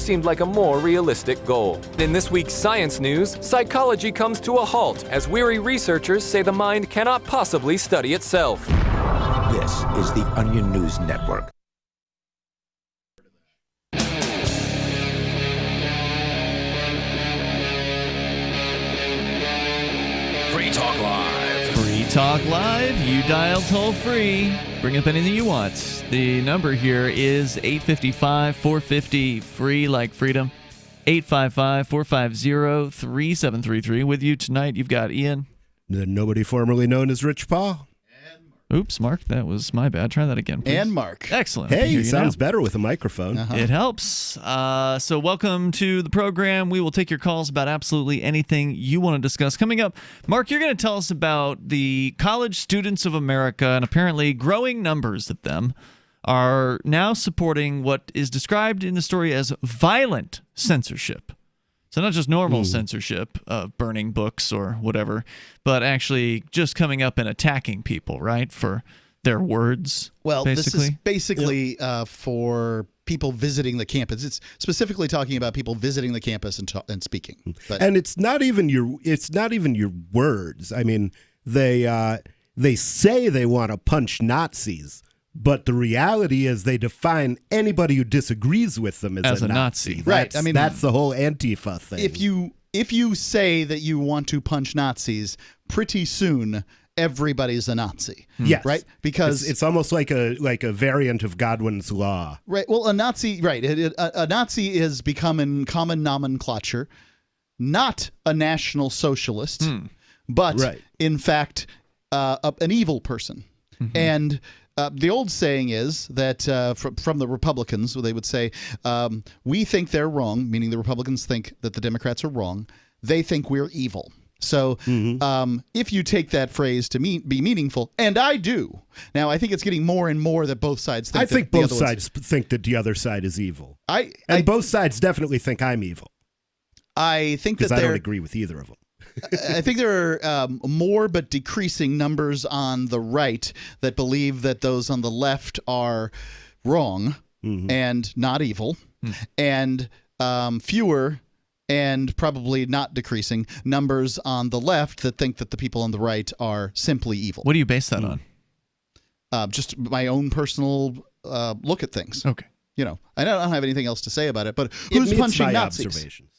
seemed like a more realistic goal. In this week's science news, psychology comes to a halt as weary researchers say the mind cannot possibly study itself. This is the Onion News Network. Free Talk Live. Free Talk Live. You dial toll free. Bring up anything you want. The number here is 855-450 free like freedom. 855-450-3733. With you tonight, you've got Ian. Nobody formerly known as Rich Paul. Oops, Mark, that was my bad. Try that again, please. And Mark. Excellent. Hey, he sounds better with a microphone. It helps. So welcome to the program. We will take your calls about absolutely anything you want to discuss. Coming up, Mark, you're going to tell us about the college students of America, and apparently growing numbers of them are now supporting what is described in the story as violent censorship. So not just normal censorship of burning books or whatever, but actually just coming up and attacking people, right, for their words. Well, basically. This is basically for people visiting the campus. It's specifically talking about people visiting the campus and speaking. But, and it's not even your words. I mean, they say they want to punch Nazis, but the reality is they define anybody who disagrees with them as a Nazi. Right. I mean, that's the whole Antifa thing. If you say that you want to punch Nazis, pretty soon everybody's a Nazi. Yes. Right? Because it's almost like a variant of Godwin's law. Right. Well, a Nazi, right. A Nazi is becoming common nomenclature, not a National Socialist, but in fact an evil person. And the old saying is that from the Republicans, they would say, we think they're wrong, meaning the Republicans think that the Democrats are wrong. They think we're evil. So if you take that phrase to be meaningful, and I do. Now, I think it's getting more and more that both sides think that both sides think that the other side is evil. Both sides definitely think I'm evil. I think that I don't agree with either of them. I think there are more but decreasing numbers on the right that believe that those on the left are wrong and not evil, and fewer and probably not decreasing numbers on the left that think that the people on the right are simply evil. What do you base that on? Just my own personal look at things. Okay. You know, I don't have anything else to say about it, but who's punching Nazis? Observations.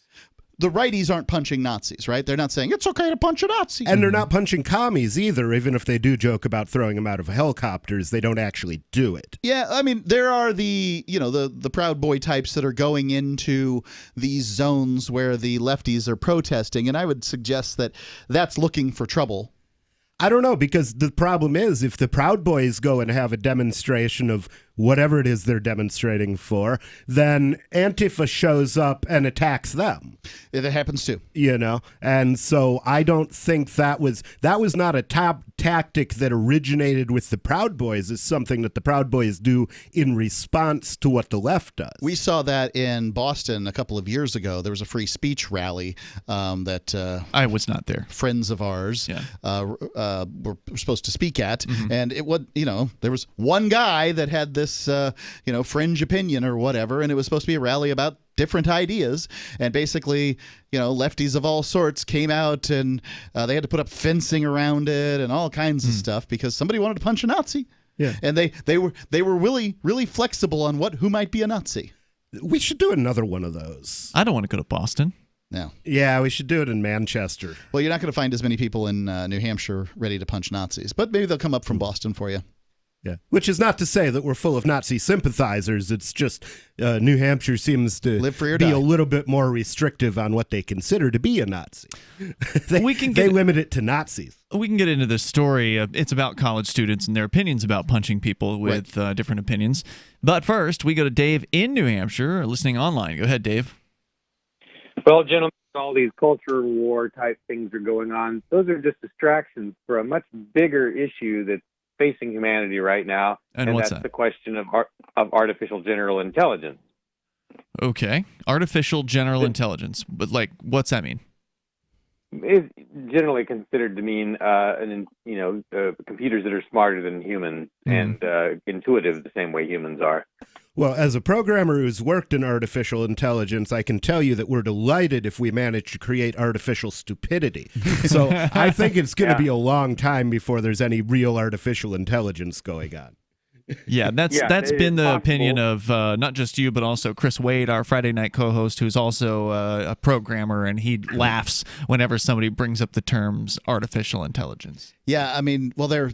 The righties aren't punching Nazis, right? They're not saying it's okay to punch a Nazi. And they're not punching commies either, even if they do joke about throwing them out of helicopters. They don't actually do it. Yeah, I mean, there are the Proud Boy types that are going into these zones where the lefties are protesting, and I would suggest that that's looking for trouble. I don't know, because the problem is if the Proud Boys go and have a demonstration of whatever it is they're demonstrating for, then Antifa shows up and attacks them. It happens too. You know, and so I don't think that was not a top tactic that originated with the Proud Boys. It's something that the Proud Boys do in response to what the left does. We saw that in Boston a couple of years ago. There was a free speech rally that I was not there. Friends of ours were supposed to speak at, and it was there was one guy that had this fringe opinion or whatever, and it was supposed to be a rally about different ideas, and basically lefties of all sorts came out, and they had to put up fencing around it and all kinds of stuff because somebody wanted to punch a Nazi. Yeah, and they were really flexible on who might be a Nazi. We should do another one of those. I don't want to go to Boston. No. Yeah, we should do it in Manchester. Well, you're not going to find as many people in New Hampshire ready to punch Nazis, but maybe they'll come up from Boston for you. Yeah, which is not to say that we're full of Nazi sympathizers. It's just New Hampshire seems to be a little bit more restrictive on what they consider to be a Nazi. They limit it to Nazis. We can get into this story. It's about college students and their opinions about punching people with different opinions. But first, we go to Dave in New Hampshire, listening online. Go ahead, Dave. Well, gentlemen, all these culture war type things are going on. Those are just distractions for a much bigger issue that's facing humanity right now, and that's the question of artificial general intelligence. Okay, artificial general intelligence, but what's that mean? It's generally considered to mean computers that are smarter than humans and intuitive the same way humans are. Well, as a programmer who's worked in artificial intelligence, I can tell you that we're delighted if we manage to create artificial stupidity. So I think it's going to be a long time before there's any real artificial intelligence going on. Yeah, that's been the opinion of not just you, but also Chris Wade, our Friday night co-host, who's also a programmer, and he laughs whenever somebody brings up the terms artificial intelligence. Yeah, I mean, well, there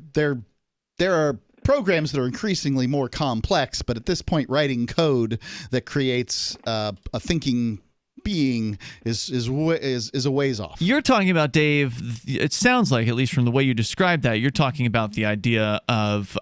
are programs that are increasingly more complex, but at this point, writing code that creates a thinking being is a ways off. You're talking about, Dave, it sounds like, at least from the way you described that, you're talking about the idea of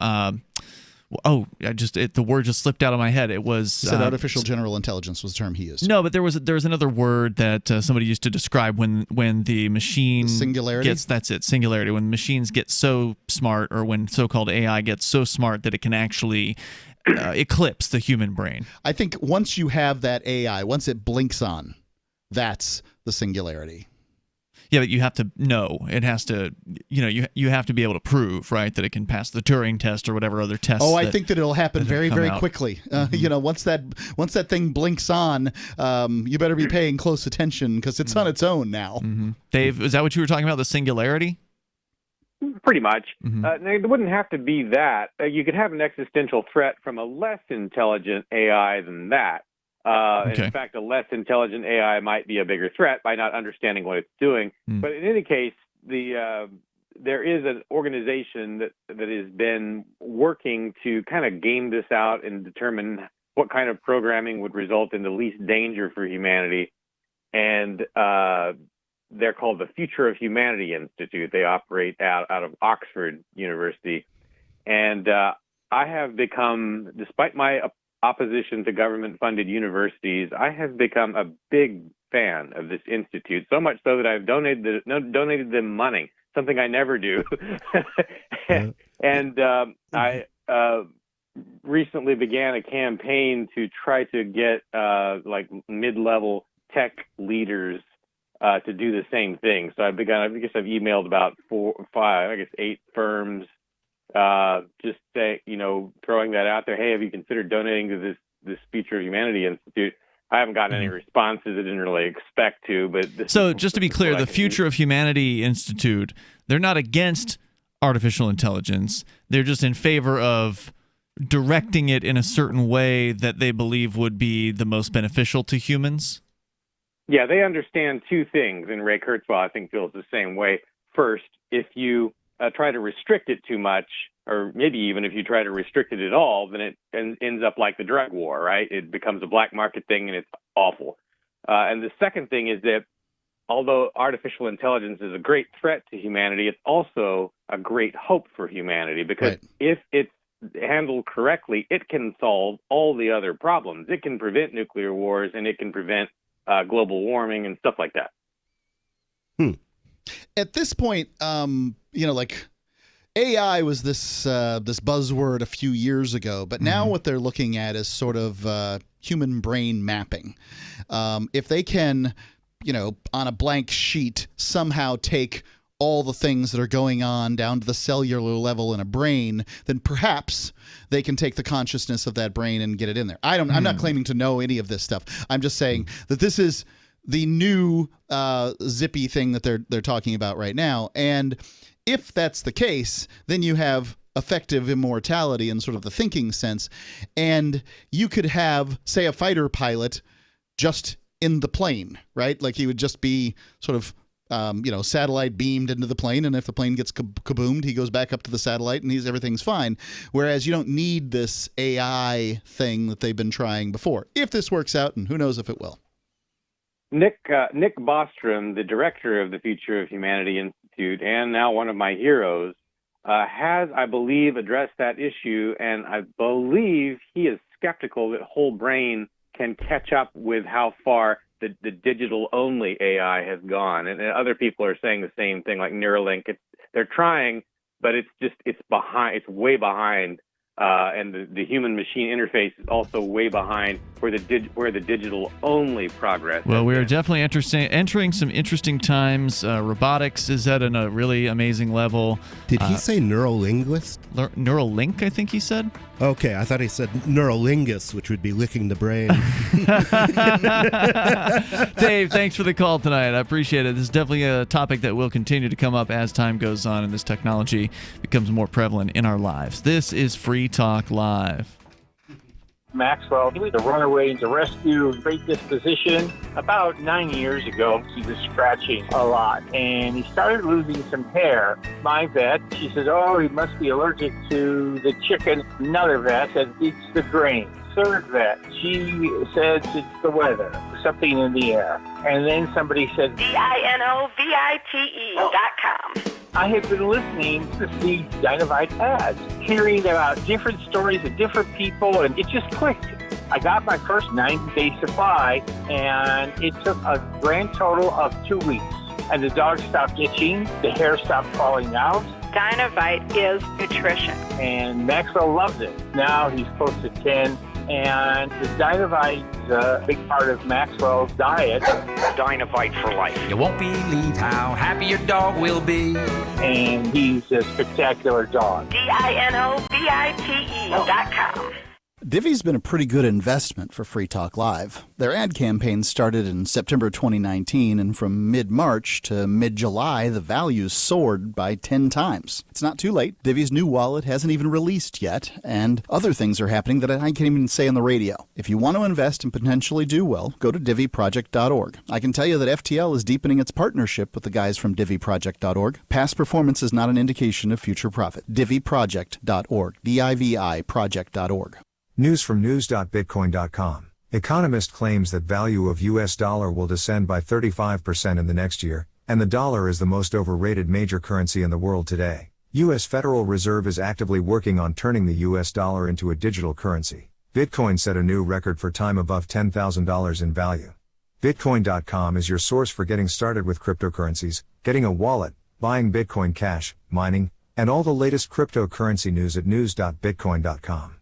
the word just slipped out of my head. It was said artificial general intelligence was the term he used. No, but there was another word that somebody used to describe when the machine singularity. That's it, singularity. When machines get so smart, or when so-called AI gets so smart that it can actually eclipse the human brain. I think once you have that AI, once it blinks on, that's the singularity. Yeah, but you have to know. It has to, you have to be able to prove, right, that it can pass the Turing test or whatever other tests. Oh, I think that it'll happen very, very quickly. Once that thing blinks on, you better be paying close attention because it's on its own now. Dave, is that what you were talking about, the singularity? Pretty much. It wouldn't have to be that. You could have an existential threat from a less intelligent AI than that. In fact, a less intelligent AI might be a bigger threat by not understanding what it's doing. But in any case, there is an organization that has been working to kind of game this out and determine what kind of programming would result in the least danger for humanity. And they're called the Future of Humanity Institute. They operate out of Oxford University. And I have become, despite my opposition to government-funded universities, I have become a big fan of this institute, so much so that I've donated them money, something I never do. And I recently began a campaign to try to get like mid-level tech leaders to do the same thing. So I guess I've emailed about 8 firms. Just say, throwing that out there. Hey, have you considered donating to this Future of Humanity Institute? I haven't gotten any responses. I didn't really expect to, but so just to be clear, the Future of Humanity Institute, they're not against artificial intelligence. They're just in favor of directing it in a certain way that they believe would be the most beneficial to humans. Yeah, they understand two things, and Ray Kurzweil, I think, feels the same way. First, if you try to restrict it too much, or maybe even if you try to restrict it at all, then it ends up like the drug war, right? It becomes a black market thing, and it's awful. And the second thing is that although artificial intelligence is a great threat to humanity, it's also a great hope for humanity, because if it's handled correctly, it can solve all the other problems. It can prevent nuclear wars, and it can prevent global warming and stuff like that. At this point, like AI was this buzzword a few years ago, but now what they're looking at is sort of human brain mapping. If they can, on a blank sheet somehow take all the things that are going on down to the cellular level in a brain, then perhaps they can take the consciousness of that brain and get it in there. I'm not claiming to know any of this stuff. I'm just saying that this is the new zippy thing that they're talking about right now. And if that's the case, then you have effective immortality in sort of the thinking sense. And you could have, say, a fighter pilot just in the plane, right? Like he would just be sort of satellite beamed into the plane, and if the plane gets kaboomed, he goes back up to the satellite and everything's fine. Whereas you don't need this AI thing that they've been trying before. If this works out, and who knows if it will. Nick Bostrom, the director of the Future of Humanity Institute, and now one of my heroes, has, I believe, addressed that issue, and I believe he is skeptical that whole brain can catch up with how far the digital-only AI has gone. And other people are saying the same thing, like Neuralink. They're trying, but it's behind. It's way behind and the human-machine interface is also way behind where the digital-only progress. Well, we're definitely entering some interesting times. Robotics is at a really amazing level. Did he say neurolinguist? Neuralink, I think he said. Okay, I thought he said neurolingus, which would be licking the brain. Dave, thanks for the call tonight. I appreciate it. This is definitely a topic that will continue to come up as time goes on and this technology becomes more prevalent in our lives. This is Free Talk Live. Maxwell, he was a runaway to rescue Great Disposition. About 9 years ago, he was scratching a lot, and he started losing some hair. My vet, she says, oh, he must be allergic to the chicken. Another vet said, it's the grain. Third vet, she says it's the weather, something in the air. And then somebody said, DINOVITE.com. I had been listening to the Dynavite ads, hearing about different stories of different people, and it just clicked. I got my first 90-day supply, and it took a grand total of 2 weeks. And the dog stopped itching, the hair stopped falling out. Dynavite is nutrition. And Maxwell loves it. Now he's close to 10. And the Dynavite is a big part of Maxwell's diet. Dynavite for life. You won't believe how happy your dog will be. And he's a spectacular dog. DINOVITE.com. Divi's been a pretty good investment for Free Talk Live. Their ad campaign started in September 2019, and from mid-March to mid-July, the values soared by 10 times. It's not too late. Divi's new wallet hasn't even released yet, and other things are happening that I can't even say on the radio. If you want to invest and potentially do well, go to diviproject.org. I can tell you that FTL is deepening its partnership with the guys from diviproject.org. Past performance is not an indication of future profit. diviproject.org. DIVI project.org. News from news.bitcoin.com. Economist claims that value of US dollar will descend by 35% in the next year, and the dollar is the most overrated major currency in the world today. US Federal Reserve is actively working on turning the US dollar into a digital currency. Bitcoin set a new record for time above $10,000 in value. Bitcoin.com is your source for getting started with cryptocurrencies, getting a wallet, buying Bitcoin Cash, mining, and all the latest cryptocurrency news at news.bitcoin.com.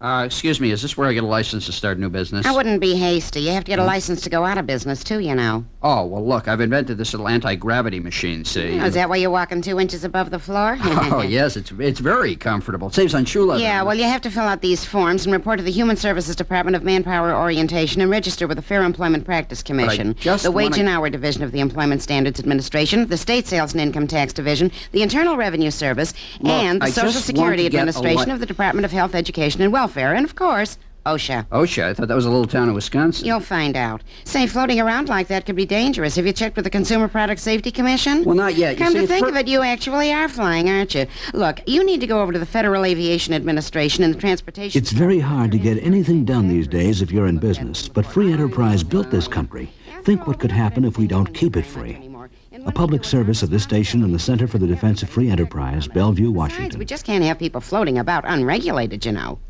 Excuse me, is this where I get a license to start a new business? I wouldn't be hasty. You have to get a license to go out of business, too, you know. Oh, well, look, I've invented this little anti-gravity machine, see? Oh, is that why you're walking 2 inches above the floor? Oh, yes, it's very comfortable. It saves on shoe leather. Yeah, well, you have to fill out these forms and report to the Human Services Department of Manpower Orientation and register with the Fair Employment Practice Commission, the Wage and Hour Division of the Employment Standards Administration, the State Sales and Income Tax Division, the Internal Revenue Service, and the Social Security Administration of the Department of Health, Education, and Welfare, and, of course, OSHA. OSHA? I thought that was a little town in Wisconsin. You'll find out. Say, floating around like that could be dangerous. Have you checked with the Consumer Product Safety Commission? Well, not yet. Come to think of it, you actually are flying, aren't you? Look, you need to go over to the Federal Aviation Administration and the Transportation... It's very hard to get anything done these days if you're in business, but free enterprise built this country. Think what could happen if we don't keep it free. A public service of this station and the Center for the Defense of Free Enterprise, Bellevue, Washington. We just can't have people floating about unregulated, you know.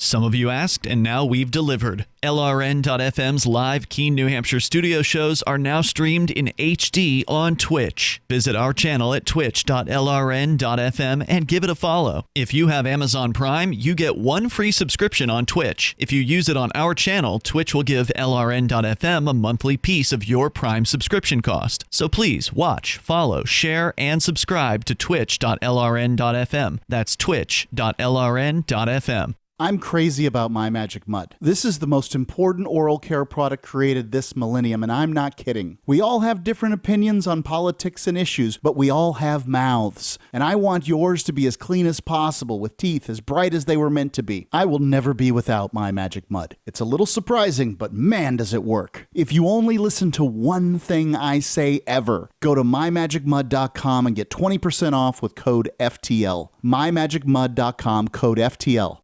Some of you asked, and now we've delivered. LRN.FM's live Keene, New Hampshire studio shows are now streamed in HD on Twitch. Visit our channel at twitch.lrn.fm and give it a follow. If you have Amazon Prime, you get 1 free subscription on Twitch. If you use it on our channel, Twitch will give LRN.FM a monthly piece of your Prime subscription cost. So please watch, follow, share, and subscribe to twitch.lrn.fm. That's twitch.lrn.fm. I'm crazy about My Magic Mud. This is the most important oral care product created this millennium, and I'm not kidding. We all have different opinions on politics and issues, but we all have mouths. And I want yours to be as clean as possible, with teeth as bright as they were meant to be. I will never be without My Magic Mud. It's a little surprising, but man, does it work. If you only listen to one thing I say ever, go to mymagicmud.com and get 20% off with code FTL. mymagicmud.com, code FTL.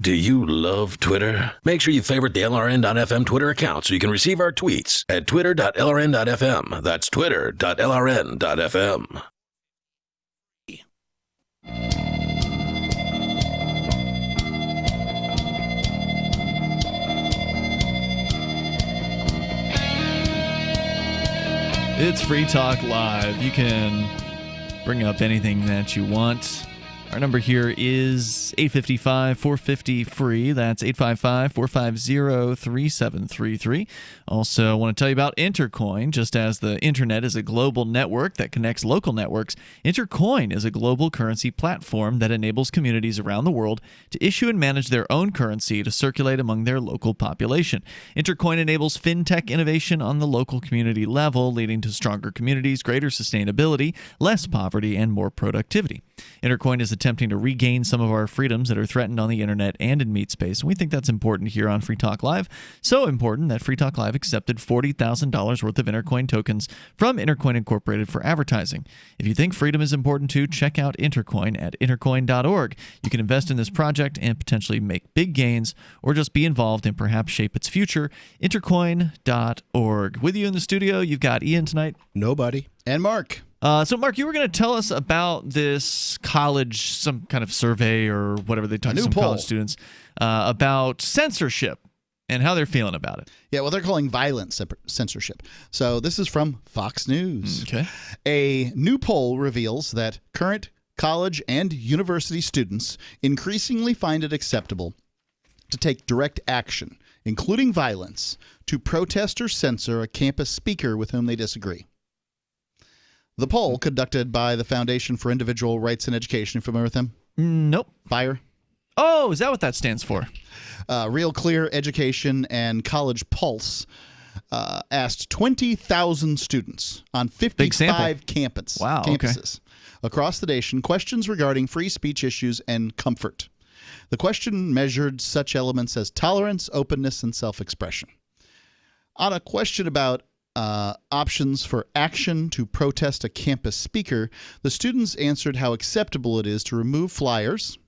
Do you love Twitter? Make sure you favorite the LRN.FM Twitter account so you can receive our tweets at twitter.lrn.fm. That's twitter.lrn.fm. It's Free Talk Live. You can bring up anything that you want. Our number here is 855-450-FREE. That's 855-450-3733. Also, I want to tell you about Intercoin. Just as the internet is a global network that connects local networks, Intercoin is a global currency platform that enables communities around the world to issue and manage their own currency to circulate among their local population. Intercoin enables fintech innovation on the local community level, leading to stronger communities, greater sustainability, less poverty, and more productivity. Intercoin is attempting to regain some of our freedoms that are threatened on the internet and in meat space, and we think that's important here on Free Talk Live. So important that Free Talk Live accepted $40,000 worth of Intercoin tokens from Intercoin Incorporated for advertising. If you think freedom is important too, check out Intercoin at intercoin.org. You can invest in this project and potentially make big gains, or just be involved and perhaps shape its future. Intercoin.org. With you in the studio, you've got Ian tonight. Nobody. And Mark. So, Mark, you were going to tell us about this college, some kind of survey or whatever they talk to some college students about censorship and how they're feeling about it. Yeah, well, they're calling violent censorship. So this is from Fox News. Okay. A new poll reveals that current college and university students increasingly find it acceptable to take direct action, including violence, to protest or censor a campus speaker with whom they disagree. The poll, conducted by the Foundation for Individual Rights in Education, you familiar with them? Nope. FIRE? Oh, is that what that stands for? Real Clear Education and College Pulse asked 20,000 students on 55 campuses across the nation questions regarding free speech issues and comfort. The question measured such elements as tolerance, openness, and self-expression. On a question about options for action to protest a campus speaker, the students answered how acceptable it is to remove flyers.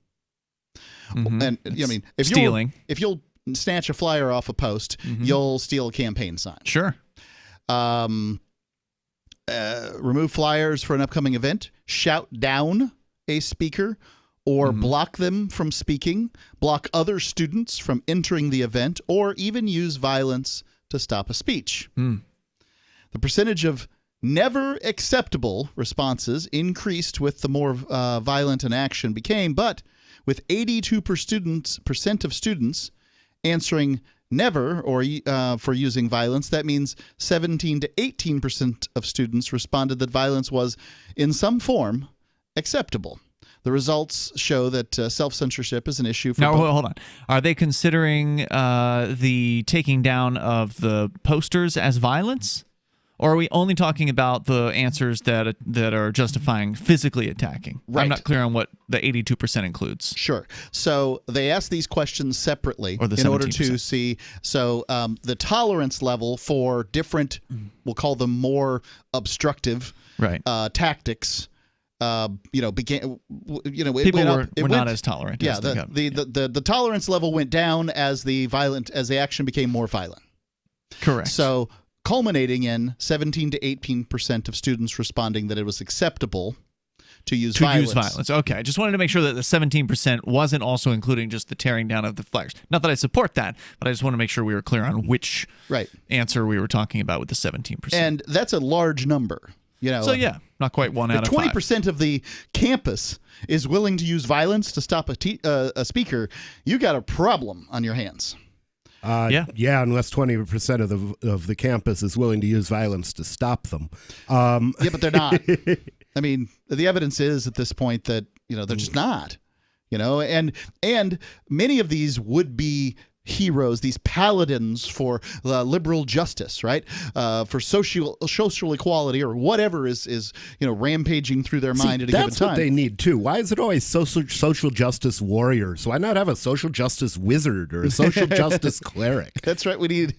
Mm-hmm. And I mean, if you'll snatch a flyer off a post, you'll steal a campaign sign. Sure. Remove flyers for an upcoming event, shout down a speaker, or block them from speaking, block other students from entering the event, or even use violence to stop a speech. The percentage of never acceptable responses increased with the more violent an action became, but with 82% of students answering never or for using violence, that means 17 to 18% of students responded that violence was, in some form, acceptable. The results show that self-censorship is an issue for now, hold on. Are they considering the taking down of the posters as violence? Or are we only talking about the answers that are justifying physically attacking? Right. I'm not clear on what the 82% includes. Sure. So they asked these questions separately in order to see. So the tolerance level for different, we'll call them more obstructive tactics. Began. People were not as tolerant. Yeah. The tolerance level went down as the action became more violent. Correct. So, culminating in 17 to 18% of students responding that it was acceptable to use violence. Okay, I just wanted to make sure that the 17% wasn't also including just the tearing down of the flyers. Not that I support that, but I just want to make sure we were clear on which answer we were talking about with the 17%. And that's a large number. So yeah, not quite one out of 5. 20% of the campus is willing to use violence to stop a speaker. You got a problem on your hands. Unless 20% of the campus is willing to use violence to stop them. Yeah, but they're not. I mean, the evidence is at this point that they're just not. And many of these would be heroes, these paladins for liberal justice, right? For social equality or whatever is rampaging through their mind at a given time. That's what they need too. Why is it always social justice warriors? Why not have a social justice wizard or a social justice cleric? That's right. We need.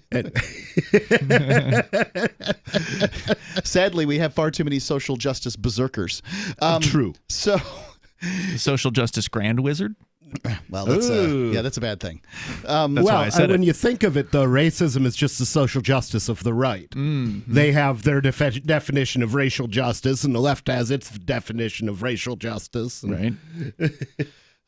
Sadly, we have far too many social justice berserkers. True. So, the social justice grand wizard. Well, that's a bad thing. When you think of it, though, racism is just the social justice of the right. They have their definition of racial justice, and the left has its definition of racial justice. Right.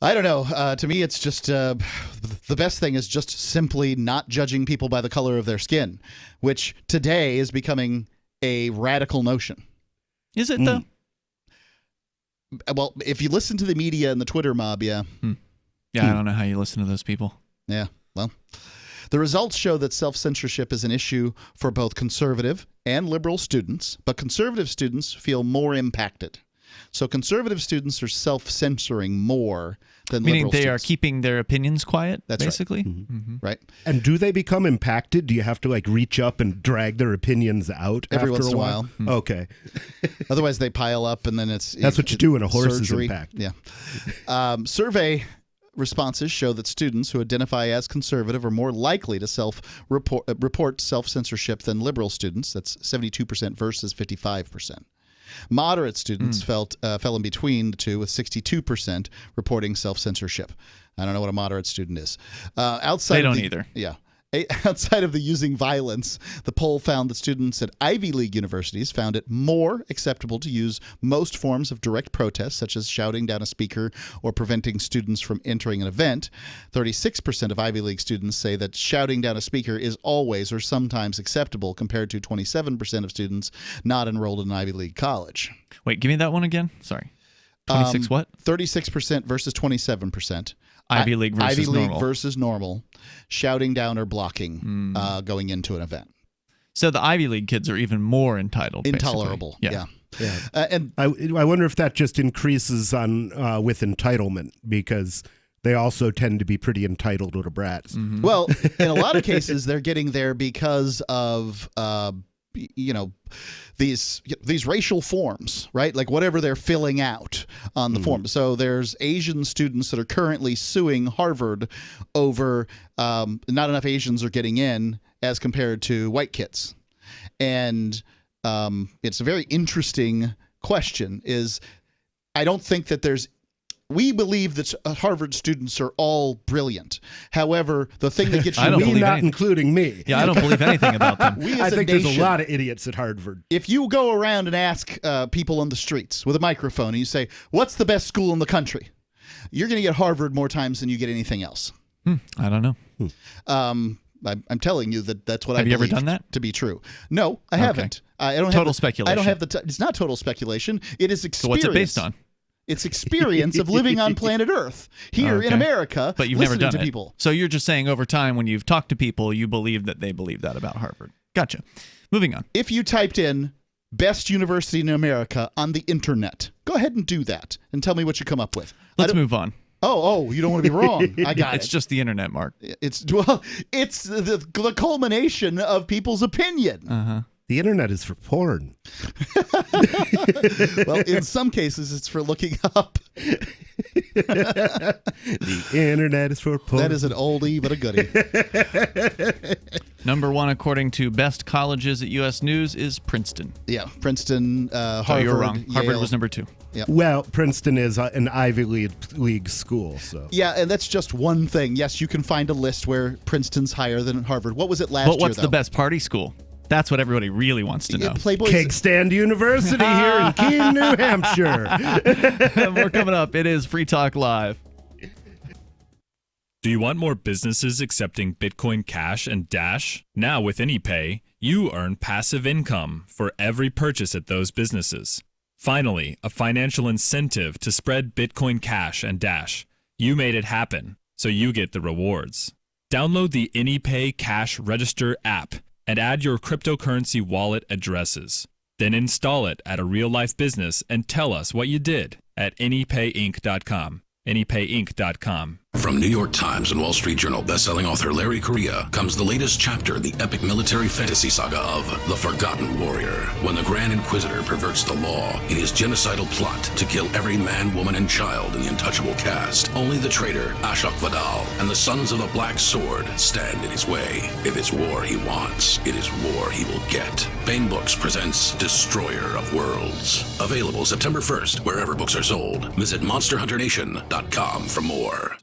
I don't know. To me, it's just the best thing is just simply not judging people by the color of their skin, which today is becoming a radical notion. Is it, though? Well, if you listen to the media and the Twitter mob, yeah. Yeah, I don't know how you listen to those people. Yeah, well. The results show that self-censorship is an issue for both conservative and liberal students, but conservative students feel more impacted. So conservative students are self-censoring more than Meaning liberal they students. are keeping their opinions quiet, That's basically? right. Right. And do they become impacted? Do you have to like reach up and drag their opinions out Every after once in a while. Okay. Otherwise, they pile up, and then That's what you do when a horse is surgery. impacted. Yeah. Survey responses show that students who identify as conservative are more likely to report self-censorship than liberal students. That's 72% versus 55%. Moderate students fell in between the two, with 62% reporting self-censorship. I don't know what a moderate student is. Outside they don't of the, either. Yeah. Outside of the using violence, the poll found that students at Ivy League universities found it more acceptable to use most forms of direct protest, such as shouting down a speaker or preventing students from entering an event. 36% of Ivy League students say that shouting down a speaker is always or sometimes acceptable, compared to 27% of students not enrolled in an Ivy League college. Wait, give me that one again. Sorry. 26 what? 36% versus 27%. Ivy League versus normal. versus normal, shouting down or blocking going into an event. So the Ivy League kids are even more entitled. Intolerable. Basically. Yeah. And I wonder if that just increases on with entitlement, because they also tend to be pretty entitled little brats. Mm-hmm. Well, in a lot of cases, they're getting there because of these racial forms, right? Like whatever they're filling out on the form. So there's Asian students that are currently suing Harvard over not enough Asians are getting in as compared to white kids. And it's a very interesting question. I don't think that we believe that Harvard students are all brilliant. However, the thing that gets you... not including me. Yeah, I don't believe anything about them. I think there's a lot of idiots at Harvard. If you go around and ask people on the streets with a microphone and you say, what's the best school in the country? You're going to get Harvard more times than you get anything else. I don't know. I'm telling you that's what I believe. Have you ever done that? To be true. No, I haven't. I don't total have speculation. I don't have it's not total speculation. It is experience. So what's it based on? It's experience of living on planet Earth here in America. But you've never done to it. People. So you're just saying over time, when you've talked to people, you believe that they believe that about Harvard. Gotcha. Moving on. If you typed in best university in America on the internet, go ahead and do that and tell me what you come up with. Let's move on. Oh, you don't want to be wrong. I got it. It's just the internet, Mark. It's the culmination of people's opinion. The internet is for porn. Well, in some cases, it's for looking up. The internet is for porn. That is an oldie, but a goodie. Number one, according to best colleges at U.S. News, is Princeton. Yeah, Princeton, Harvard. So you're wrong. Harvard Yale. was number two. Yep. Well, Princeton is an Ivy League school, so. Yeah, and that's just one thing. Yes, you can find a list where Princeton's higher than Harvard. What was it last year, But what's though? the best party school? That's what everybody really wants to know. Playboy's Kegstand University here in Keene, New Hampshire. More coming up. It is Free Talk Live. Do you want more businesses accepting Bitcoin Cash and Dash? Now with AnyPay, you earn passive income for every purchase at those businesses. Finally, a financial incentive to spread Bitcoin Cash and Dash. You made it happen, so you get the rewards. Download the AnyPay Cash Register app and add your cryptocurrency wallet addresses. Then install it at a real-life business and tell us what you did at anypayinc.com. anypayinc.com. From New York Times and Wall Street Journal bestselling author Larry Correia comes the latest chapter in the epic military fantasy saga of The Forgotten Warrior, when the Grand Inquisitor perverts the law in his genocidal plot to kill every man, woman, and child in the untouchable cast. Only the traitor, Ashok Vadal, and the Sons of the Black Sword stand in his way. If it's war he wants, it is war he will get. Bain Books presents Destroyer of Worlds. Available September 1st, wherever books are sold. Visit monsterhunternation.com for more.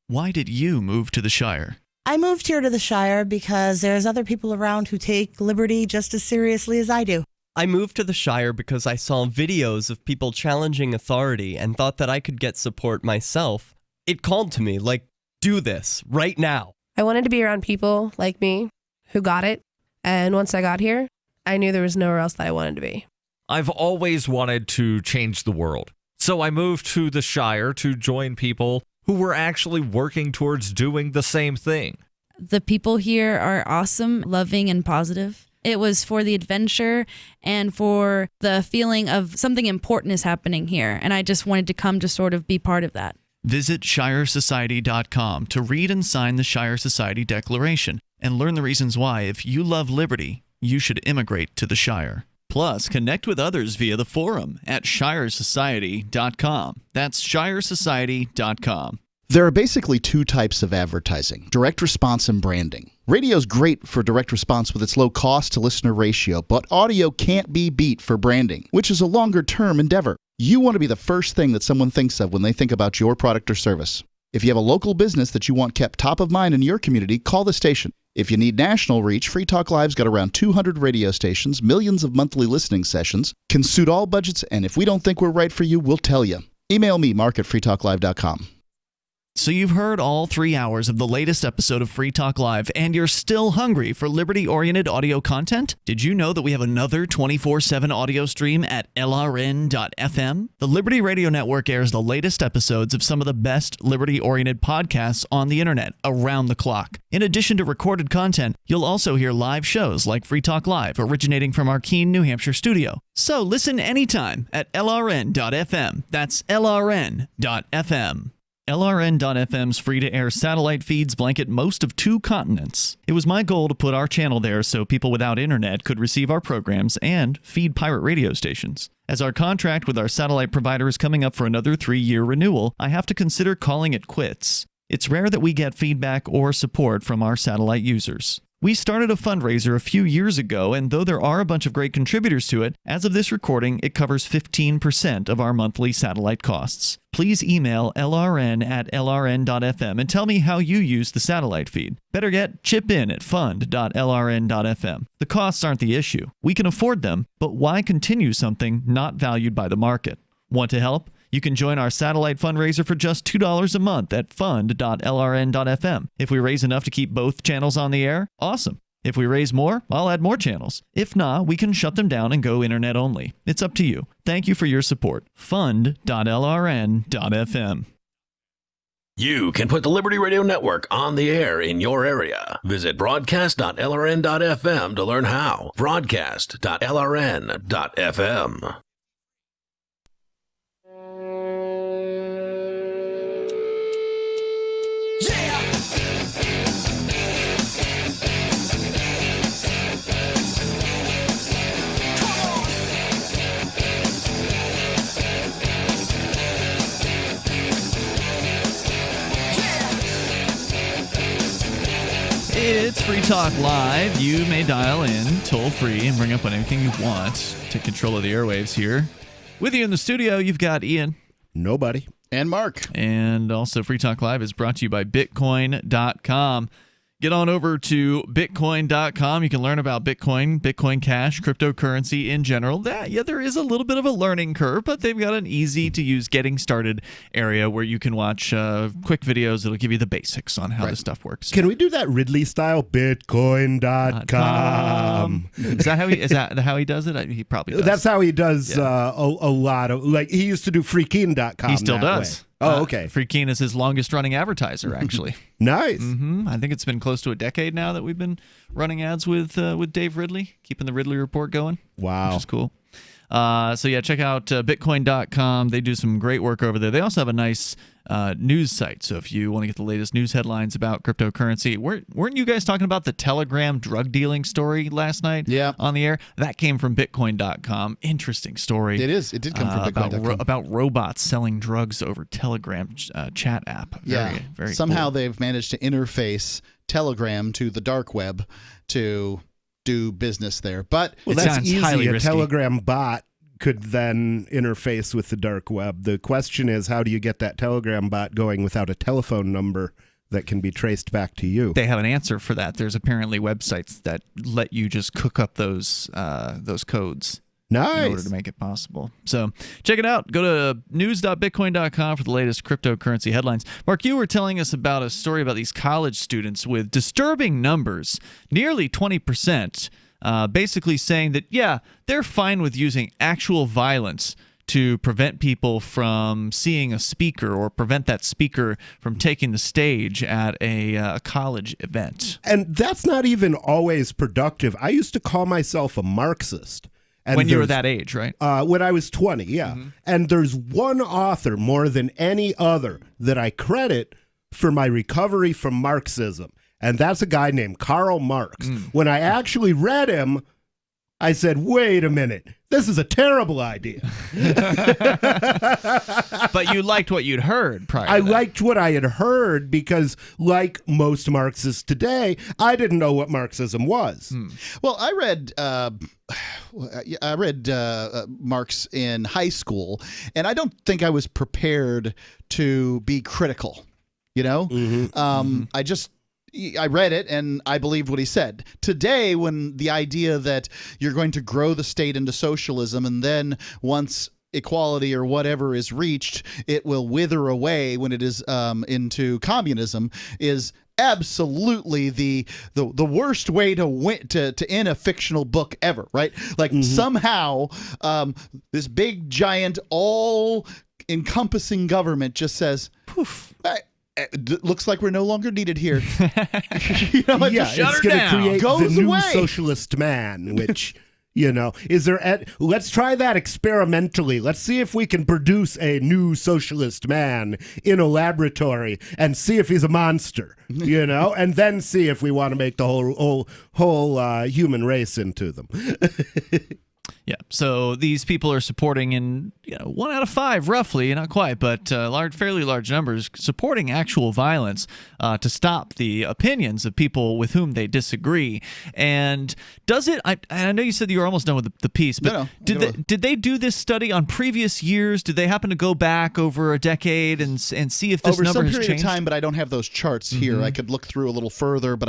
Why did you move to the Shire? I moved here to the Shire because there's other people around who take liberty just as seriously as I do. I moved to the Shire because I saw videos of people challenging authority and thought that I could get support myself. It called to me, like, do this, right now. I wanted to be around people like me who got it, and once I got here, I knew there was nowhere else that I wanted to be. I've always wanted to change the world. So I moved to the Shire to join people who were actually working towards doing the same thing. The people here are awesome, loving, and positive. It was for the adventure and for the feeling of something important is happening here. And I just wanted to come to sort of be part of that. Visit ShireSociety.com to read and sign the Shire Society Declaration and learn the reasons why, if you love liberty, you should immigrate to the Shire. Plus, connect with others via the forum at ShireSociety.com. That's ShireSociety.com. There are basically two types of advertising, direct response and branding. Radio's great for direct response with its low cost to listener ratio, but audio can't be beat for branding, which is a longer-term endeavor. You want to be the first thing that someone thinks of when they think about your product or service. If you have a local business that you want kept top of mind in your community, call the station. If you need national reach, Free Talk Live's got around 200 radio stations, millions of monthly listening sessions, can suit all budgets, and if we don't think we're right for you, we'll tell you. Email me, mark@freetalklive.com. So you've heard all 3 hours of the latest episode of Free Talk Live, and you're still hungry for liberty-oriented audio content? Did you know that we have another 24/7 audio stream at LRN.FM? The Liberty Radio Network airs the latest episodes of some of the best liberty-oriented podcasts on the internet around the clock. In addition to recorded content, you'll also hear live shows like Free Talk Live, originating from our Keene, New Hampshire studio. So listen anytime at LRN.FM. That's LRN.FM. LRN.FM's free-to-air satellite feeds blanket most of 2 continents. It was my goal to put our channel there so people without internet could receive our programs and feed pirate radio stations. As our contract with our satellite provider is coming up for another 3-year renewal, I have to consider calling it quits. It's rare that we get feedback or support from our satellite users. We started a fundraiser a few years ago, and though there are a bunch of great contributors to it, as of this recording, it covers 15% of our monthly satellite costs. Please email lrn@lrn.fm and tell me how you use the satellite feed. Better yet, chip in at fund.lrn.fm. The costs aren't the issue. We can afford them, but why continue something not valued by the market? Want to help? You can join our satellite fundraiser for just $2 a month at fund.lrn.fm. If we raise enough to keep both channels on the air, awesome. If we raise more, I'll add more channels. If not, we can shut them down and go internet only. It's up to you. Thank you for your support. Fund.lrn.fm. You can put the Liberty Radio Network on the air in your area. Visit broadcast.lrn.fm to learn how. Broadcast.lrn.fm. It's Free Talk Live. You may dial in toll-free and bring up anything you want. Take control of the airwaves here. With you in the studio, you've got Ian. Nobody. And Mark. And also, Free Talk Live is brought to you by Bitcoin.com. Get on over to Bitcoin.com. You can learn about Bitcoin, Bitcoin Cash, cryptocurrency in general. There is a little bit of a learning curve, but they've got an easy-to-use getting started area where you can watch quick videos that'll give you the basics on how this stuff works. Can we do that Ridley style? Bitcoin.com. Is that how he does it? He probably does. That's how he does a lot of, like, he used to do freekeen.com. He still does. Way. Oh, okay. Free Keen is his longest-running advertiser, actually. Nice. I think it's been close to a decade now that we've been running ads with Dave Ridley, keeping the Ridley Report going. Wow. Which is cool. So, yeah, check out Bitcoin.com. They do some great work over there. They also have a nice news site. So if you want to get the latest news headlines about cryptocurrency, weren't you guys talking about the Telegram drug dealing story last night on the air? That came from Bitcoin.com. Interesting story. It is. It did come from Bitcoin.com. About robots selling drugs over Telegram chat app. Very Somehow cool. They've managed to interface Telegram to the dark web to do business there. But that's easy. A Telegram bot could then interface with the dark web. The question is, how do you get that Telegram bot going without a telephone number that can be traced back to you? They have an answer for that. There's apparently websites that let you just cook up those codes. Nice. In order to make it possible. So check it out. Go to news.bitcoin.com for the latest cryptocurrency headlines. Mark, you were telling us about a story about these college students with disturbing numbers. Nearly 20% basically saying that, yeah, they're fine with using actual violence to prevent people from seeing a speaker or prevent that speaker from taking the stage at a college event. And that's not even always productive. I used to call myself a Marxist. And when you were that age, right? When I was 20, yeah. Mm-hmm. And there's one author more than any other that I credit for my recovery from Marxism. And that's a guy named Karl Marx. When I actually read him, I said, wait a minute, this is a terrible idea. But you liked what you'd heard prior I to that. liked what I had heard because, like most Marxists today, I didn't know what Marxism was. Well, I read Marx in high school, and I don't think I was prepared to be critical, you know? I read it and I believed what he said. Today, when the idea that you're going to grow the state into socialism and then once equality or whatever is reached, it will wither away when it is into communism is absolutely the worst way to end a fictional book ever, right? Like somehow this big giant all encompassing government just says, poof, it looks like we're no longer needed here. You know, it's going to create the new socialist man, which, you know, let's try that experimentally. Let's see if we can produce a new socialist man in a laboratory and see if he's a monster, you know, and then see if we want to make the whole human race into them. Yeah, so these people are supporting in 1 out of 5, roughly, not quite, but fairly large numbers, supporting actual violence to stop the opinions of people with whom they disagree. And does it? I know you said you were almost done with the piece, but did they do this study on previous years? Did they happen to go back over a decade and see if this over number some has period changed? of time? But I don't have those charts here. I could look through a little further, but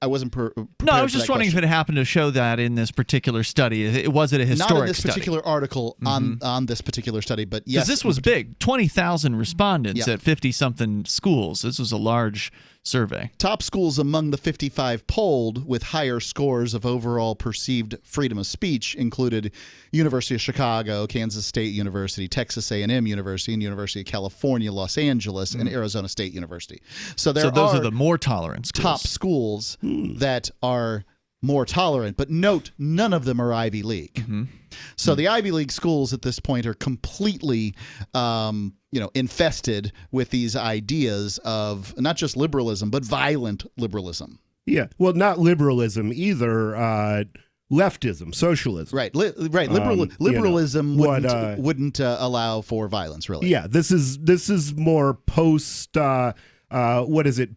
I wasn't prepared. No, I was just wondering if it happened to show that in this particular study. Was it a historic study? Not in this particular article on this particular study, but yes. Because this was big, 20,000 respondents at 50-something schools. This was a large survey. Top schools among the 55 polled with higher scores of overall perceived freedom of speech included University of Chicago, Kansas State University, Texas A&M University, and University of California, Los Angeles, and Arizona State University. So those are the more tolerant schools. Top schools that are more tolerant, but note, none of them are Ivy League. So the Ivy League schools at this point are completely, infested with these ideas of not just liberalism, but violent liberalism. Yeah, well, not liberalism either. Leftism, socialism. Right. Liberalism wouldn't allow for violence, really. Yeah, this is more post. What is it?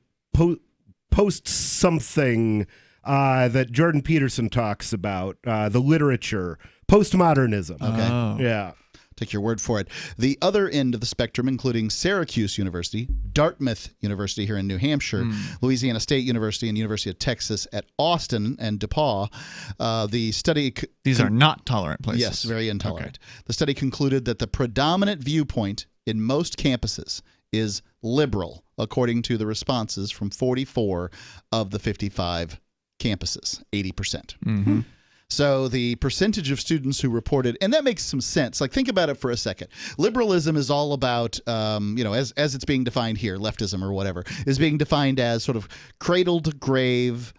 Post something. That Jordan Peterson talks about, the literature, postmodernism. Okay. Oh. Yeah. Take your word for it. The other end of the spectrum, including Syracuse University, Dartmouth University here in New Hampshire, Louisiana State University, and University of Texas at Austin and DePaul, the study... These are not tolerant places. Yes, very intolerant. Okay. The study concluded that the predominant viewpoint in most campuses is liberal, according to the responses from 44 of the 55 campuses, 80%. So the percentage of students who reported, and that makes some sense. Like, think about it for a second. Liberalism is all about, as it's being defined here, leftism or whatever, is being defined as sort of cradle to grave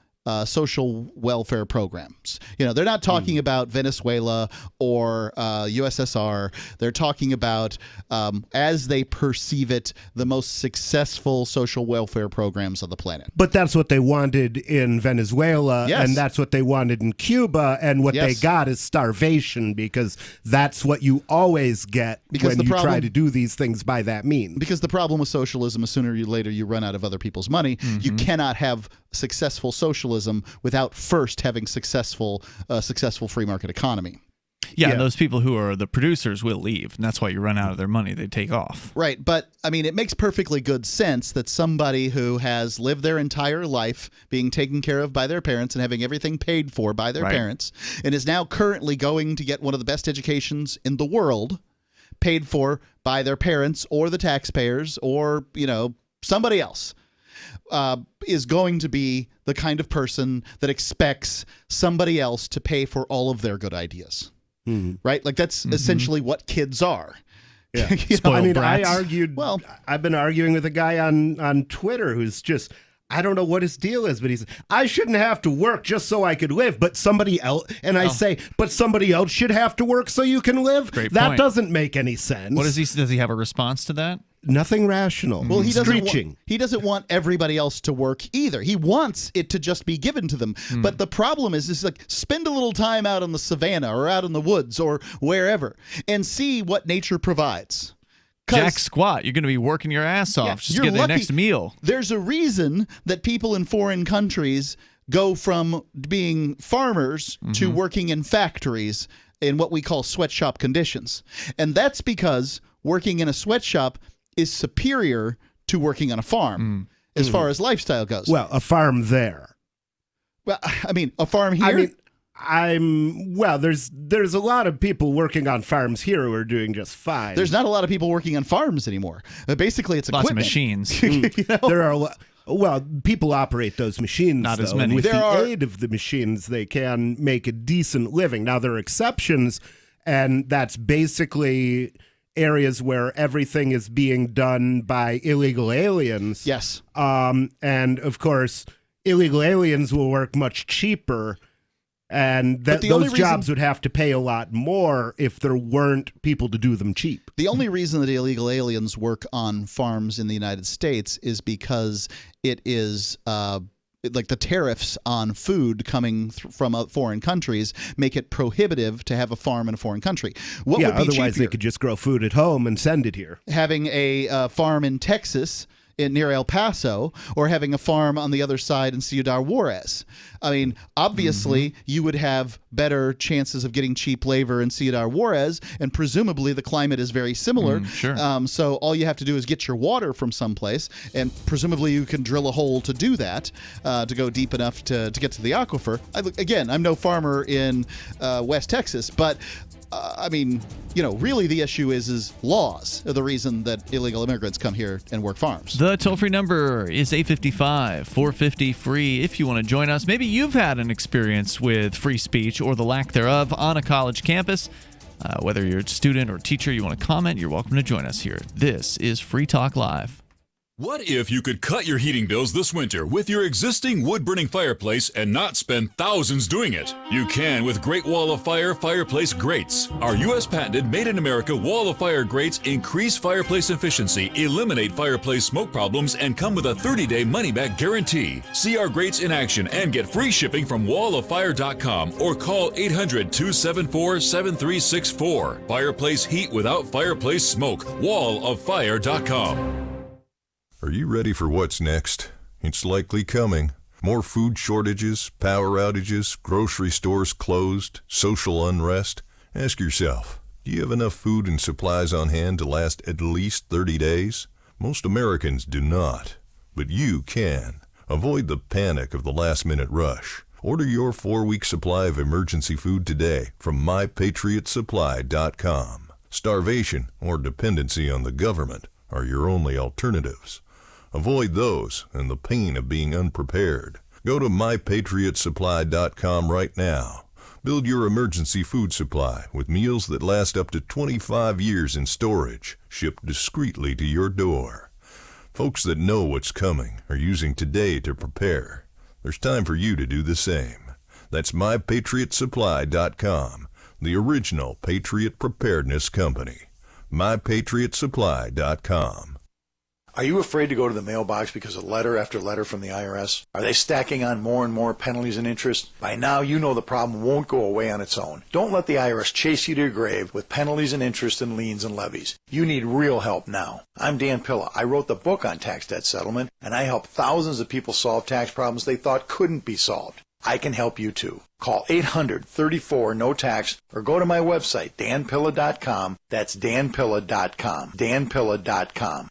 social welfare programs. They're not talking about Venezuela or USSR. They're talking about, as they perceive it, the most successful social welfare programs on the planet. But that's what they wanted in Venezuela, and that's what they wanted in Cuba, and what they got is starvation, because that's what you always get when you try to do these things by that means. Because the problem with socialism is sooner or later you run out of other people's money. You cannot have successful socialism without first having successful free market economy. Yeah, and those people who are the producers will leave, and that's why you run out of their money. They take off. Right, but, I mean, it makes perfectly good sense that somebody who has lived their entire life being taken care of by their parents and having everything paid for by their parents, and is now currently going to get one of the best educations in the world, paid for by their parents or the taxpayers or, somebody else. is going to be the kind of person that expects somebody else to pay for all of their good ideas. Right? Like that's essentially what kids are. Yeah. I mean, I've been arguing with a guy on Twitter who's just, I don't know what his deal is, but he's, I shouldn't have to work just so I could live, but somebody else, and I say, but somebody else should have to work so you can live? That point. doesn't make any sense. Does he have a response to that? Nothing rational. Well, he doesn't want everybody else to work either. He wants it to just be given to them. But the problem is like, spend a little time out on the savannah or out in the woods or wherever and see what nature provides. Jack squat. You're going to be working your ass off just to get the next meal. There's a reason that people in foreign countries go from being farmers to working in factories in what we call sweatshop conditions. And that's because working in a sweatshop is superior to working on a farm as far as lifestyle goes. Well, a farm there. Well, I mean, a farm here? I mean, there's a lot of people working on farms here who are doing just fine. There's not a lot of people working on farms anymore. Basically, it's lots equipment. of machines. There are people operate those machines. Not as though, many. And with the aid of the machines, they can make a decent living. Now, there are exceptions, and that's basically areas where everything is being done by illegal aliens. Yes. And, of course, illegal aliens will work much cheaper, and those jobs would have to pay a lot more if there weren't people to do them cheap. The only reason that illegal aliens work on farms in the United States is because it is like the tariffs on food coming from foreign countries make it prohibitive to have a farm in a foreign country. What would be otherwise cheaper? They could just grow food at home and send it here. Having a farm in Texas near El Paso, or having a farm on the other side in Ciudad Juarez. I mean, obviously, you would have better chances of getting cheap labor in Ciudad Juarez, and presumably the climate is very similar. Sure. So all you have to do is get your water from someplace, and presumably you can drill a hole to do that, to go deep enough to get to the aquifer. Again, I'm no farmer in West Texas, but I mean, really the issue is laws are the reason that illegal immigrants come here and work farms. The toll-free number is 855-450-FREE if you want to join us. Maybe you've had an experience with free speech or the lack thereof on a college campus. Whether you're a student or teacher, you want to comment, you're welcome to join us here. This is Free Talk Live. What if you could cut your heating bills this winter with your existing wood-burning fireplace and not spend thousands doing it? You can with Great Wall of Fire fireplace grates. Our U.S. patented made-in-America Wall of Fire grates increase fireplace efficiency, eliminate fireplace smoke problems, and come with a 30-day money-back guarantee. See our grates in action and get free shipping from walloffire.com or call 800-274-7364. Fireplace heat without fireplace smoke. walloffire.com. Are you ready for what's next? It's likely coming. More food shortages, power outages, grocery stores closed, social unrest. Ask yourself, do you have enough food and supplies on hand to last at least 30 days? Most Americans do not, but you can. Avoid the panic of the last-minute rush. Order your 4-week supply of emergency food today from mypatriotsupply.com. Starvation or dependency on the government are your only alternatives. Avoid those and the pain of being unprepared. Go to mypatriotsupply.com right now. Build your emergency food supply with meals that last up to 25 years in storage, shipped discreetly to your door. Folks that know what's coming are using today to prepare. There's time for you to do the same. That's mypatriotsupply.com, the original Patriot Preparedness Company. mypatriotsupply.com. Are you afraid to go to the mailbox because of letter after letter from the IRS? Are they stacking on more and more penalties and interest? By now, you know the problem won't go away on its own. Don't let the IRS chase you to your grave with penalties and interest and liens and levies. You need real help now. I'm Dan Pilla. I wrote the book on tax debt settlement, and I help thousands of people solve tax problems they thought couldn't be solved. I can help you too. Call 800-34-NO-TAX or go to my website, danpilla.com. That's danpilla.com. danpilla.com.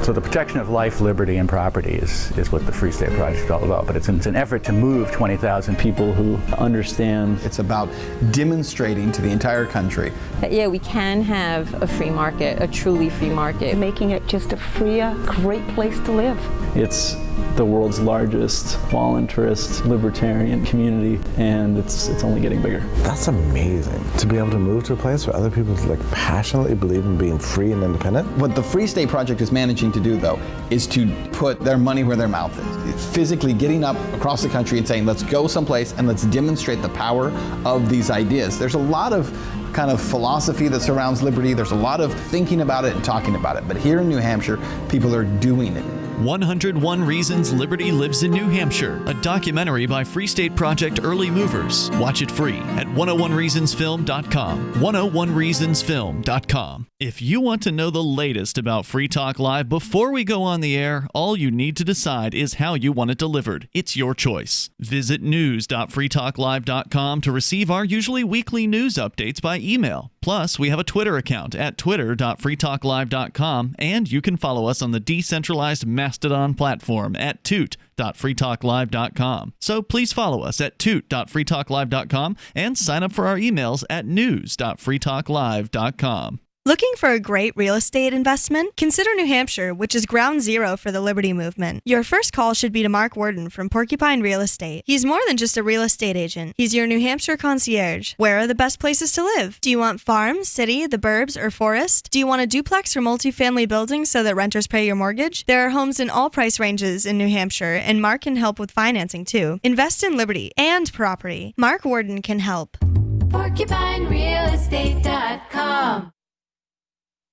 So the protection of life, liberty, and property is what the Free State Project is all about. But it's an effort to move 20,000 people who understand. It's about demonstrating to the entire country that, yeah, we can have a free market, a truly free market. Making it just a freer, great place to live. It's the world's largest voluntarist libertarian community, and it's only getting bigger. That's amazing, to be able to move to a place where other people passionately believe in being free and independent. What the Free State Project is managing to do, though, is to put their money where their mouth is. Physically getting up across the country and saying, let's go someplace and let's demonstrate the power of these ideas. There's a lot of kind of philosophy that surrounds liberty. There's a lot of thinking about it and talking about it. But here in New Hampshire, people are doing it. 101 Reasons Liberty Lives in New Hampshire, a documentary by Free State Project Early Movers. Watch it free at 101reasonsfilm.com. 101reasonsfilm.com. If you want to know the latest about Free Talk Live before we go on the air, all you need to decide is how you want it delivered. It's your choice. Visit news.freetalklive.com to receive our usually weekly news updates by email. Plus, we have a Twitter account at twitter.freetalklive.com, and you can follow us on the decentralized Mastodon platform at toot.freetalklive.com. So please follow us at toot.freetalklive.com and sign up for our emails at news.freetalklive.com. Looking for a great real estate investment? Consider New Hampshire, which is ground zero for the Liberty Movement. Your first call should be to Mark Worden from Porcupine Real Estate. He's more than just a real estate agent. He's your New Hampshire concierge. Where are the best places to live? Do you want farm, city, the burbs, or forest? Do you want a duplex or multifamily building so that renters pay your mortgage? There are homes in all price ranges in New Hampshire, and Mark can help with financing too. Invest in liberty and property. Mark Worden can help. PorcupineRealEstate.com.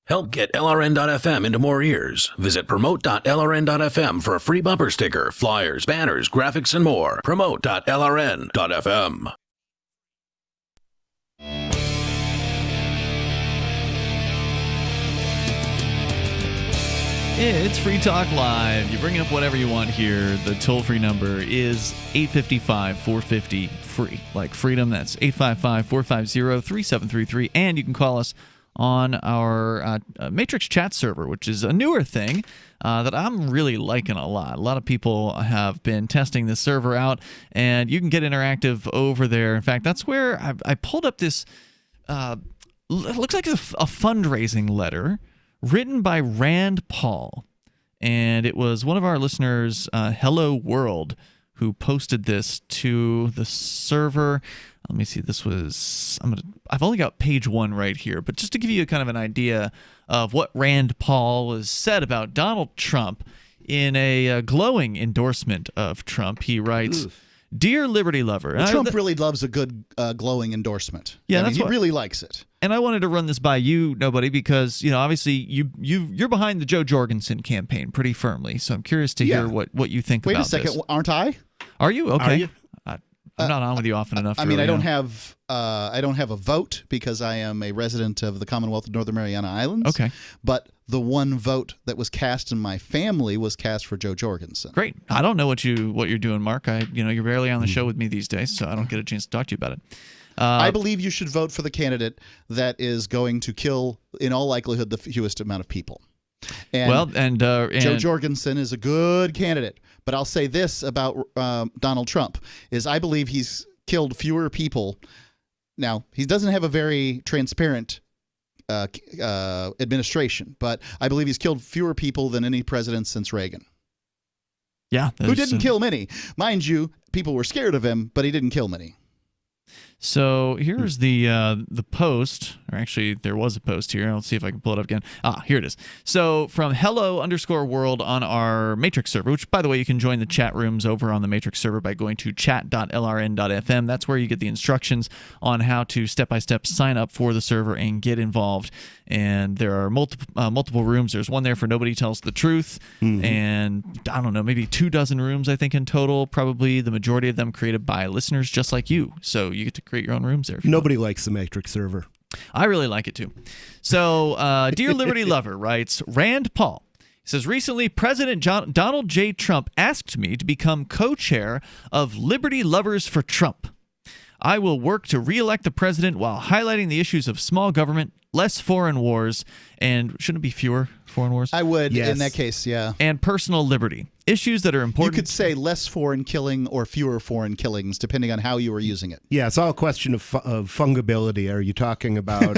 Help get LRN.FM into more ears. Visit promote.lrn.fm for a free bumper sticker, flyers, banners, graphics, and more. Promote.lrn.fm. It's Free Talk Live. You bring up whatever you want here. The toll-free number is 855-450-FREE. Like freedom, that's 855-450-3733. And you can call us on our Matrix chat server, which is a newer thing that I'm really liking a lot. A lot of people have been testing this server out, and you can get interactive over there. In fact, that's where I pulled up this, it looks like a fundraising letter written by Rand Paul. And it was one of our listeners, Hello World, who posted this to the server. Let me see. This was I've only got page 1 right here, but just to give you kind of an idea of what Rand Paul has said about Donald Trump in a glowing endorsement of Trump, he writes, "Dear Liberty Lover," well, Trump really loves a good glowing endorsement. Yeah, he really likes it. And I wanted to run this by you, Nobody, because obviously you're behind the Joe Jorgensen campaign pretty firmly. So I'm curious to hear what you think about this. Wait a second, aren't I? Are you? Okay. Are you? I'm not on with you often enough. I mean, I don't have a vote because I am a resident of the Commonwealth of Northern Mariana Islands. Okay. But the one vote that was cast in my family was cast for Joe Jorgensen. Great. I don't know what you're doing, Mark. You're barely on the show with me these days, so I don't get a chance to talk to you about it. I believe you should vote for the candidate that is going to kill, in all likelihood, the fewest amount of people. And Joe Jorgensen is a good candidate. But I'll say this about Donald Trump, is I believe he's killed fewer people. Now, he doesn't have a very transparent administration, but I believe he's killed fewer people than any president since Reagan. Yeah. Who didn't kill many. Mind you, people were scared of him, but he didn't kill many. So here's the post, or actually there was a post here. Let's see if I can pull it up again. Here it is. So from hello_world on our Matrix server, which by the way, you can join the chat rooms over on the Matrix server by going to chat.lrn.fm. That's where you get the instructions on how to step-by-step sign up for the server and get involved. And there are multiple rooms. There's one there for Nobody Tells the Truth, and I don't know, maybe 24 rooms I think in total. Probably the majority of them created by listeners just like you. So you get to create your own rooms there. Nobody likes the Matrix server. I really like it too. So, Dear Liberty Lover writes, Rand Paul. He says, recently, President Donald J. Trump asked me to become co-chair of Liberty Lovers for Trump. I will work to re-elect the president while highlighting the issues of small government, less foreign wars, and shouldn't it be fewer foreign wars? I would, in that case, yeah. And personal liberty. Issues that are important. You could say less foreign killing or fewer foreign killings, depending on how you are using it. Yeah, it's all a question of fungibility. Are you talking about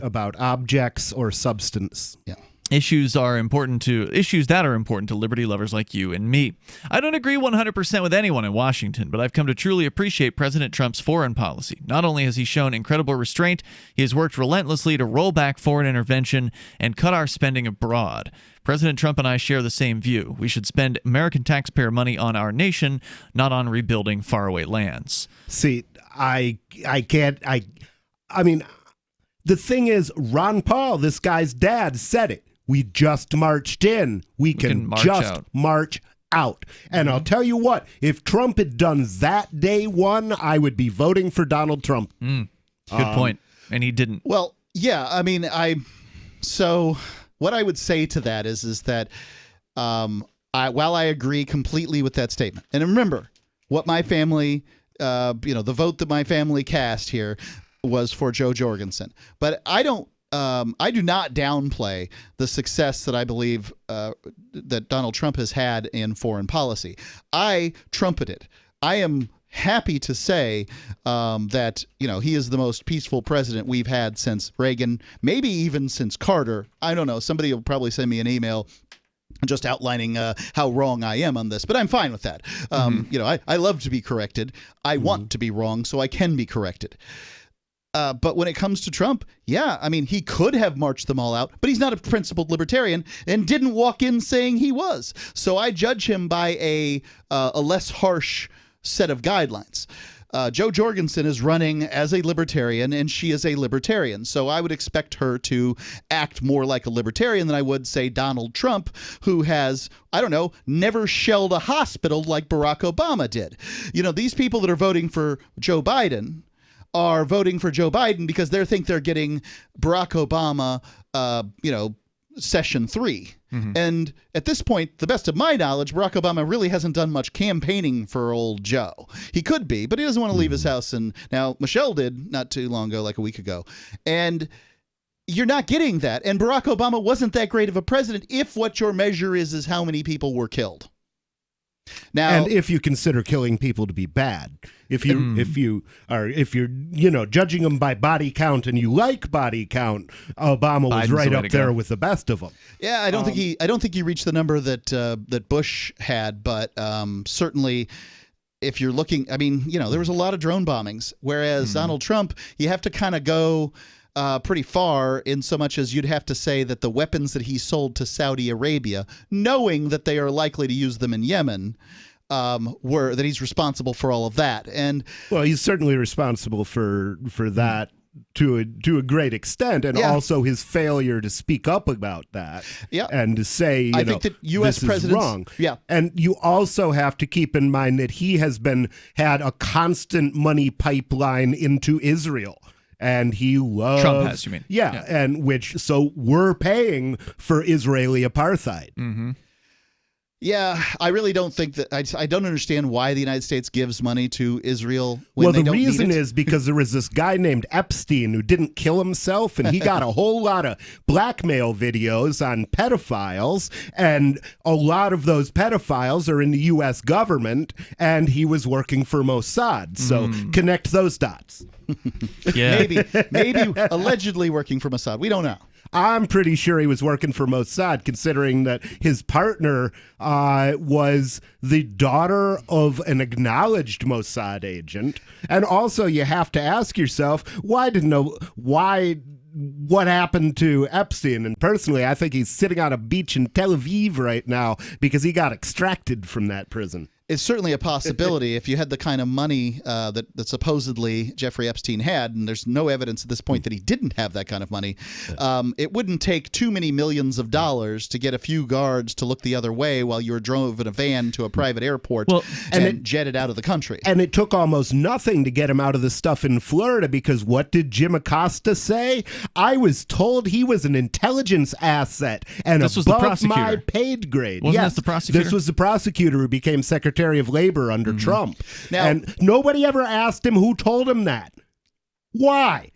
about objects or substance? Yeah. Issues that are important to liberty lovers like you and me. I don't agree 100% with anyone in Washington, but I've come to truly appreciate President Trump's foreign policy. Not only has he shown incredible restraint, he has worked relentlessly to roll back foreign intervention and cut our spending abroad. President Trump and I share the same view. We should spend American taxpayer money on our nation, not on rebuilding faraway lands. See, I mean, the thing is, Ron Paul, this guy's dad, said it. We just marched in. We can march just out. march out. And I'll tell you what, if Trump had done that day one, I would be voting for Donald Trump. Good point. And he didn't. Well, yeah, I mean, so what I would say to that is that while I agree completely with that statement, and remember what my family, the vote that my family cast here was for Joe Jorgensen, but I do not downplay the success that I believe that Donald Trump has had in foreign policy. I trumpet it. I am happy to say that he is the most peaceful president we've had since Reagan, maybe even since Carter. I don't know. Somebody will probably send me an email just outlining how wrong I am on this, but I'm fine with that. I love to be corrected. I want to be wrong so I can be corrected. But when it comes to Trump, yeah, I mean, he could have marched them all out, but he's not a principled libertarian and didn't walk in saying he was. So I judge him by a less harsh set of guidelines. Joe Jorgensen is running as a libertarian, and she is a libertarian. So I would expect her to act more like a libertarian than I would, say, Donald Trump, who has, never shelled a hospital like Barack Obama did. These people that are voting for Joe Biden are voting for Joe Biden because they think they're getting Barack Obama, session 3. Mm-hmm. And at this point, the best of my knowledge, Barack Obama really hasn't done much campaigning for old Joe. He could be, but he doesn't want to leave his house. And now Michelle did not too long ago, like a week ago. And you're not getting that. And Barack Obama wasn't that great of a president if what your measure is how many people were killed. Now, and if you consider killing people to be bad, if you're judging them by body count and you like body count, Obama was right up there with the best of them. Yeah, I don't think he reached the number that Bush had, but certainly if you're looking, there was a lot of drone bombings, whereas Donald Trump, you have to kind of go pretty far in so much as you'd have to say that the weapons that he sold to Saudi Arabia, knowing that they are likely to use them in Yemen, that he's responsible for all of that. And well, he's certainly responsible for that to a great extent, and also his failure to speak up about that. Yeah. And to say, I think that U.S. this presidents, is wrong. Yeah. And you also have to keep in mind that he has had a constant money pipeline into Israel. And he loves Trump has, you mean? Yeah, and so we're paying for Israeli apartheid. Mm-hmm. Yeah, I really don't think that. I don't understand why the United States gives money to Israel. The reason is because there was this guy named Epstein who didn't kill himself, and he got a whole lot of blackmail videos on pedophiles, and a lot of those pedophiles are in the U.S. government, and he was working for Mossad. So connect those dots. Yeah, maybe allegedly working for Mossad. We don't know. I'm pretty sure he was working for Mossad, considering that his partner was the daughter of an acknowledged Mossad agent. And also, you have to ask yourself, what happened to Epstein? And personally, I think he's sitting on a beach in Tel Aviv right now because he got extracted from that prison. It's certainly a possibility if you had the kind of money that supposedly Jeffrey Epstein had, and there's no evidence at this point that he didn't have that kind of money. It wouldn't take too many millions of dollars to get a few guards to look the other way while you were drove in a van to a private airport and jetted out of the country. And it took almost nothing to get him out of the stuff in Florida, because what did Jim Acosta say? I was told he was an intelligence asset and this above was the my paid grade. Wasn't this the prosecutor? This was the prosecutor who became Secretary Secretary of Labor under Trump. Now- And nobody ever asked him who told him that. Why?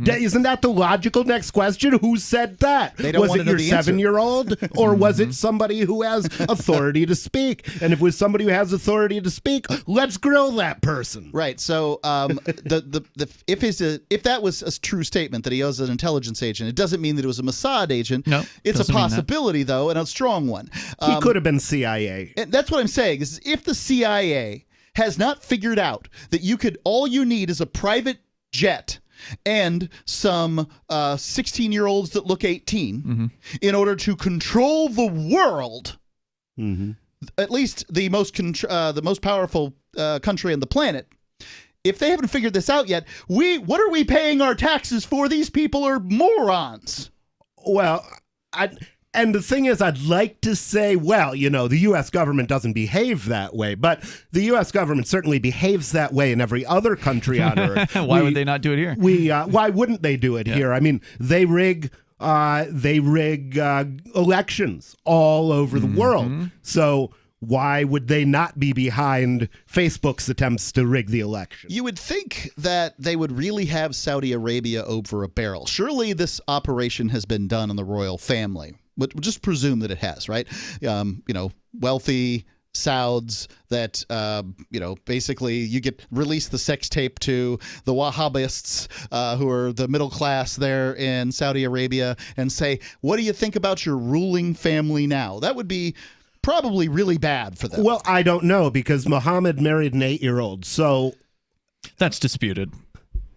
Isn't that the logical next question? Who said that? They don't Was want it to know your the answer. 7-year-old, or was it somebody who has authority to speak? And if it was somebody who has authority to speak, let's grill that person. Right. So, if that was a true statement that he was an intelligence agent, it doesn't mean that it was a Mossad agent. No, it's a doesn't mean that. possibility, though, and a strong one. He could have been CIA. And that's what I'm saying. Is if the CIA has not figured out that all you need is a private jet and some 16-year-olds that look 18 in order to control the world, at least the most powerful country on the planet. If they haven't figured this out yet, what are we paying our taxes for? These people are morons. Well, and the thing is, I'd like to say, well, the U.S. government doesn't behave that way, but the U.S. government certainly behaves that way in every other country on Earth. Why would they not do it here? Why wouldn't they do it here? I mean, they rig elections all over the world. So why would they not be behind Facebook's attempts to rig the election? You would think that they would really have Saudi Arabia over a barrel. Surely this operation has been done on the royal family. But we'll just presume that it has, right? Wealthy Sauds that, basically you release the sex tape to the Wahhabists who are the middle class there in Saudi Arabia and say, what do you think about your ruling family now? That would be probably really bad for them. Well, I don't know, because Muhammad married an 8-year-old, so... That's disputed.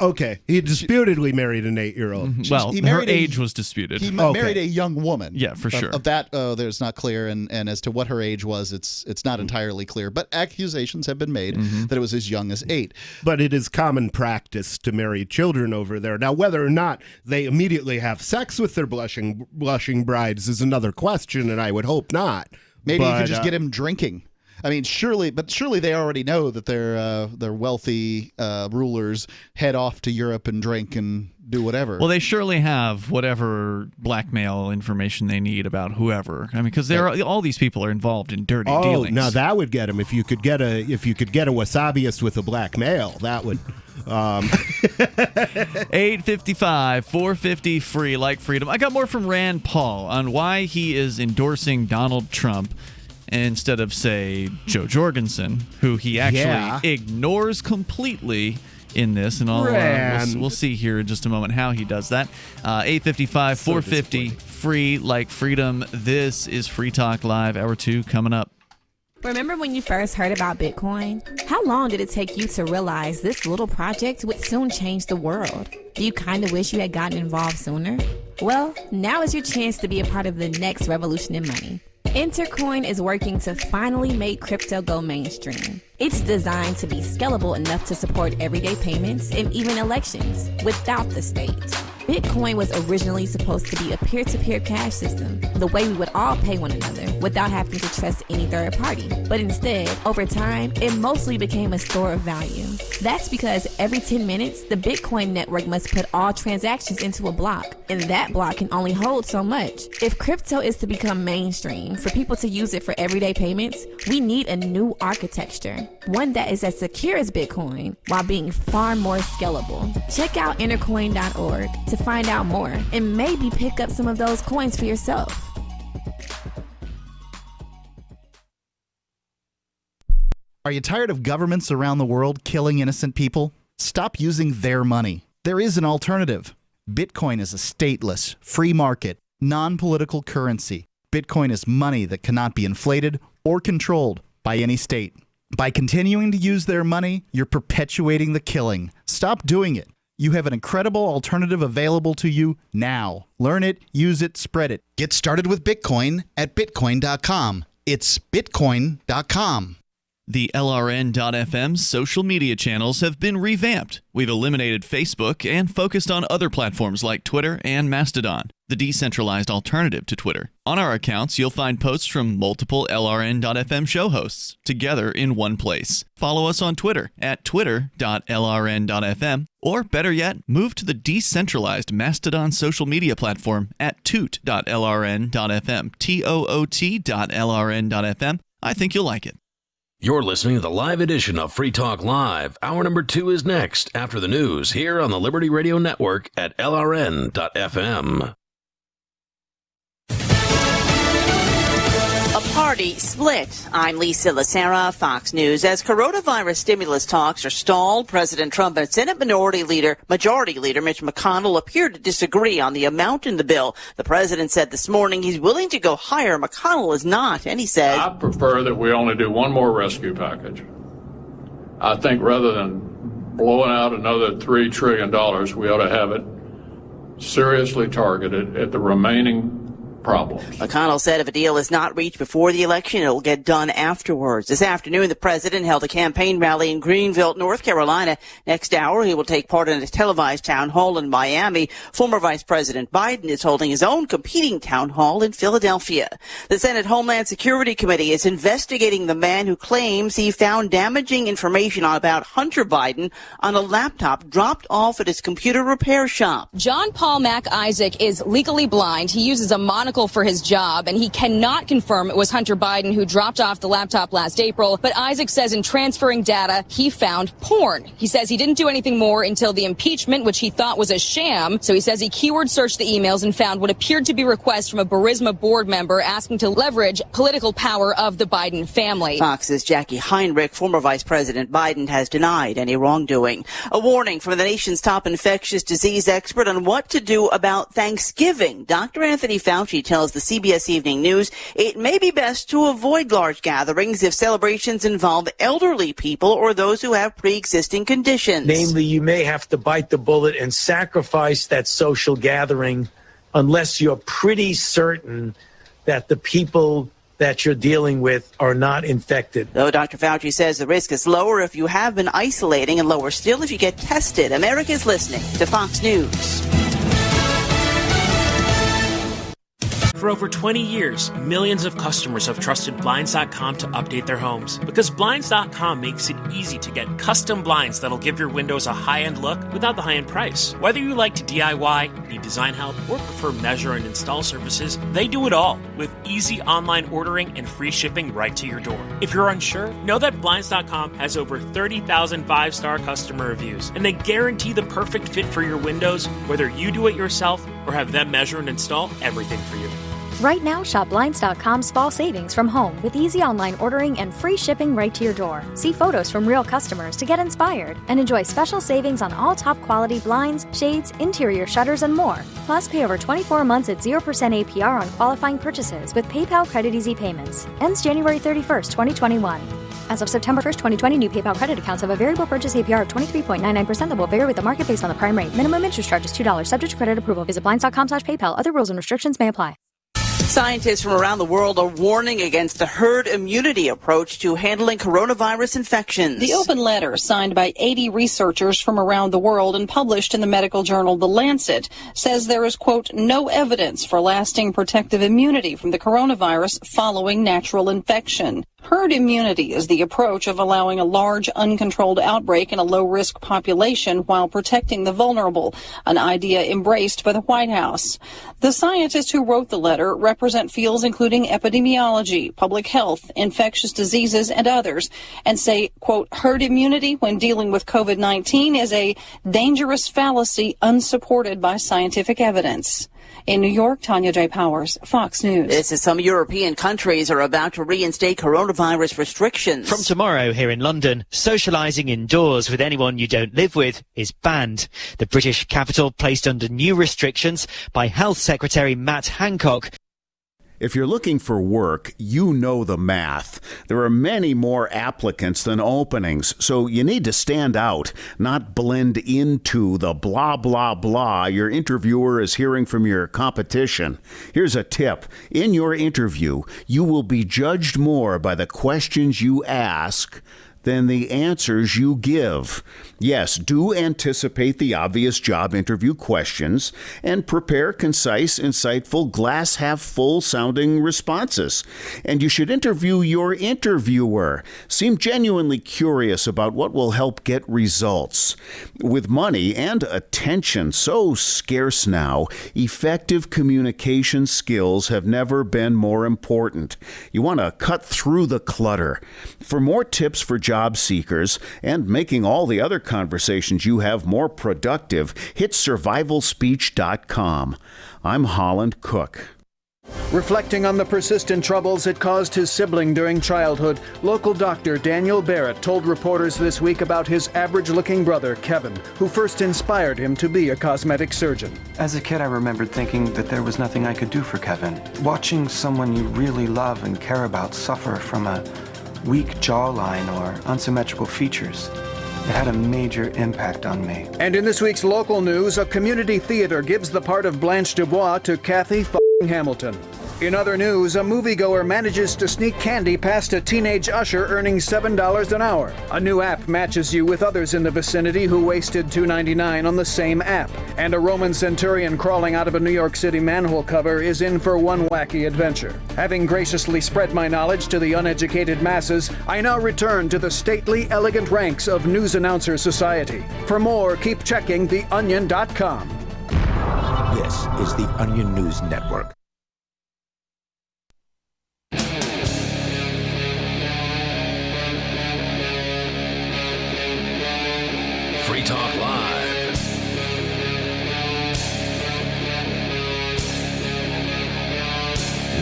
Okay, he disputedly married an 8-year-old. Well, her age was disputed. He married a young woman. Yeah, for sure. Of that, there's not clear, and as to what her age was, it's not entirely clear. But accusations have been made that it was as young as 8. But it is common practice to marry children over there. Now, whether or not they immediately have sex with their blushing brides is another question, and I would hope not. Maybe you could just get him drinking. I mean, surely they already know that their wealthy rulers head off to Europe and drink and do whatever. Well, they surely have whatever blackmail information they need about whoever. I mean, because all these people are involved in dirty dealings. Oh, now that would get him. If you could get a wasabiist with a blackmail, that would. 855 450 free like freedom. I got more from Rand Paul on why he is endorsing Donald Trump instead of, say, Joe Jorgensen, who he actually ignores completely in this. And we'll see here in just a moment how he does that. 855 450 free like freedom. This is Free Talk Live, Hour 2 coming up. Remember when you first heard about Bitcoin? How long did it take you to realize this little project would soon change the world? Do you kind of wish you had gotten involved sooner? Well, now is your chance to be a part of the next revolution in money. Intercoin is working to finally make crypto go mainstream. It's designed to be scalable enough to support everyday payments and even elections without the state. Bitcoin was originally supposed to be a peer-to-peer cash system, the way we would all pay one another without having to trust any third party. But instead, over time, it mostly became a store of value. That's because every 10 minutes, the Bitcoin network must put all transactions into a block, and that block can only hold so much. If crypto is to become mainstream, for people to use it for everyday payments, we need a new architecture, one that is as secure as Bitcoin while being far more scalable. Check out intercoin.org to find out more and maybe pick up some of those coins for yourself. Are you tired of governments around the world killing innocent people? Stop using their money. There is an alternative. Bitcoin is a stateless, free market, non-political currency. Bitcoin is money that cannot be inflated or controlled by any state. By continuing to use their money, you're perpetuating the killing. Stop doing it. You have an incredible alternative available to you now. Learn it, use it, spread it. Get started with Bitcoin at Bitcoin.com. It's Bitcoin.com. The LRN.FM social media channels have been revamped. We've eliminated Facebook and focused on other platforms like Twitter and Mastodon, the decentralized alternative to Twitter. On our accounts, you'll find posts from multiple LRN.FM show hosts together in one place. Follow us on Twitter at twitter.lrn.fm, or better yet, move to the decentralized Mastodon social media platform at toot.lrn.fm, toot.lrn.fm. I think you'll like it. You're listening to the live edition of Free Talk Live. Hour number 2 is next after the news here on the Liberty Radio Network at LRN.FM. A party split. I'm Lisa Lacera, Fox News. As coronavirus stimulus talks are stalled, President Trump and Senate Majority Leader Mitch McConnell appeared to disagree on the amount in the bill. The president said this morning he's willing to go higher. McConnell is not, and he said, I prefer that we only do one more rescue package. I think rather than blowing out another $3 trillion, we ought to have it seriously targeted at the remaining problems. McConnell said if a deal is not reached before the election, it will get done afterwards. This afternoon, the president held a campaign rally in Greenville, North Carolina. Next hour, he will take part in a televised town hall in Miami. Former Vice President Biden is holding his own competing town hall in Philadelphia. The Senate Homeland Security Committee is investigating the man who claims he found damaging information about Hunter Biden on a laptop dropped off at his computer repair shop. John Paul Mac Isaac is legally blind. He uses a monocle for his job, and he cannot confirm it was Hunter Biden who dropped off the laptop last April. But Isaac says in transferring data, he found porn. He says he didn't do anything more until the impeachment, which he thought was a sham. So he says he keyword searched the emails and found what appeared to be requests from a Burisma board member asking to leverage political power of the Biden family. Fox's Jackie Heinrich, former Vice President Biden, has denied any wrongdoing. A warning from the nation's top infectious disease expert on what to do about Thanksgiving. Dr. Anthony Fauci tells the CBS Evening News it may be best to avoid large gatherings if celebrations involve elderly people or those who have pre-existing conditions. Namely, you may have to bite the bullet and sacrifice that social gathering unless you're pretty certain that the people that you're dealing with are not infected. Though Dr. Fauci says the risk is lower if you have been isolating and lower still if you get tested. America's listening to Fox News. For over 20 years, millions of customers have trusted Blinds.com to update their homes. Because Blinds.com makes it easy to get custom blinds that'll give your windows a high-end look without the high-end price. Whether you like to DIY, need design help, or prefer measure and install services, they do it all with easy online ordering and free shipping right to your door. If you're unsure, know that Blinds.com has over 30,000 five-star customer reviews, and they guarantee the perfect fit for your windows, whether you do it yourself or have them measure and install everything for you. Right now, shop Blinds.com's fall savings from home with easy online ordering and free shipping right to your door. See photos from real customers to get inspired and enjoy special savings on all top quality blinds, shades, interior shutters, and more. Plus, pay over 24 months at 0% APR on qualifying purchases with PayPal Credit Easy Payments. Ends January 31st, 2021. As of September 1st, 2020, new PayPal credit accounts have a variable purchase APR of 23.99% that will vary with the market based on the prime rate. Minimum interest charge is $2, subject to credit approval. Visit Blinds.com/PayPal. Other rules and restrictions may apply. Scientists from around the world are warning against the herd immunity approach to handling coronavirus infections. The open letter, signed by 80 researchers from around the world and published in the medical journal The Lancet, says there is, quote, no evidence for lasting protective immunity from the coronavirus following natural infection. Herd immunity is the approach of allowing a large, uncontrolled outbreak in a low-risk population while protecting the vulnerable, an idea embraced by the White House. The scientists who wrote the letter represent fields including epidemiology, public health, infectious diseases, and others, and say, quote, herd immunity when dealing with COVID-19 is a dangerous fallacy unsupported by scientific evidence. In New York, Tanya J. Powers, Fox News. This is some European countries are about to reinstate coronavirus restrictions. From tomorrow here in London, socialising indoors with anyone you don't live with is banned. The British capital placed under new restrictions by Health Secretary Matt Hancock. If you're looking for work, you know the math. There are many more applicants than openings, so you need to stand out, not blend into the blah, blah, blah your interviewer is hearing from your competition. Here's a tip. In your interview, you will be judged more by the questions you ask than the answers you give. Yes, do anticipate the obvious job interview questions and prepare concise, insightful, glass-half-full sounding responses. And you should interview your interviewer. Seem genuinely curious about what will help get results. With money and attention so scarce now, effective communication skills have never been more important. You want to cut through the clutter. For more tips for job seekers and making all the other conversations you have more productive, hit survivalspeech.com. I'm Holland Cook. Reflecting on the persistent troubles it caused his sibling during childhood, local doctor Daniel Barrett told reporters this week about his average-looking brother, Kevin, who first inspired him to be a cosmetic surgeon. As a kid, I remembered thinking that there was nothing I could do for Kevin. Watching someone you really love and care about suffer from a weak jawline or unsymmetrical features, it had a major impact on me. And in this week's local news, a community theater gives the part of Blanche Dubois to Kathy Hamilton. In other news, a moviegoer manages to sneak candy past a teenage usher earning $7 an hour. A new app matches you with others in the vicinity who wasted $2.99 on the same app. And a Roman centurion crawling out of a New York City manhole cover is in for one wacky adventure. Having graciously spread my knowledge to the uneducated masses, I now return to the stately, elegant ranks of News Announcer Society. For more, keep checking theonion.com. This is the Onion News Network. Free Talk Live.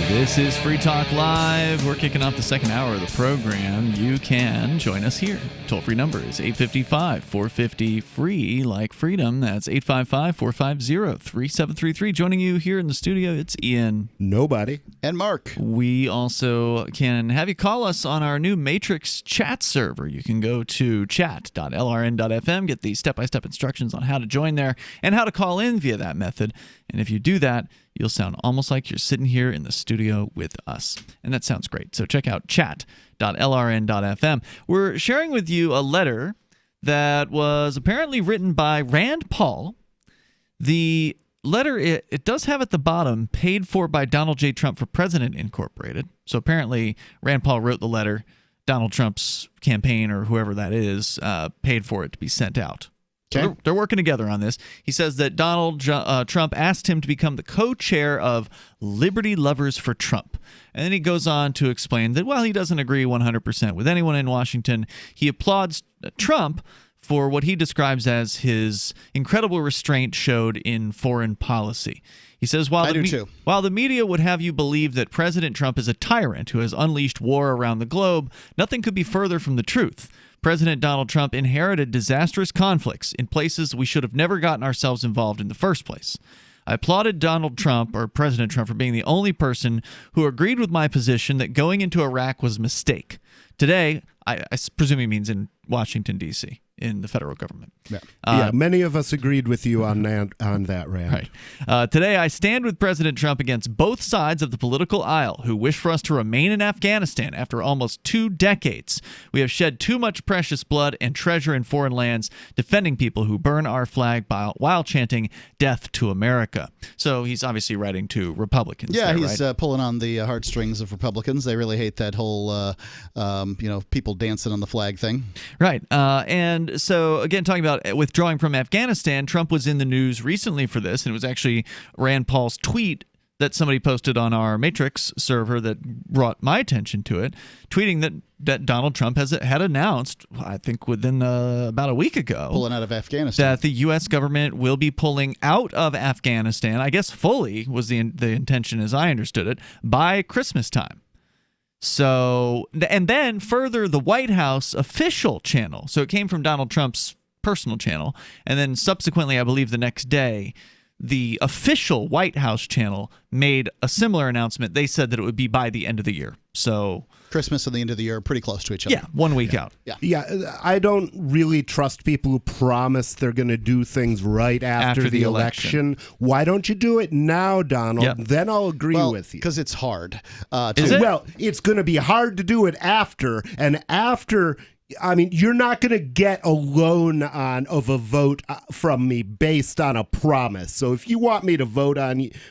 This is Free Talk Live. We're kicking off the second hour of the program. You can join us here. Toll-free number is 855-450-FREE, like freedom. That's 855-450-3733. Joining you here in the studio, it's Ian. Nobody. And Mark. We also can have you call us on our new Matrix chat server. You can go to chat.lrn.fm, get the step-by-step instructions on how to join there and how to call in via that method. And if you do that, you'll sound almost like you're sitting here in the studio with us. And that sounds great. So check out chat.lrn.fm. We're sharing with you a letter that was apparently written by Rand Paul. The letter, it does have at the bottom, paid for by Donald J. Trump for President, Incorporated. So apparently Rand Paul wrote the letter. Donald Trump's campaign, or whoever that is, paid for it to be sent out. Okay. They're working together on this. He says that Donald Trump asked him to become the co-chair of Liberty Lovers for Trump. And then he goes on to explain that, while he doesn't agree 100% with anyone in Washington, he applauds Trump for what he describes as his incredible restraint showed in foreign policy. He says, while the media would have you believe that President Trump is a tyrant who has unleashed war around the globe, nothing could be further from the truth. President Donald Trump inherited disastrous conflicts in places we should have never gotten ourselves involved in the first place. I applauded Donald Trump, or President Trump, for being the only person who agreed with my position that going into Iraq was a mistake. Today, I presume he means in Washington, D.C., in the federal government. Yeah, many of us agreed with you on that, Rand. Right. Today, I stand with President Trump against both sides of the political aisle who wish for us to remain in Afghanistan after almost 2 decades. We have shed too much precious blood and treasure in foreign lands defending people who burn our flag while chanting death to America. So he's obviously writing to Republicans. Yeah, there, he's right? Pulling on the heartstrings of Republicans. They really hate that whole, people dancing on the flag thing. Right. And so, again, talking about withdrawing from Afghanistan, Trump was in the news recently for this, and it was actually Rand Paul's tweet that somebody posted on our Matrix server that brought my attention to it, tweeting that Donald Trump had announced, I think within about a week ago, pulling out of Afghanistan, that the U.S. government will be pulling out of Afghanistan, I guess fully was the intention as I understood it, by Christmas time. So, and then further, the White House official channel, so it came from Donald Trump's personal channel, and then subsequently, I believe the next day, the official White House channel made a similar announcement. They said that it would be by the end of the year. So Christmas and the end of the year are pretty close to each other. Yeah, 1 week out. Yeah, I don't really trust people who promise they're going to do things right after the election. Why don't you do it now, Donald? Yep. Then I'll agree with you. Because it's hard. Well, it's going to be hard to do it after, and after I mean, you're not going to get a loan of a vote from me based on a promise. So if you want me to vote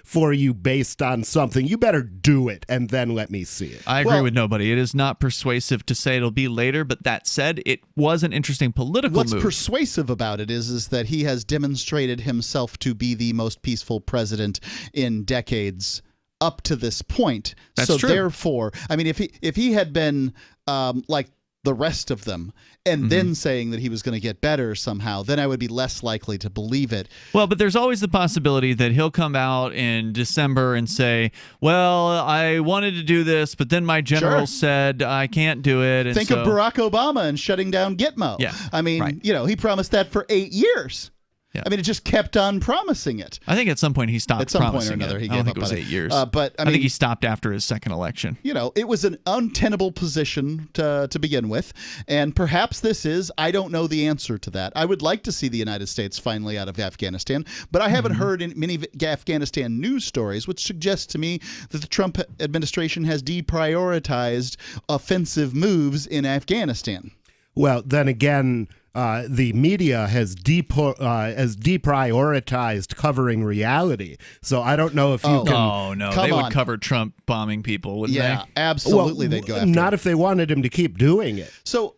for you based on something, you better do it and then let me see it. I agree with nobody. It is not persuasive to say it'll be later, but that said, it was an interesting political move. What's move. Persuasive about it is that he has demonstrated himself to be the most peaceful president in decades up to this point. That's true. Therefore, I mean, if he had been like the rest of them and then saying that he was going to get better somehow, then I would be less likely to believe it. Well, but there's always the possibility that he'll come out in December and say, well, I wanted to do this, but then my general said I can't do it. And Think of Barack Obama and shutting down Gitmo. Yeah, I mean, he promised that for 8 years. Yeah. I mean, it just kept on promising it. I think at some point he stopped at some promising point or another, it. He I don't gave think it was up 8 years. But I think he stopped after his second election. It was an untenable position to begin with, and perhaps this is. I don't know the answer to that. I would like to see the United States finally out of Afghanistan, but I haven't heard many Afghanistan news stories, which suggests to me that the Trump administration has deprioritized offensive moves in Afghanistan. Well, then again, the media has deprioritized covering reality. So I don't know if you can... No. They would cover Trump bombing people, wouldn't they? Yeah, absolutely they'd go after not him. if they wanted him to keep doing it. So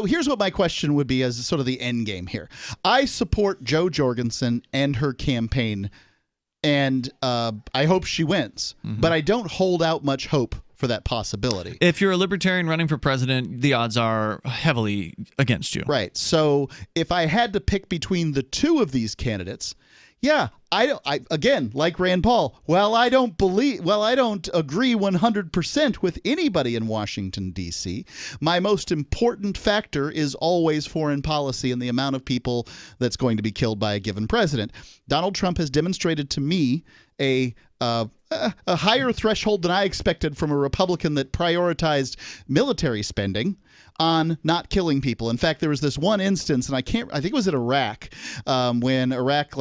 here's what my question would be as sort of the end game here. I support Jo Jorgensen and her campaign, and I hope she wins. But I don't hold out much hope for that possibility. If you're a libertarian running for president, the odds are heavily against you. Right. So if I had to pick between the two of these candidates, I again, like Rand Paul, I don't agree 100% with anybody in Washington, D.C. My most important factor is always foreign policy and the amount of people that's going to be killed by a given president. Donald Trump has demonstrated to me a higher threshold than I expected from a Republican that prioritized military spending on not killing people. In fact, there was this one instance, and I think it was in Iraq, when Iraq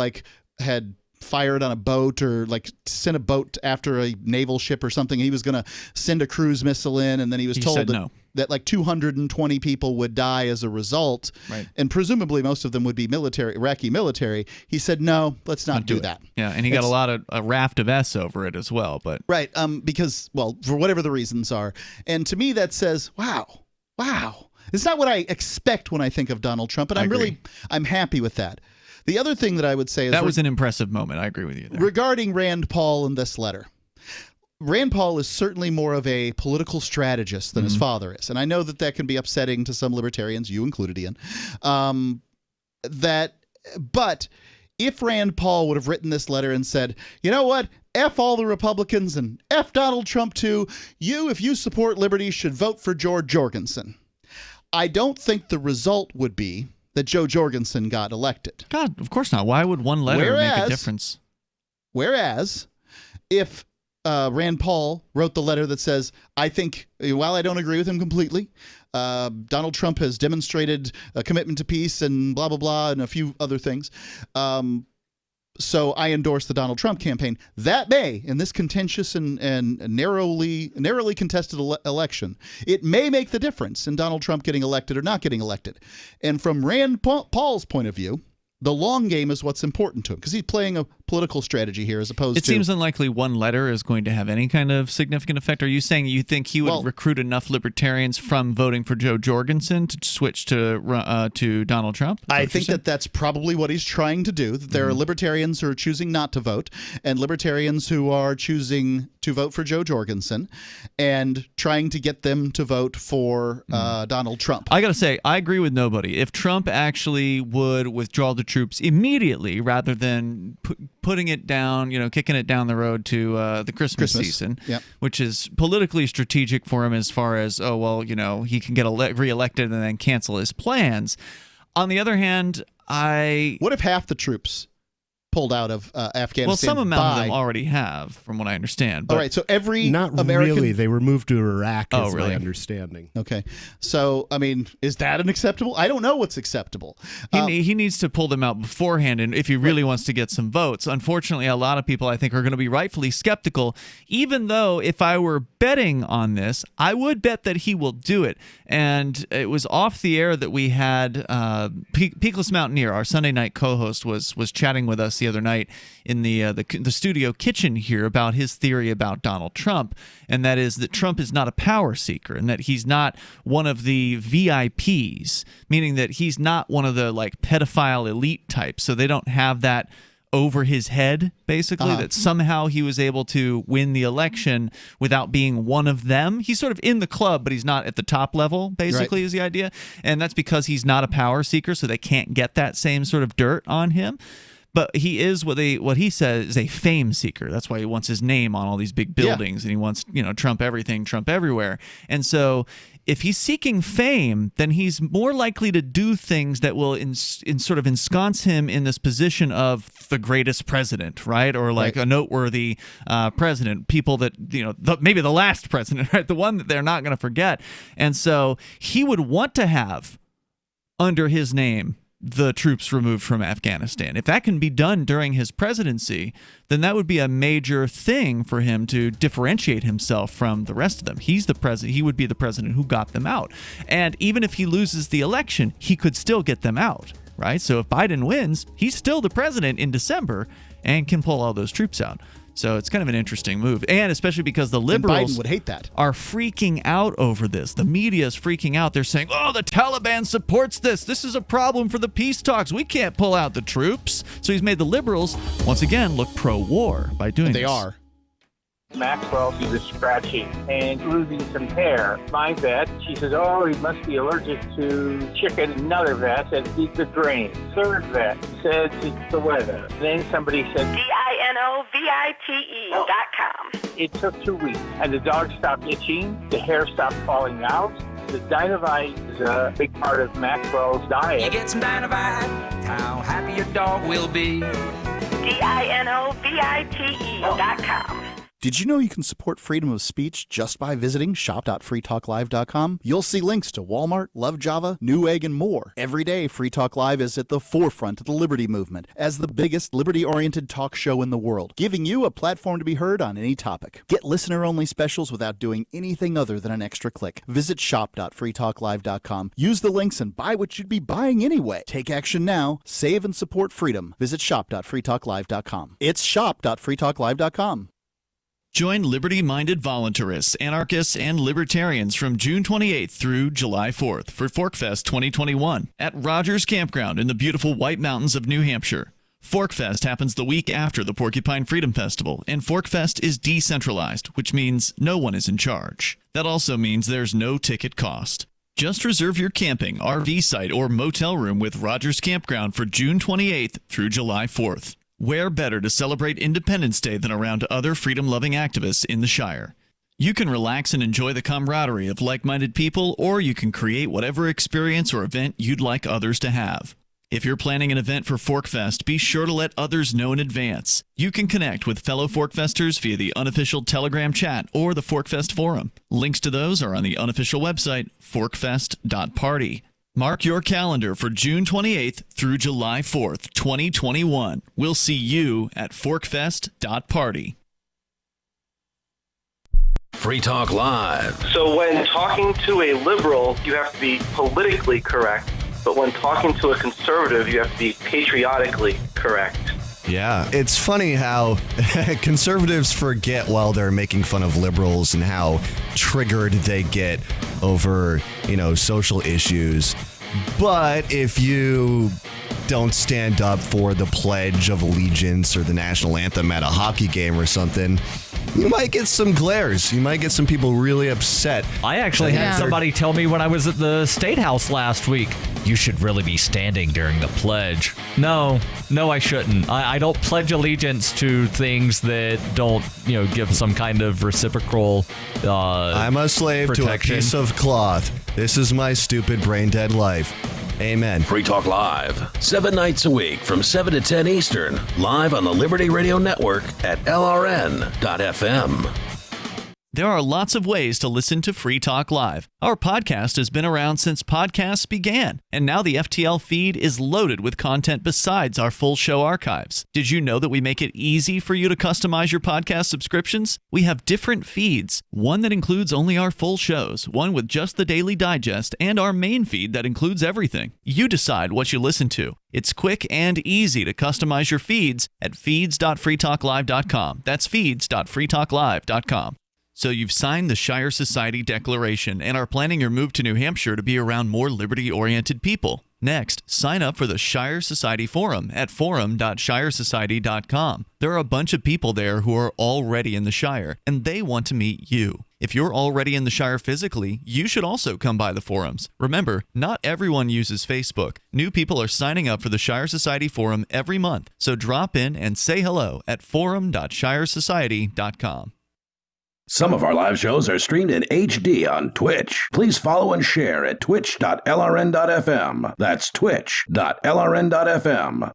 had fired on a boat or sent a boat after a naval ship or something. He was going to send a cruise missile in, and then he was told that 220 people would die as a result, and presumably most of them would be Iraqi military. He said, no, let's not do that. Yeah, and he got a raft of S over it as well. But because, for whatever the reasons are. And to me that says, wow. It's not what I expect when I think of Donald Trump, and I'm happy with that. The other thing that I would say is that was an impressive moment. I agree with you there. Regarding Rand Paul and this letter. Rand Paul is certainly more of a political strategist than his father is. And I know that can be upsetting to some libertarians, you included, Ian. But if Rand Paul would have written this letter and said, you know what, F all the Republicans and F Donald Trump too, if you support liberty, should vote for George Jorgensen. I don't think the result would be that Jo Jorgensen got elected. God, of course not. Why would one letter make a difference? Whereas, if Rand Paul wrote the letter that says, I think, while I don't agree with him completely, Donald Trump has demonstrated a commitment to peace and blah, blah, blah, and a few other things. So I endorse the Donald Trump campaign. That may, in this contentious and narrowly contested election, it may make the difference in Donald Trump getting elected or not getting elected. And from Rand Paul's point of view, the long game is what's important to him because he's playing a political strategy here as opposed to... It seems unlikely one letter is going to have any kind of significant effect. Are you saying you think he would recruit enough libertarians from voting for Jo Jorgensen to switch to Donald Trump? I think that's probably what he's trying to do. That there are libertarians who are choosing not to vote and libertarians who are choosing to vote for Jo Jorgensen and trying to get them to vote for Donald Trump. I got to say, I agree with nobody. If Trump actually would withdraw the troops immediately rather than putting it down, kicking it down the road to the Christmas season, which is politically strategic for him as far as, he can get reelected and then cancel his plans. On the other hand, What if half the troops pulled out of Afghanistan. Well, some amount of them already have, from what I understand. But all right, so every not American... really. They were moved to Iraq, is my understanding. Okay. So, I mean, is that unacceptable? I don't know what's acceptable. He needs to pull them out beforehand, and if he really wants to get some votes. Unfortunately, a lot of people, I think, are going to be rightfully skeptical, even though if I were betting on this, I would bet that he will do it. And it was off the air that we had Peakless Mountaineer, our Sunday night co-host, was chatting with us the other night in the studio kitchen here about his theory about Donald Trump, and that is that Trump is not a power seeker, and that he's not one of the VIPs, meaning that he's not one of the like pedophile elite types, so they don't have that over his head, basically, that somehow he was able to win the election without being one of them. He's sort of in the club, but he's not at the top level, basically, is the idea. And that's because he's not a power seeker, so they can't get that same sort of dirt on him. But he is what he says is a fame seeker. That's why he wants his name on all these big buildings, and he wants, Trump everything, Trump everywhere. And so if he's seeking fame, then he's more likely to do things that will sort of ensconce him in this position of the greatest president, right? Or like a noteworthy president, people that, maybe the last president, right? The one that they're not going to forget. And so he would want to have under his name the troops removed from Afghanistan. If that can be done during his presidency, then that would be a major thing for him to differentiate himself from the rest of them. He's the president. He would be the president who got them out. And even if he loses the election, he could still get them out, right? So if Biden wins, he's still the president in December and can pull all those troops out. So it's kind of an interesting move, and especially because the liberals Biden would hate that. Are freaking out over this. The media is freaking out. They're saying, oh, the Taliban supports this. This is a problem for the peace talks. We can't pull out the troops. So he's made the liberals, once again, look pro-war by doing this. They are. Maxwell, he was scratching and losing some hair. My vet, she says, oh, he must be allergic to chicken. Another vet said, eat the grain. Third vet said, it's the weather. Then somebody said, DINOVITE.com. It took 2 weeks, and the dog stopped itching, the hair stopped falling out. The Dinovite is a big part of Maxwell's diet. You get some Dinovite, how happy your dog will be. DINOVITE.com. Did you know you can support freedom of speech just by visiting shop.freetalklive.com? You'll see links to Walmart, Love Java, Newegg, and more. Every day, Free Talk Live is at the forefront of the liberty movement as the biggest liberty-oriented talk show in the world, giving you a platform to be heard on any topic. Get listener-only specials without doing anything other than an extra click. Visit shop.freetalklive.com. Use the links and buy what you'd be buying anyway. Take action now. Save and support freedom. Visit shop.freetalklive.com. It's shop.freetalklive.com. Join liberty-minded voluntarists, anarchists, and libertarians from June 28th through July 4th for ForkFest 2021 at Rogers Campground in the beautiful White Mountains of New Hampshire. ForkFest happens the week after the Porcupine Freedom Festival, and ForkFest is decentralized, which means no one is in charge. That also means there's no ticket cost. Just reserve your camping, RV site, or motel room with Rogers Campground for June 28th through July 4th. Where better to celebrate Independence Day than around other freedom-loving activists in the Shire? You can relax and enjoy the camaraderie of like-minded people, or you can create whatever experience or event you'd like others to have. If you're planning an event for ForkFest, be sure to let others know in advance. You can connect with fellow ForkFesters via the unofficial Telegram chat or the ForkFest forum. Links to those are on the unofficial website, forkfest.party. Mark your calendar for June 28th through July 4th, 2021. We'll see you at forkfest.party. Free Talk Live. So when talking to a liberal, you have to be politically correct. But when talking to a conservative, you have to be patriotically correct. Yeah, it's funny how conservatives forget while they're making fun of liberals and how triggered they get over, social issues. But if you don't stand up for the Pledge of Allegiance or the national anthem at a hockey game or something, you might get some glares. You might get some people really upset. I actually had somebody tell me when I was at the State House last week, you should really be standing during the pledge. No, I shouldn't. I don't pledge allegiance to things that don't, give some kind of reciprocal I'm a slave protection. To a piece of cloth. This is my stupid brain-dead life. Amen. Free Talk Live, 7 nights a week from 7 to 10 Eastern, live on the Liberty Radio Network at LRN.FM. There are lots of ways to listen to Free Talk Live. Our podcast has been around since podcasts began, and now the FTL feed is loaded with content besides our full show archives. Did you know that we make it easy for you to customize your podcast subscriptions? We have different feeds, one that includes only our full shows, one with just the Daily Digest, and our main feed that includes everything. You decide what you listen to. It's quick and easy to customize your feeds at feeds.freetalklive.com. That's feeds.freetalklive.com. So you've signed the Shire Society Declaration and are planning your move to New Hampshire to be around more liberty-oriented people. Next, sign up for the Shire Society Forum at forum.shiresociety.com. There are a bunch of people there who are already in the Shire, and they want to meet you. If you're already in the Shire physically, you should also come by the forums. Remember, not everyone uses Facebook. New people are signing up for the Shire Society Forum every month, so drop in and say hello at forum.shiresociety.com. Some of our live shows are streamed in HD on Twitch. Please follow and share at twitch.lrn.fm. That's twitch.lrn.fm.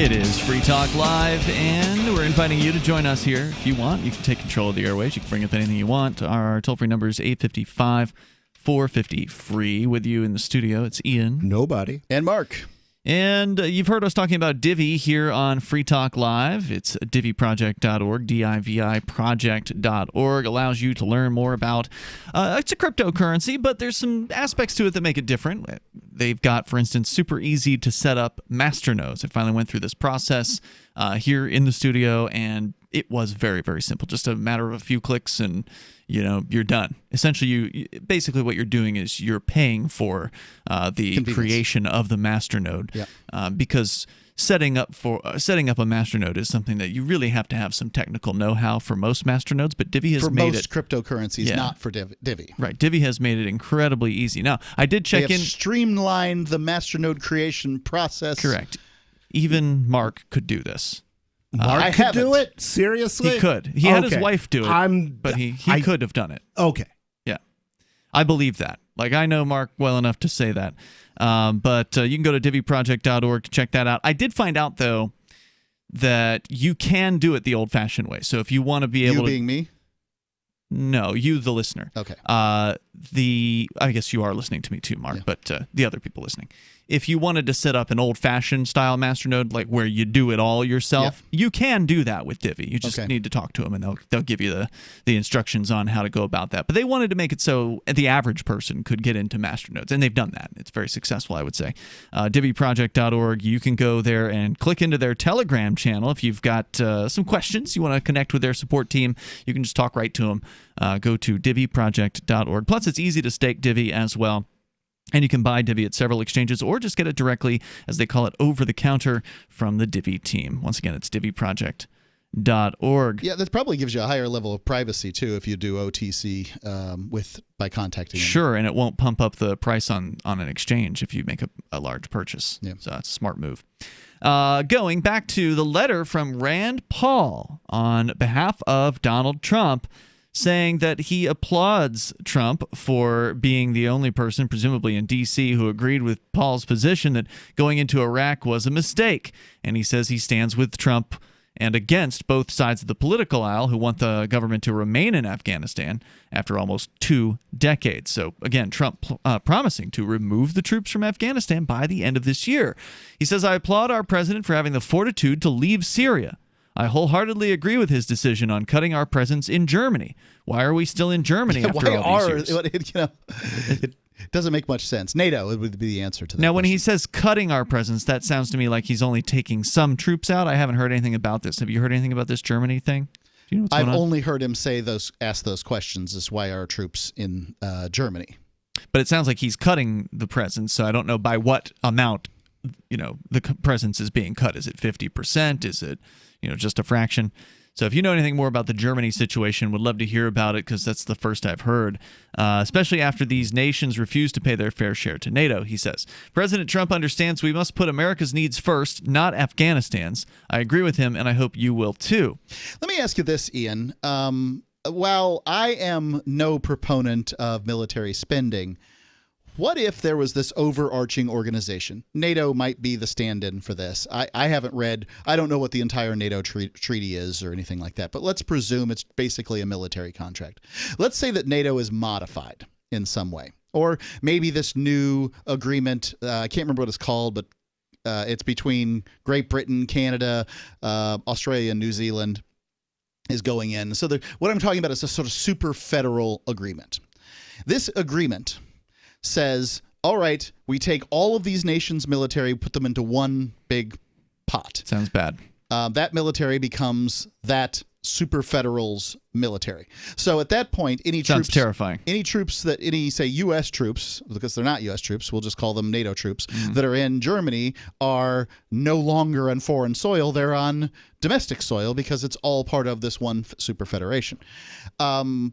It is Free Talk Live, and we're inviting you to join us here. If you want, you can take control of the airwaves. You can bring up anything you want. Our toll-free number is 855-450-FREE. With you in the studio, it's Ian. Nobody. And Mark. And you've heard us talking about Divi here on Free Talk Live. It's diviproject.org, D-I-V-I project.org. Allows you to learn more about, it's a cryptocurrency, but there's some aspects to it that make it different. They've got, for instance, super easy to set up masternodes. I finally went through this process here in the studio, and it was very, very simple. Just a matter of a few clicks and you're done. Essentially, basically what you're doing is you're paying for the creation of the masternode, because setting up a masternode is something that you really have to have some technical know-how for most masternodes. But Divi has made it for most cryptocurrencies, not for Divi. Right, Divi has made it incredibly easy. Now, I did check in. Streamlined the masternode creation process. Correct. Even Mark could do this. Mark could do it? Seriously? He could. He had his wife do it, but he could have done it. Okay. Yeah. I believe that. Like, I know Mark well enough to say that. But you can go to diviproject.org to check that out. I did find out, though, that you can do it the old-fashioned way. So if you want to be able to... You being me? No, you, the listener. Okay. I guess you are listening to me too, Mark, but the other people listening. If you wanted to set up an old-fashioned style masternode, like where you do it all yourself, you can do that with Divi. You just need to talk to them, and they'll give you the instructions on how to go about that. But they wanted to make it so the average person could get into masternodes, and they've done that. It's very successful, I would say. DiviProject.org. You can go there and click into their Telegram channel. If you've got some questions, you want to connect with their support team, you can just talk right to them. Go to DiviProject.org. Plus, it's easy to stake Divi as well. And you can buy Divi at several exchanges or just get it directly, as they call it, over the counter from the Divi team. Once again, it's diviproject.org. Yeah, that probably gives you a higher level of privacy, too, if you do OTC by contacting them. Sure, and it won't pump up the price on an exchange if you make a large purchase. Yeah. So that's a smart move. Going back to the letter from Rand Paul on behalf of Donald Trump, saying that he applauds Trump for being the only person, presumably in D.C., who agreed with Paul's position that going into Iraq was a mistake. And he says he stands with Trump and against both sides of the political aisle who want the government to remain in Afghanistan after almost 2 decades. So, again, Trump promising to remove the troops from Afghanistan by the end of this year. He says, "I applaud our president for having the fortitude to leave Syria. I wholehearedly agree with his decision on cutting our presence in Germany. Why are we still in Germany after all these years?" It doesn't make much sense. NATO would be the answer to that. Now, when he says cutting our presence, that sounds to me like he's only taking some troops out. I haven't heard anything about this. Have you heard anything about this Germany thing? Do you know what's going on? I've only heard him ask those questions, is why are troops in Germany? But it sounds like he's cutting the presence, so I don't know by what amount the presence is being cut. Is it 50%? Is it just a fraction? So if you know anything more about the Germany situation, would love to hear about it because that's the first I've heard, especially after these nations refuse to pay their fair share to NATO, he says. President Trump understands we must put America's needs first, not Afghanistan's. I agree with him, and I hope you will too. Let me ask you this, Ian. While I am no proponent of military spending, what if there was this overarching organization? NATO might be the stand-in for this. I haven't read, I don't know what the entire NATO treaty is or anything like that, but let's presume it's basically a military contract. Let's say that NATO is modified in some way, or maybe this new agreement, I can't remember what it's called, but it's between Great Britain, Canada, Australia, and New Zealand is going in. So what I'm talking about is a sort of super federal agreement. This agreement says, all right, we take all of these nations' military, put them into one big pot. Sounds bad. That military becomes that super federal's military. So at that point, Sounds terrifying. Any troops that say U.S. troops, because they're not U.S. troops, we'll just call them NATO troops, that are in Germany are no longer on foreign soil. They're on domestic soil because it's all part of this one super federation. And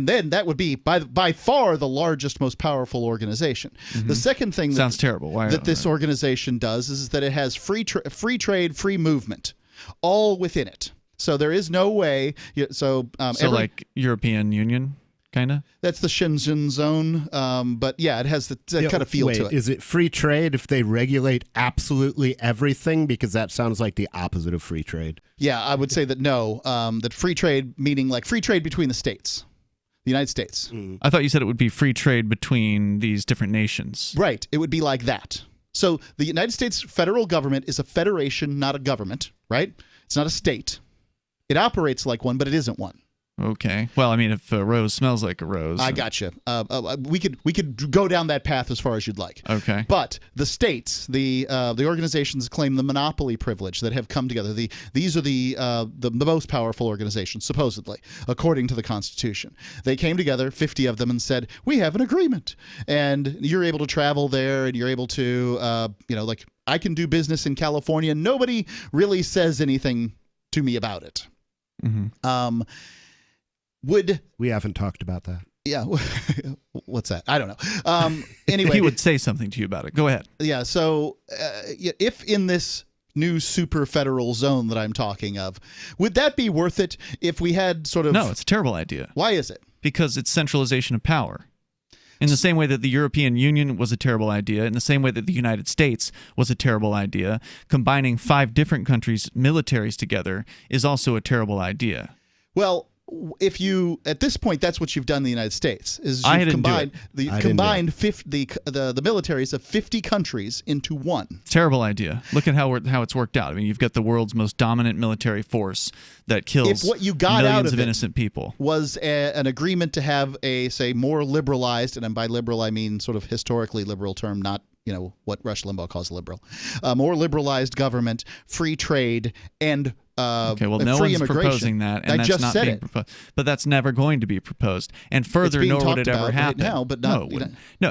then that would be by far the largest, most powerful organization. The second thing sounds terrible. that this organization does is that it has free trade, free movement, all within it. So there is no way. Like European Union, kind of. That's the Shenzhen zone. But yeah, it has that kind of feel to it. Is it free trade if they regulate absolutely everything? Because that sounds like the opposite of free trade. Yeah, I would say that no. That free trade, meaning like free trade between the states, the United States. I thought you said it would be free trade between these different nations. Right. It would be like that. So the United States federal government is a federation, not a government, right? It's not a state. It operates like one, but it isn't one. Okay. Well, I mean, if a rose smells like a rose. I gotcha. We could go down that path as far as you'd like. Okay. But the states, the organizations claim the monopoly privilege that have come together. These are the most powerful organizations, supposedly, according to the Constitution. They came together, 50 of them, and said, we have an agreement. And you're able to travel there, and you're able to, like, I can do business in California. Nobody really says anything to me about it. We haven't talked about that. Yeah. What's that? I don't know. Anyway. He would say something to you about it. Go ahead. Yeah. So if in this new super federal zone that I'm talking of, would that be worth it if we had sort of... No, it's a terrible idea. Why is it? Because it's centralization of power. In the same way that the European Union was a terrible idea, in the same way that the United States was a terrible idea, combining 5 different countries' militaries together is also a terrible idea. Well, if you at this point, that's what you've done in the United States is I you've didn't combined do it. the combined 50, the militaries of 50 countries into one. Terrible idea. Look at how it's worked out. I mean, you've got the world's most dominant military force that kills if what you got millions out of of it innocent people was an agreement to have a, say, more liberalized, and by liberal I mean sort of historically liberal term, not what Rush Limbaugh calls liberal, more liberalized government, free trade, and okay, well, no free one's proposing that, and that's not being proposed. But that's never going to be proposed. And further, nor would it ever happen. Right now, but not,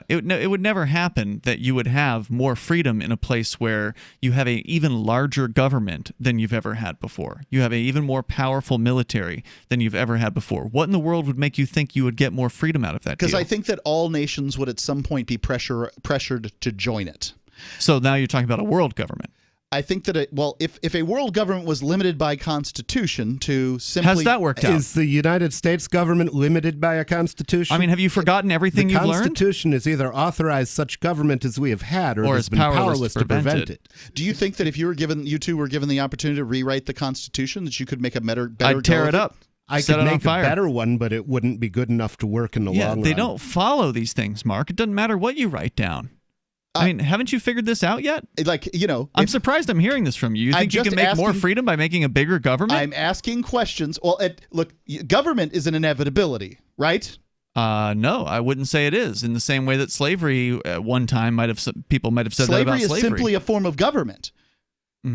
it would never happen that you would have more freedom in a place where you have an even larger government than you've ever had before. You have an even more powerful military than you've ever had before. What in the world would make you think you would get more freedom out of that deal? Because I think that all nations would at some point be pressured to join it. So now you're talking about a world government. I think that if a world government was limited by constitution to simply... How's that worked out? Is the United States government limited by a constitution? I mean, have you forgotten everything you've learned? The Constitution has either authorized such government as we have had or has been powerless to prevent it. Do you think that if you two were given the opportunity to rewrite the Constitution, that you could make a better I'd tear it up. I could make a better one, but it wouldn't be good enough to work in the long run. Yeah, they don't follow these things, Mark. It doesn't matter what you write down. I mean, haven't you figured this out yet? I'm surprised I'm hearing this from you. You think you can make more freedom by making a bigger government? I'm asking questions. Well, look, government is an inevitability, right? No, I wouldn't say it is. In the same way that slavery at one time people might have said that about slavery. Slavery is simply a form of government.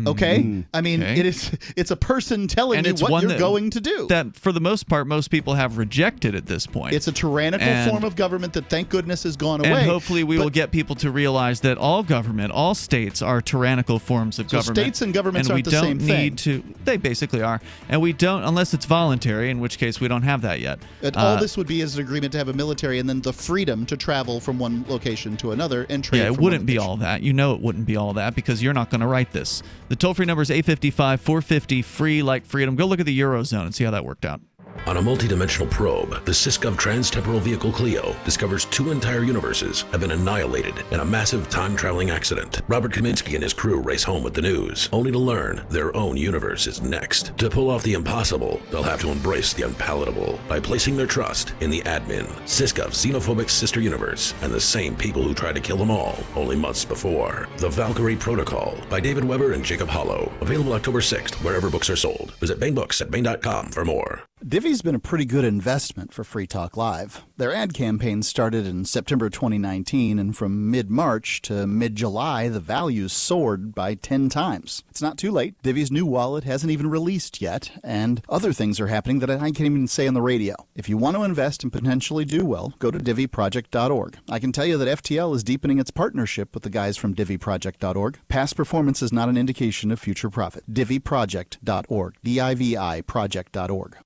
Okay? I mean, it's a person telling you what you're going to do. That, for the most part, most people have rejected at this point. It's a tyrannical form of government that, thank goodness, has gone away. And hopefully we will get people to realize that all government, all states are tyrannical forms of government. States and governments aren't the same thing. They basically are. And we don't, unless it's voluntary, in which case we don't have that yet. All this would be is an agreement to have a military and then the freedom to travel from one location to another and trade. Yeah, it wouldn't be all that. You know it wouldn't be all that because you're not going to write this. The toll-free number is 855-450-FREE like freedom. Go look at the Eurozone and see how that worked out. On a multidimensional probe, the Syscov Trans-Temporal Vehicle Clio discovers 2 entire universes have been annihilated in a massive time-traveling accident. Robert Kaminsky and his crew race home with the news, only to learn their own universe is next. To pull off the impossible, they'll have to embrace the unpalatable by placing their trust in the admin, Syscov's xenophobic sister universe, and the same people who tried to kill them all only months before. The Valkyrie Protocol by David Weber and Jacob Hollow. Available October 6th, wherever books are sold. Visit Bainbooks at Bain.com for more. Divvy's been a pretty good investment for Free Talk Live. Their ad campaign started in September 2019, and from mid-March to mid-July, the values soared by 10 times. It's not too late. Divvy's new wallet hasn't even released yet, and other things are happening that I can't even say on the radio. If you want to invest and potentially do well, go to divvyproject.org. I can tell you that FTL is deepening its partnership with the guys from divvyproject.org. Past performance is not an indication of future profit. divvyproject.org. D-I-V-I project.org.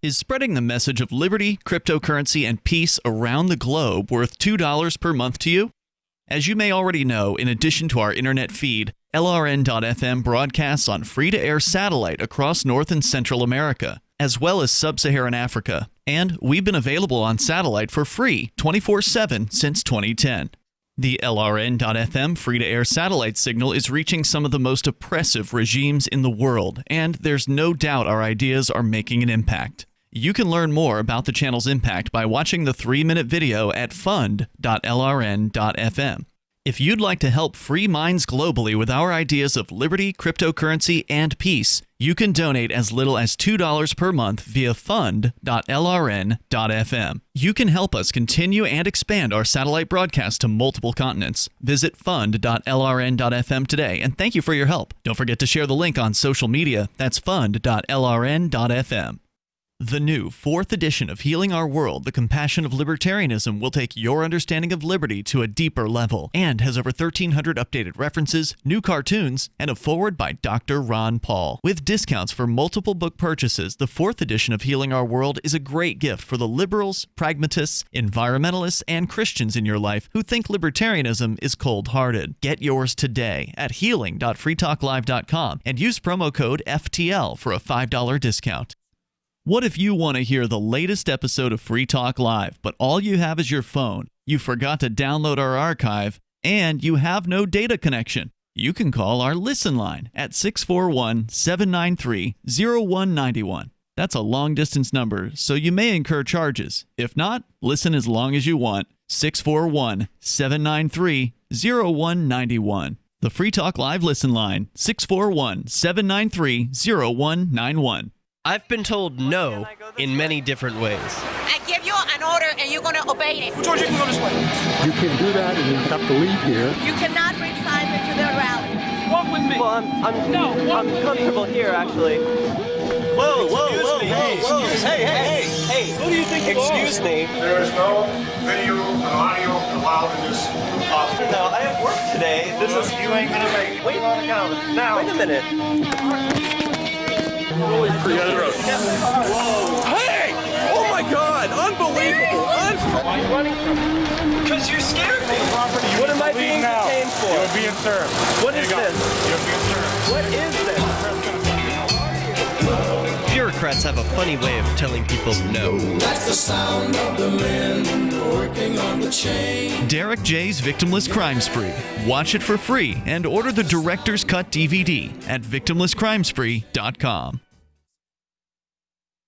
Is spreading the message of liberty, cryptocurrency, and peace around the globe worth $2 per month to you? As you may already know, in addition to our internet feed, LRN.FM broadcasts on free-to-air satellite across North and Central America, as well as Sub-Saharan Africa. And we've been available on satellite for free 24/7 since 2010. The LRN.FM free-to-air satellite signal is reaching some of the most oppressive regimes in the world, and there's no doubt our ideas are making an impact. You can learn more about the channel's impact by watching the 3-minute video at fund.lrn.fm. If you'd like to help free minds globally with our ideas of liberty, cryptocurrency, and peace, you can donate as little as $2 per month via fund.lrn.fm. You can help us continue and expand our satellite broadcast to multiple continents. Visit fund.lrn.fm today, and thank you for your help. Don't forget to share the link on social media. That's fund.lrn.fm. The new 4th edition of Healing Our World, The Compassion of Libertarianism, will take your understanding of liberty to a deeper level and has over 1,300 updated references, new cartoons, and a foreword by Dr. Ron Paul. With discounts for multiple book purchases, the 4th edition of Healing Our World is a great gift for the liberals, pragmatists, environmentalists, and Christians in your life who think libertarianism is cold-hearted. Get yours today at healing.freetalklive.com and use promo code FTL for a $5 discount. What if you want to hear the latest episode of Free Talk Live, but all you have is your phone, you forgot to download our archive, and you have no data connection? You can call our Listen line at 641-793-0191. That's a long-distance number, so you may incur charges. If not, listen as long as you want. 641-793-0191. The Free Talk Live Listen line, 641-793-0191. I've been told no in many different ways. I give you an order and you're going to obey it. George, you can go this way. You can do that and you have to leave here. You cannot bring signs into the rally. Walk with me. Well, I'm comfortable here, actually. Whoa. Hey. Who do you think you are? Excuse me. There is no video and audio allowed in this office. No, I have work today. You ain't going to make it. Wait a minute. Really Hey! Oh my God! Unbelievable! Why are you running from me? Because you scared me. What am I being detained for? You're being served. What is this? You're being served. What is this? Bureaucrats have a funny way of telling people no. That's the sound of the men working on the chain. Derek J's Victimless Crime Spree. Watch it for free and order the Director's Cut DVD at victimlesscrimespree.com.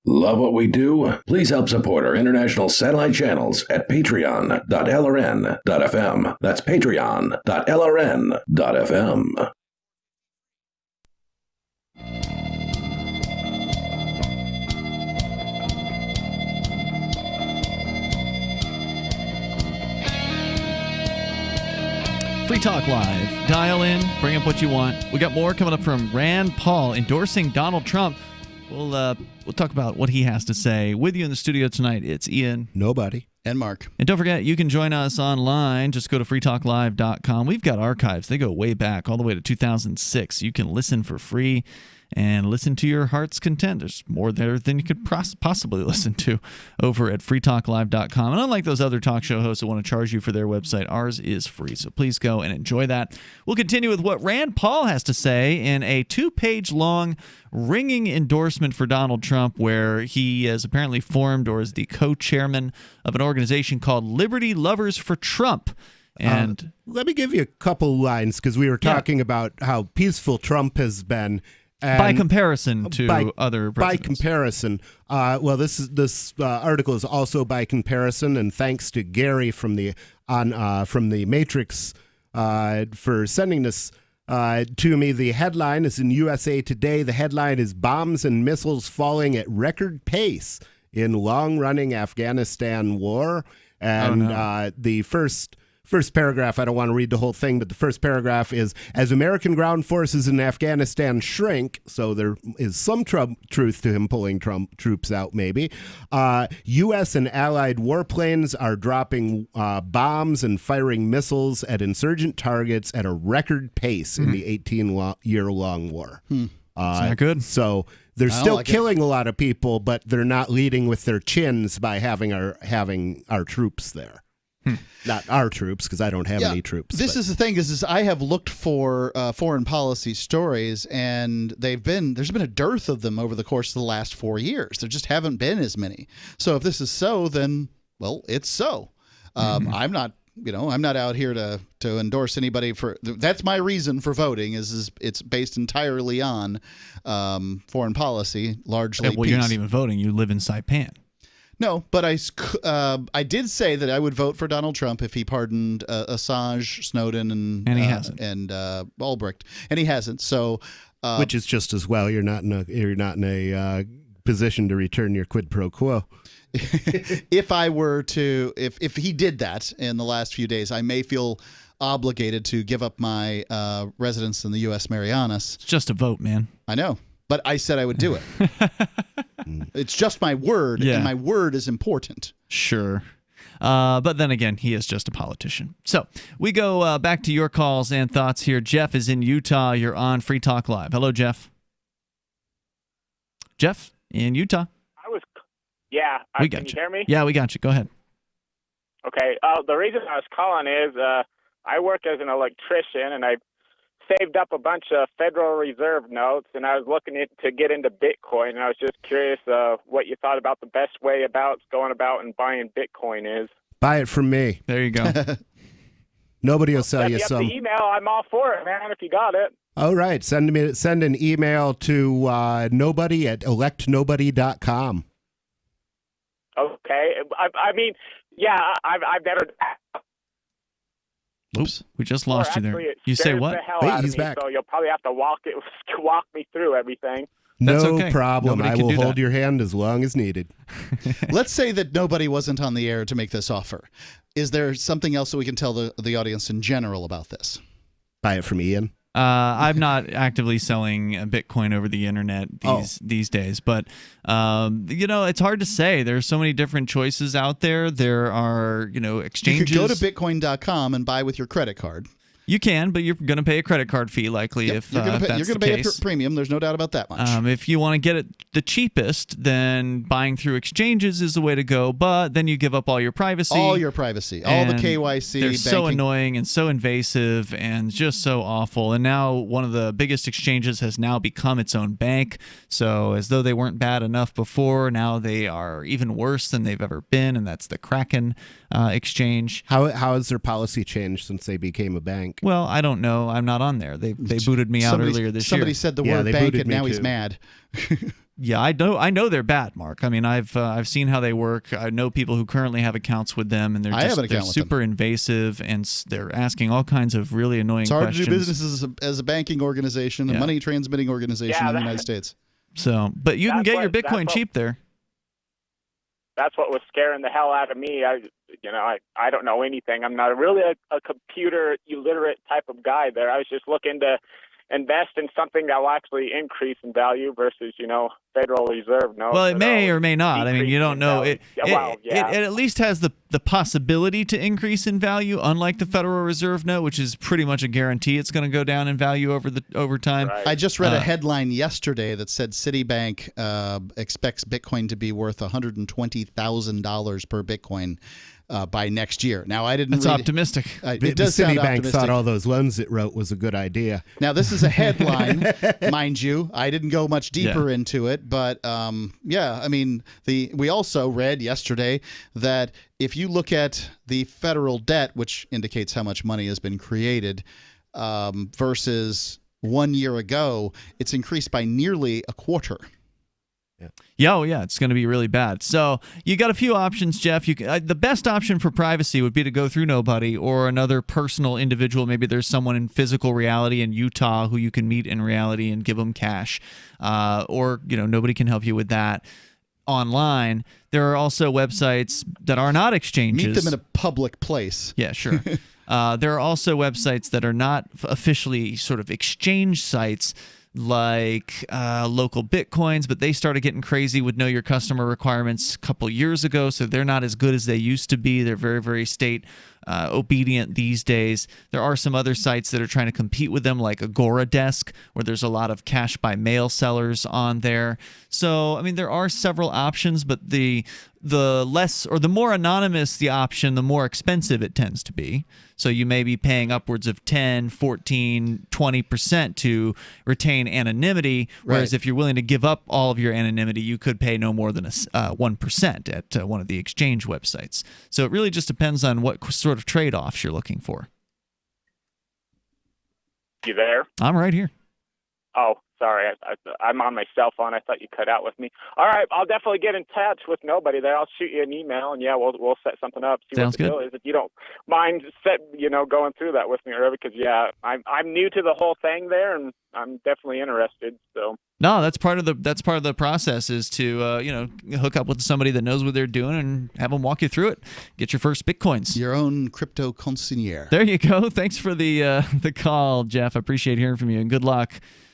Love what we do? Please help support our international satellite channels at patreon.lrn.fm. That's patreon.lrn.fm. Free Talk Live. Dial in, bring up what you want. We got more coming up from Rand Paul endorsing Donald Trump. We'll talk about what he has to say. With you in the studio tonight, it's Ian. Nobody. And Mark. And don't forget, you can join us online. Just go to freetalklive.com. We've got archives. They go way back, all the way to 2006. You can listen for free and listen to your heart's content. There's more there than you could possibly listen to over at freetalklive.com. And unlike those other talk show hosts that want to charge you for their website, ours is free. So please go and enjoy that. We'll continue with what Rand Paul has to say in a 2-page long ringing endorsement for Donald Trump, where he has apparently formed or is the co-chairman of an organization called Liberty Lovers for Trump. And let me give you a couple lines, because we were talking about how peaceful Trump has been. By comparison to other presidents. By comparison. Well, this article is also by comparison, and thanks to Gary from the Matrix for sending this to me. The headline is in USA Today. The headline is "Bombs and Missiles Falling at Record Pace in Long-Running Afghanistan War." And the first paragraph, I don't want to read the whole thing, but the first paragraph is, as American ground forces in Afghanistan shrink, so there is some truth to him pulling troops out maybe, U.S. and allied warplanes are dropping bombs and firing missiles at insurgent targets at a record pace in the 18-year-long war. It's not good. So they're still killing a lot of people, but they're not leading with their chins by having our troops there. Not our troops, because I don't have any troops. This is the thing: is I have looked for foreign policy stories, and there's been a dearth of them over the course of the last 4 years. There just haven't been as many. So if this is so, then well, it's so. I'm not out here to endorse anybody for. That's my reason for voting. Is it's based entirely on foreign policy, largely. Well, you're not even voting. You live in Saipan. No, but I did say that I would vote for Donald Trump if he pardoned Assange, Snowden, and he hasn't, and Albrecht, and he hasn't. So, which is just as well. You're not in a position to return your quid pro quo. If I were to, if he did that in the last few days, I may feel obligated to give up my residence in the U.S. Marianas. It's just a vote, man. I know, but I said I would do it. It's just my word, and my word is important. Sure. But then again, he is just a politician. So we go back to your calls and thoughts here. Jeff is in Utah. You're on Free Talk Live. Hello, Jeff. Jeff in Utah. Can you hear me? Yeah, we got you. Go ahead. Okay. The reason I was calling is I work as an electrician, and I saved up a bunch of Federal Reserve notes, and I was looking to get into Bitcoin, and I was just curious what you thought about the best way about going about and buying Bitcoin is. Buy it from me. There you go. Nobody will sell you some. The email, I'm all for it, man, if you got it. All right. Send an email to nobody@electnobody.com. Okay. I mean, I've never... Oops, we just lost you there. You say what? Wait, he's back. So you'll probably have to walk me through everything. That's no okay. problem. Nobody I will hold that. your hand as long as needed. Let's say that nobody wasn't on the air to make this offer. Is there something else that we can tell the audience in general about this? Buy it from Ian. I'm not actively selling Bitcoin over the internet these days, but it's hard to say. There's so many different choices out there. There are exchanges. You could go to bitcoin.com and buy with your credit card. You can, but you're going to pay a credit card fee likely if you're going to pay a premium. There's no doubt about that much. If you want to get it the cheapest, then buying through exchanges is the way to go. But then you give up all your privacy. All your privacy. All the KYC. They're banking. so annoying and so invasive and just so awful. And now one of the biggest exchanges has now become its own bank. So as though they weren't bad enough before, now they are even worse than they've ever been. And that's the Kraken exchange. How has their policy changed since they became a bank? Well, I don't know. I'm not on there. They booted me out earlier this year. Somebody said the word bank, and now he's mad. Yeah, I know they're bad, Mark. I mean, I've seen how they work. I know people who currently have accounts with them, and they're super invasive, and they're asking all kinds of really annoying questions. It's hard to do business as a banking organization, a money transmitting organization in the United States. So, but you can get your Bitcoin cheap there. that's what was scaring the hell out of me. I don't know anything. I'm not really a computer illiterate type of guy there. I was just looking to invest in something that will actually increase in value versus, Federal Reserve notes. Well, it may or may not. I mean, you don't know. It at least has the possibility to increase in value, unlike the Federal Reserve note, which is pretty much a guarantee it's going to go down in value over time. Right. I just read a headline yesterday that said Citibank expects Bitcoin to be worth $120,000 per Bitcoin by next year. Now, I didn't. That's optimistic. It does sound Citibank optimistic. thought all those loans it wrote was a good idea. Now, this is a headline, mind you. I didn't go much deeper into it, but I mean, we also read yesterday that if you look at the federal debt, which indicates how much money has been created, versus 1 year ago, it's increased by nearly a quarter. Yeah, it's going to be really bad. So you got a few options, Jeff. The best option for privacy would be to go through nobody or another personal individual. Maybe there's someone in physical reality in Utah who you can meet in reality and give them cash. Or nobody can help you with that. Online, there are also websites that are not exchanges. Meet them in a public place. Yeah, sure. There are also websites that are not officially sort of exchange sites, like local Bitcoins, but they started getting crazy with know your customer requirements a couple years ago, so they're not as good as they used to be. They're very, very state obedient these days. There are some other sites that are trying to compete with them, like AgoraDesk, where there's a lot of cash by mail sellers on there. So, I mean, there are several options, but the less or the more anonymous the option, the more expensive it tends to be. So you may be paying upwards of 10, 14, 20% to retain anonymity, whereas if you're willing to give up all of your anonymity, you could pay no more than 1% at one of the exchange websites. So it really just depends on what sort of trade-offs you're looking for. You there? I'm right here. Oh, sorry. I'm on my cell phone. I thought you cut out with me. All right. I'll definitely get in touch with nobody there. I'll shoot you an email, and we'll set something up. See Sounds what the deal is. If you don't mind, going through that with me, because I'm new to the whole thing there, and I'm definitely interested. So. No, that's part of the process is to hook up with somebody that knows what they're doing and have them walk you through it. Get your first Bitcoins. Your own crypto consigliere. There you go. Thanks for the call, Jeff. I appreciate hearing from you, and good luck.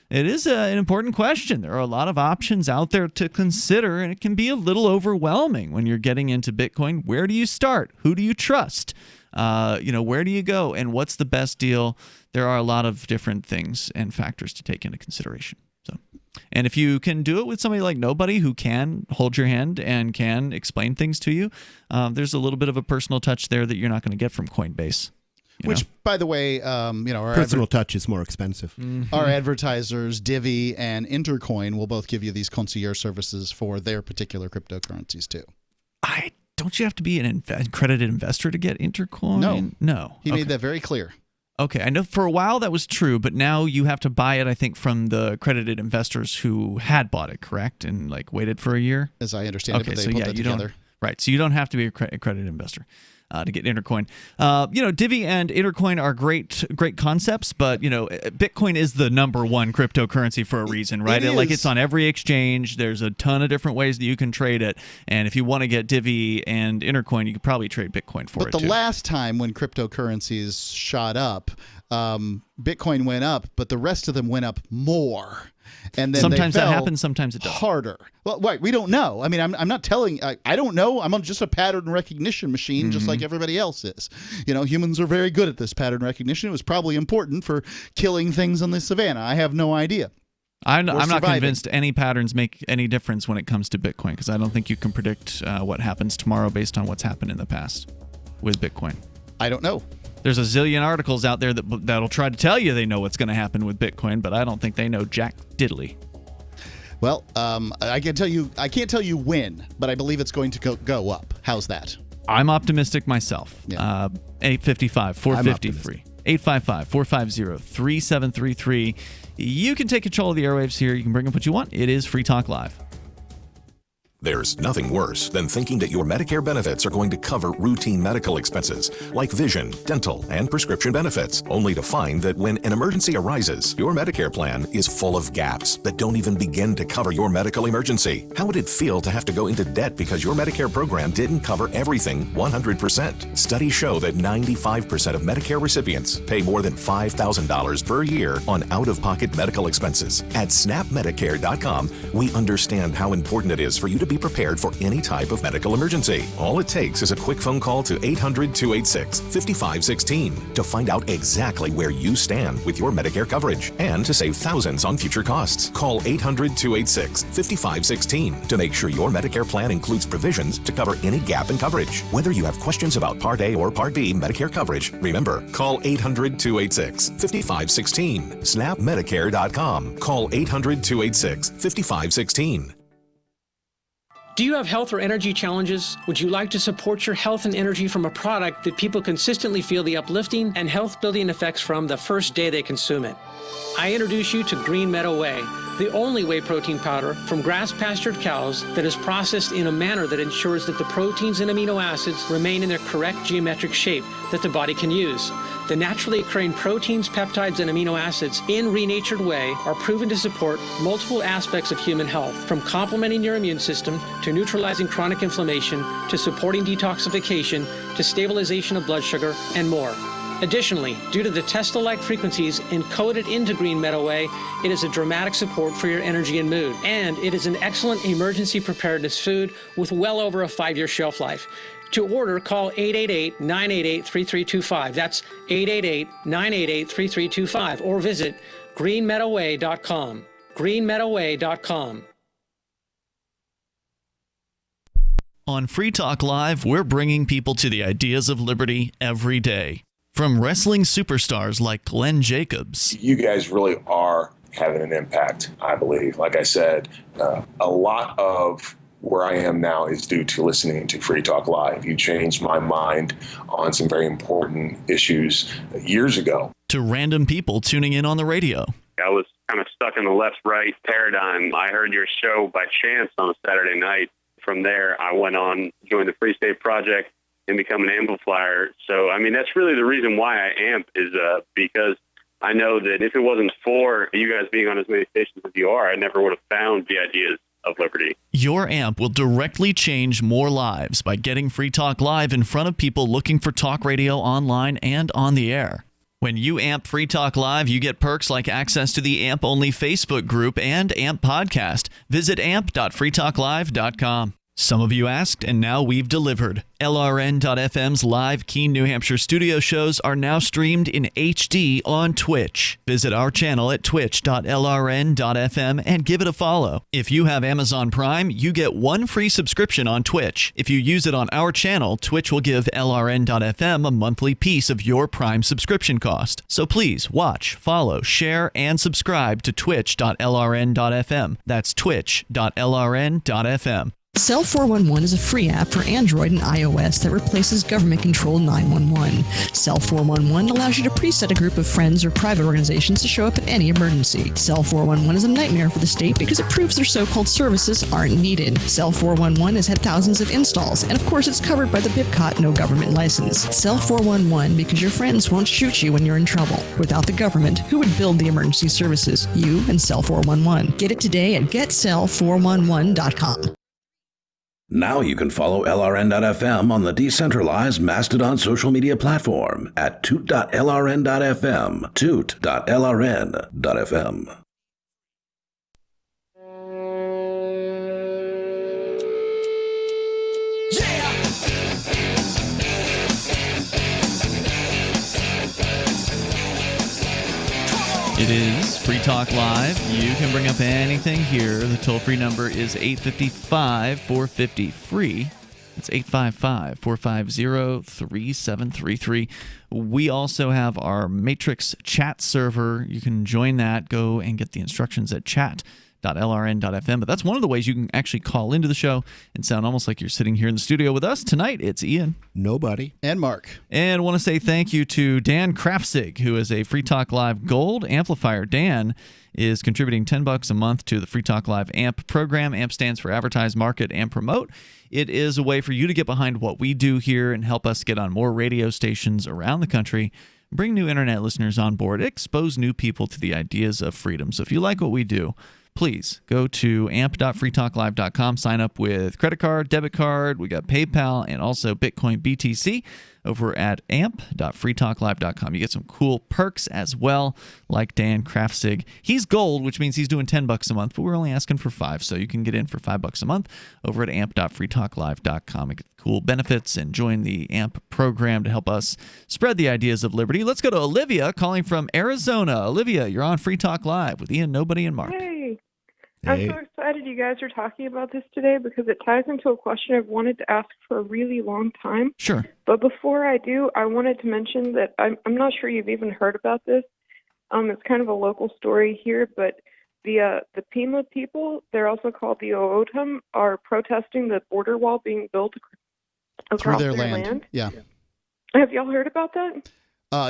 It is an important question. There are a lot of options out there to consider, and it can be a little overwhelming when you're getting into Bitcoin. Where do you start? Who do you trust? Where do you go? And what's the best deal? There are a lot of different things and factors to take into consideration. And if you can do it with somebody like nobody who can hold your hand and can explain things to you, there's a little bit of a personal touch there that you're not going to get from Coinbase. Which, by the way, our personal touch is more expensive. Mm-hmm. Our advertisers, Divvy and Intercoin, will both give you these concierge services for their particular cryptocurrencies too. Don't you have to be an accredited investor to get Intercoin? No. He made that very clear. Okay, I know for a while that was true, but now you have to buy it, I think, from the accredited investors who had bought it, correct? And waited for a year? As I understand it, but they put that together. Right, so you don't have to be an accredited investor to get Intercoin. Divvy and Intercoin are great concepts, but Bitcoin is the number one cryptocurrency for a reason, right? It's on every exchange. There's a ton of different ways that you can trade it, and if you want to get Divvy and Intercoin, you could probably trade Bitcoin for it too. But the last time when cryptocurrencies shot up, Bitcoin went up, but the rest of them went up more. And then sometimes that happens, sometimes it doesn't. Harder. Well, right, we don't know. I mean, I'm not telling. I don't know. I'm just a pattern recognition machine, just like everybody else is. Humans are very good at this pattern recognition. It was probably important for killing things on the savannah. I have no idea. I'm not convinced any patterns make any difference when it comes to Bitcoin, because I don't think you can predict what happens tomorrow based on what's happened in the past with Bitcoin. I don't know. There's a zillion articles out there that'll try to tell you they know what's going to happen with Bitcoin, but I don't think they know jack diddly. Well, I can't tell you when, but I believe it's going to go up. How's that? I'm optimistic myself. Yeah. 855-450-FREE. 855-450-3733. You can take control of the airwaves here. You can bring up what you want. It is Free Talk Live. There's nothing worse than thinking that your Medicare benefits are going to cover routine medical expenses like vision, dental, and prescription benefits, only to find that when an emergency arises, your Medicare plan is full of gaps that don't even begin to cover your medical emergency. How would it feel to have to go into debt because your Medicare program didn't cover everything 100%? Studies show that 95% of Medicare recipients pay more than $5,000 per year on out-of-pocket medical expenses. At snapmedicare.com, we understand how important it is for you to be prepared for any type of medical emergency. All it takes is a quick phone call to 800-286-5516 to find out exactly where you stand with your Medicare coverage and to save thousands on future costs. Call 800-286-5516 to make sure your Medicare plan includes provisions to cover any gap in coverage. Whether you have questions about Part A or Part B Medicare coverage, remember, call 800-286-5516. SnapMedicare.com. Call 800-286-5516. Do you have health or energy challenges? Would you like to support your health and energy from a product that people consistently feel the uplifting and health-building effects from the first day they consume it? I introduce you to Green Meadow Whey, the only whey protein powder from grass-pastured cows that is processed in a manner that ensures that the proteins and amino acids remain in their correct geometric shape that the body can use. The naturally occurring proteins, peptides, and amino acids in renatured whey are proven to support multiple aspects of human health, from complementing your immune system, to neutralizing chronic inflammation, to supporting detoxification, to stabilization of blood sugar, and more. Additionally, due to the Tesla-like frequencies encoded into Green Meadow Whey, it is a dramatic support for your energy and mood. And it is an excellent emergency preparedness food with well over a 5-year shelf life. To order, call 888-988-3325. That's 888-988-3325. Or visit greenmeadowway.com. greenmeadowway.com. On Free Talk Live, we're bringing people to the ideas of liberty every day. From wrestling superstars like Glenn Jacobs. You guys really are having an impact, I believe. Like I said, a lot of where I am now is due to listening to Free Talk Live. You changed my mind on some very important issues years ago. To random people tuning in on the radio. I was kind of stuck in the left-right paradigm. I heard your show by chance on a Saturday night. From there, I went on, joined the Free State Project, and become an amplifier. So, I mean, that's really the reason why I amp is because I know that if it wasn't for you guys being on as many stations as you are, I never would have found the ideas of liberty. Your amp will directly change more lives by getting Free Talk Live in front of people looking for talk radio online and on the air. When you amp Free Talk Live, you get perks like access to the AMP-only Facebook group and AMP podcast. Visit amp.freetalklive.com. Some of you asked, and now we've delivered. LRN.FM's live Keene, New Hampshire studio shows are now streamed in HD on Twitch. Visit our channel at twitch.lrn.fm and give it a follow. If you have Amazon Prime, you get one free subscription on Twitch. If you use it on our channel, Twitch will give LRN.FM a monthly piece of your Prime subscription cost. So please watch, follow, share, and subscribe to twitch.lrn.fm. That's twitch.lrn.fm. Cell 411 is a free app for Android and iOS that replaces government-controlled 911. Cell 411 allows you to preset a group of friends or private organizations to show up in any emergency. Cell 411 is a nightmare for the state because it proves their so-called services aren't needed. Cell 411 has had thousands of installs, and of course it's covered by the BIPCOT no government license. Cell 411 because your friends won't shoot you when you're in trouble. Without the government, who would build the emergency services? You and Cell 411. Get it today at getcell411.com. Now you can follow LRN.FM on the decentralized Mastodon social media platform at toot.lrn.fm, toot.lrn.fm. It is Free Talk Live. You can bring up anything here. The toll-free number is 855-450-FREE. It's 855-450-3733. We also have our Matrix chat server. You can join that. Go and get the instructions at chat.freetalklive.com. amp.lrn.fm. But that's one of the ways you can actually call into the show and sound almost like you're sitting here in the studio with us. Tonight, it's Ian. Nobody. And Mark. And I want to say thank you to Dan Krafzig, who is a Free Talk Live Gold amplifier. Dan is contributing $10 a month to the Free Talk Live AMP program. AMP stands for Advertise, Market, and Promote. It is a way for you to get behind what we do here and help us get on more radio stations around the country, bring new internet listeners on board, expose new people to the ideas of freedom. So if you like what we do, please go to amp.freetalklive.com, sign up with credit card, debit card. We got PayPal and also Bitcoin BTC over at amp.freetalklive.com. You get some cool perks as well, like Dan Krafzig. He's gold, which means he's doing $10 a month, but we're only asking for $5, so you can get in for $5 a month over at amp.freetalklive.com and get cool benefits and join the AMP program to help us spread the ideas of liberty. Let's go to Olivia calling from Arizona. Olivia, you're on Free Talk Live with Ian, Nobody, and Mark. Hey. I'm so excited you guys are talking about this today because it ties into a question I've wanted to ask for a really long time. Sure. But before I do, I wanted to mention that I'm not sure you've even heard about this. It's kind of a local story here, but the Pima people, they're also called the Ootam, are protesting the border wall being built across Through their land. Yeah. Have y'all heard about that?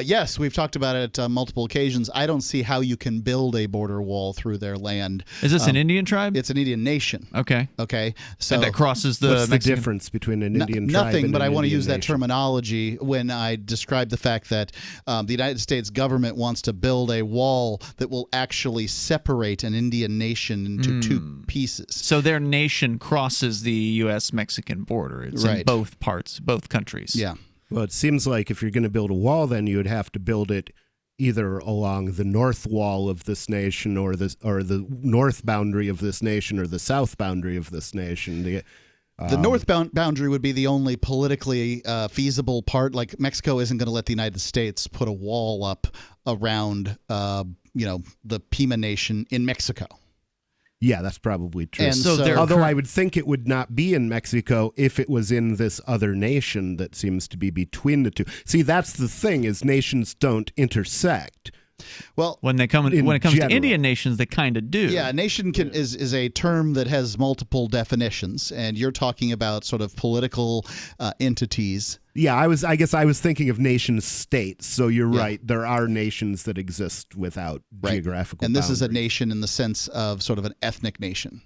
Yes, we've talked about it on multiple occasions. I don't see how you can build a border wall through their land. Is this an Indian tribe? It's an Indian nation. Okay. Okay. So and that crosses the What's Mexican... the difference between an Indian tribe nothing, and but an I want to Indian use that nation? terminology when I describe the fact that the United States government wants to build a wall that will actually separate an Indian nation into two pieces. So their nation crosses the U.S.-Mexican border. It's in both parts, both countries. Yeah. Well, it seems like if you're going to build a wall, then you would have to build it either along the north wall of this nation or the north boundary of this nation or the south boundary of this nation. The north boundary would be the only politically feasible part. Like Mexico isn't going to let the United States put a wall up around, the Pima Nation in Mexico. Yeah, that's probably true. And so although I would think it would not be in Mexico if it was in this other nation that seems to be between the two. See, that's the thing, is nations don't intersect. Well, when it comes to Indian nations, they kind of do. Yeah, nation is a term that has multiple definitions, and you're talking about sort of political entities. Yeah, I guess I was thinking of nation states. So you're right. There are nations that exist without geographical and this boundaries. is a nation in the sense of sort of an ethnic nation.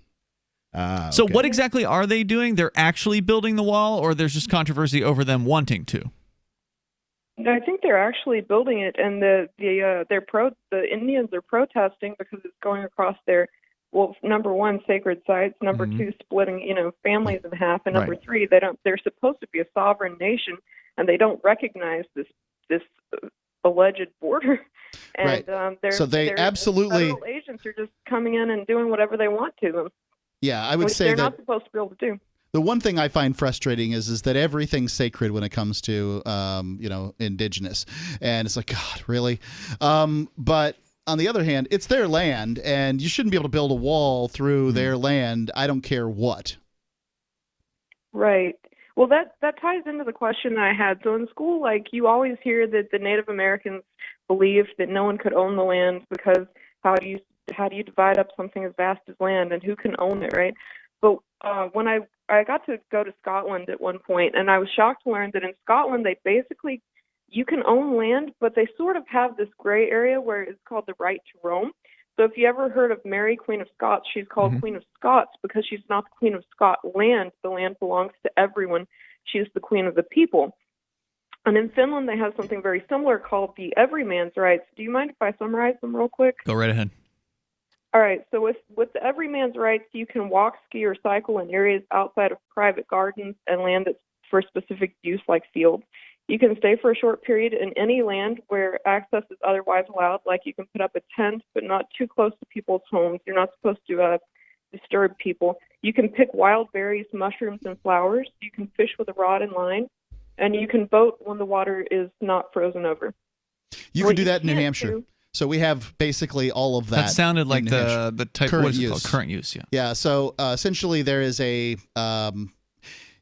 So what exactly are they doing? They're actually building the wall, or there's just controversy over them wanting to? I think they're actually building it, and the Indians are protesting because it's going across their, number one, sacred sites, number two, splitting families in half, and number three, they're supposed to be a sovereign nation, and they don't recognize this alleged border. And their absolutely federal agents are just coming in and doing whatever they want to them. Yeah, I would say they're that not supposed to be able to do. The one thing I find frustrating is that everything's sacred when it comes to indigenous, and it's like, God, really? But on the other hand, it's their land, and you shouldn't be able to build a wall through their land. I don't care what. Right. Well, that ties into the question that I had. So in school, you always hear that the Native Americans believed that no one could own the land because how do you divide up something as vast as land, and who can own it, right? But when I got to go to Scotland at one point, and I was shocked to learn that in Scotland you can own land, but they sort of have this gray area where it's called the right to roam. So if you ever heard of Mary, Queen of Scots, she's called Queen of Scots because she's not the Queen of Scotland. The land belongs to everyone. She's the Queen of the people. And in Finland, they have something very similar called the everyman's rights. Do you mind if I summarize them real quick? Go right ahead. All right, so with the everyman's rights, you can walk, ski, or cycle in areas outside of private gardens and land that's for specific use like fields. You can stay for a short period in any land where access is otherwise allowed, like you can put up a tent, but not too close to people's homes. You're not supposed to disturb people. You can pick wild berries, mushrooms, and flowers. You can fish with a rod and line, and you can boat when the water is not frozen over. You can do that in New Hampshire. So we have basically all of that. That sounded like the type current what is it use. Called? Current use, yeah. Yeah. So essentially, there is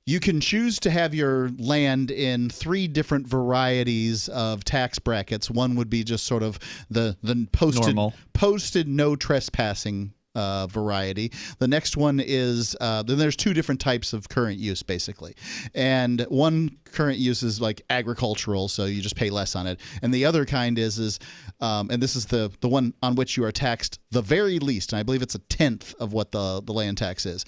you can choose to have your land in 3 different varieties of tax brackets. One would be just sort of the posted no trespassing variety. The next one is then there's two different types of current use, basically. And one current use is like agricultural, so you just pay less on it. And the other kind is and this is the one on which you are taxed the very least, and I believe it's a tenth of what the land tax is.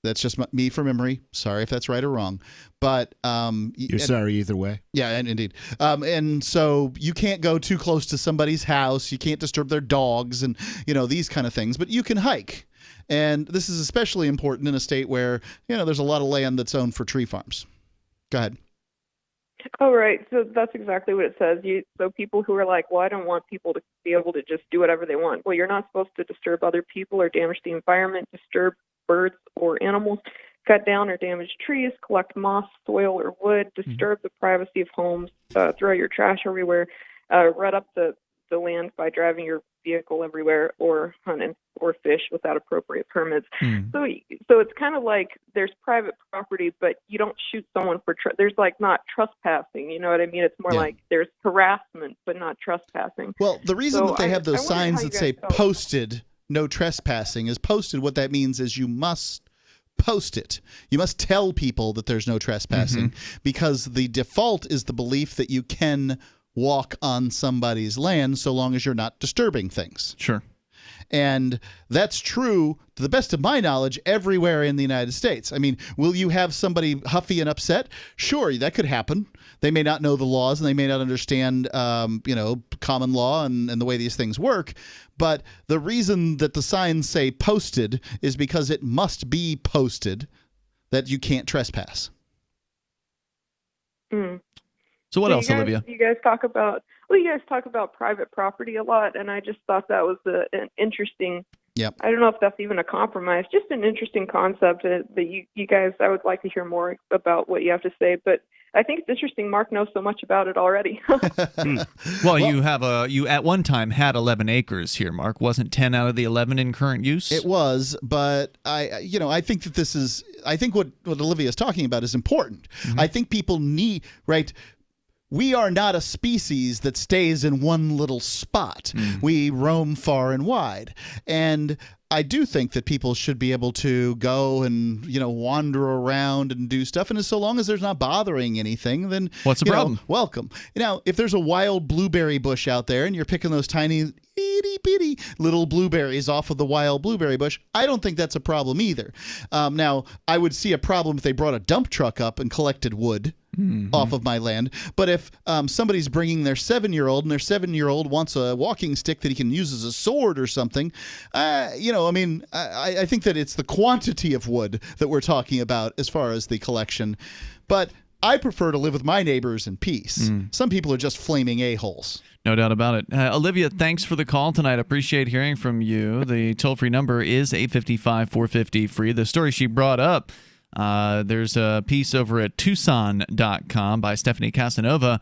That's just me from memory. Sorry if that's right or wrong. But you're sorry either way. Yeah, and indeed. And so you can't go too close to somebody's house. You can't disturb their dogs and, these kind of things. But you can hike. And this is especially important in a state where, there's a lot of land that's owned for tree farms. Go ahead. Oh, right. So that's exactly what it says. So people who are like, well, I don't want people to be able to just do whatever they want. Well, you're not supposed to disturb other people or damage the environment, disturb birds or animals, cut down or damage trees, collect moss, soil, or wood, disturb the privacy of homes, throw your trash everywhere, rut up the land by driving your vehicle everywhere, or hunt or fish without appropriate permits. So it's kind of like there's private property, but you don't shoot someone for there's like not trespassing. You know what I mean? It's more like there's harassment, but not trespassing. Well, the reason that they have those signs that say posted no trespassing is posted. What that means is you must post it. You must tell people that there's no trespassing because the default is the belief that you can walk on somebody's land so long as you're not disturbing things. Sure. And that's true, to the best of my knowledge, everywhere in the United States. I mean, will you have somebody huffy and upset? Sure, that could happen. They may not know the laws and they may not understand, common law and the way these things work. But the reason that the signs say posted is because it must be posted that you can't trespass. So what else, Olivia? You guys talk about private property a lot, and I just thought that was an interesting. Yep. I don't know if that's even a compromise. Just an interesting concept that you guys. I would like to hear more about what you have to say, but I think it's interesting. Mark knows so much about it already. Well, you at one time had 11 acres here, Mark. Wasn't 10 out of the 11 in current use? It was, but I think that I think what Olivia is talking about is important. I think people need, right? We are not a species that stays in one little spot. We roam far and wide. And I do think that people should be able to go and, wander around and do stuff. And so long as there's not bothering anything, then what's the problem? Welcome. If there's a wild blueberry bush out there and you're picking those tiny itty bitty little blueberries off of the wild blueberry bush, I don't think that's a problem either. Now, I would see a problem if they brought a dump truck up and collected wood off of my land. But if somebody's bringing their 7-year-old and their 7-year-old wants a walking stick that he can use as a sword or something, I think that it's the quantity of wood that we're talking about as far as the collection. But I prefer to live with my neighbors in peace. Some people are just flaming a-holes. No doubt about it. Olivia, thanks for the call tonight. Appreciate hearing from you. The toll-free number is 855-450-FREE. The story she brought up, there's a piece over at Tucson.com by Stephanie Casanova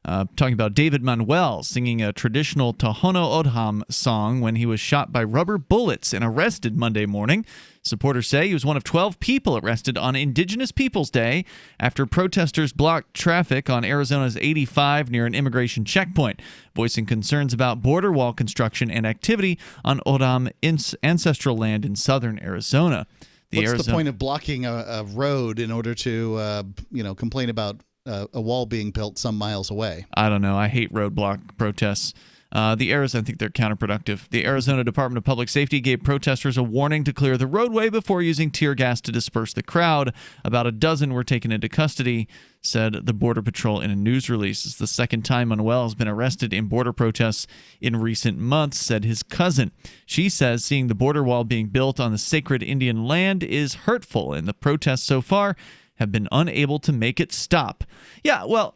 talking about David Manuel singing a traditional Tohono O'odham song when he was shot by rubber bullets and arrested Monday morning. Supporters say he was one of 12 people arrested on Indigenous Peoples Day after protesters blocked traffic on Arizona's 85 near an immigration checkpoint, voicing concerns about border wall construction and activity on O'odham ancestral land in southern Arizona. What's the point of blocking a road in order to, complain about a wall being built some miles away? I don't know. I hate roadblock protests. I think they're counterproductive. The Arizona Department of Public Safety gave protesters a warning to clear the roadway before using tear gas to disperse the crowd. About a dozen were taken into custody, said the Border Patrol in a news release. It's the second time Manuel has been arrested in border protests in recent months, said his cousin. She says seeing the border wall being built on the sacred Indian land is hurtful, and the protests so far have been unable to make it stop. Yeah, well,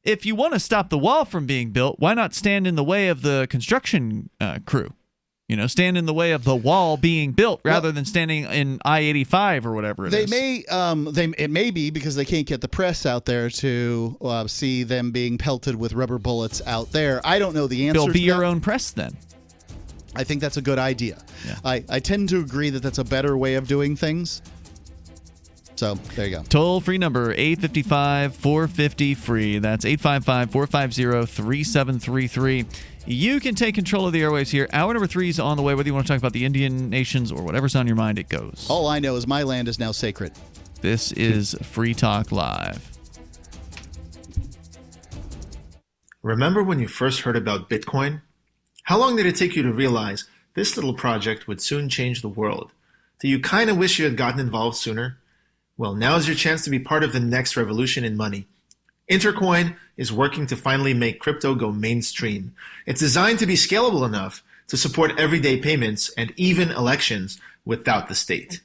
if you want to stop the wall from being built, why not stand in the way of the construction crew? Stand in the way of the wall being built rather than standing in I-85 or whatever it is. It may be because they can't get the press out there to see them being pelted with rubber bullets out there. I don't know the answer to that. Be your own press then. I think that's a good idea. Yeah. I tend to agree that that's a better way of doing things. So there you go. Toll-free number, 855-450-FREE. That's 855-450-3733. You can take control of the airwaves here. Hour number 3 is on the way. Whether you want to talk about the Indian nations or whatever's on your mind, it goes. All I know is my land is now sacred. This is Free Talk Live. Remember when you first heard about Bitcoin? How long did it take you to realize this little project would soon change the world? Do you kind of wish you had gotten involved sooner? Well, now's your chance to be part of the next revolution in money. Intercoin is working to finally make crypto go mainstream. It's designed to be scalable enough to support everyday payments and even elections without the state.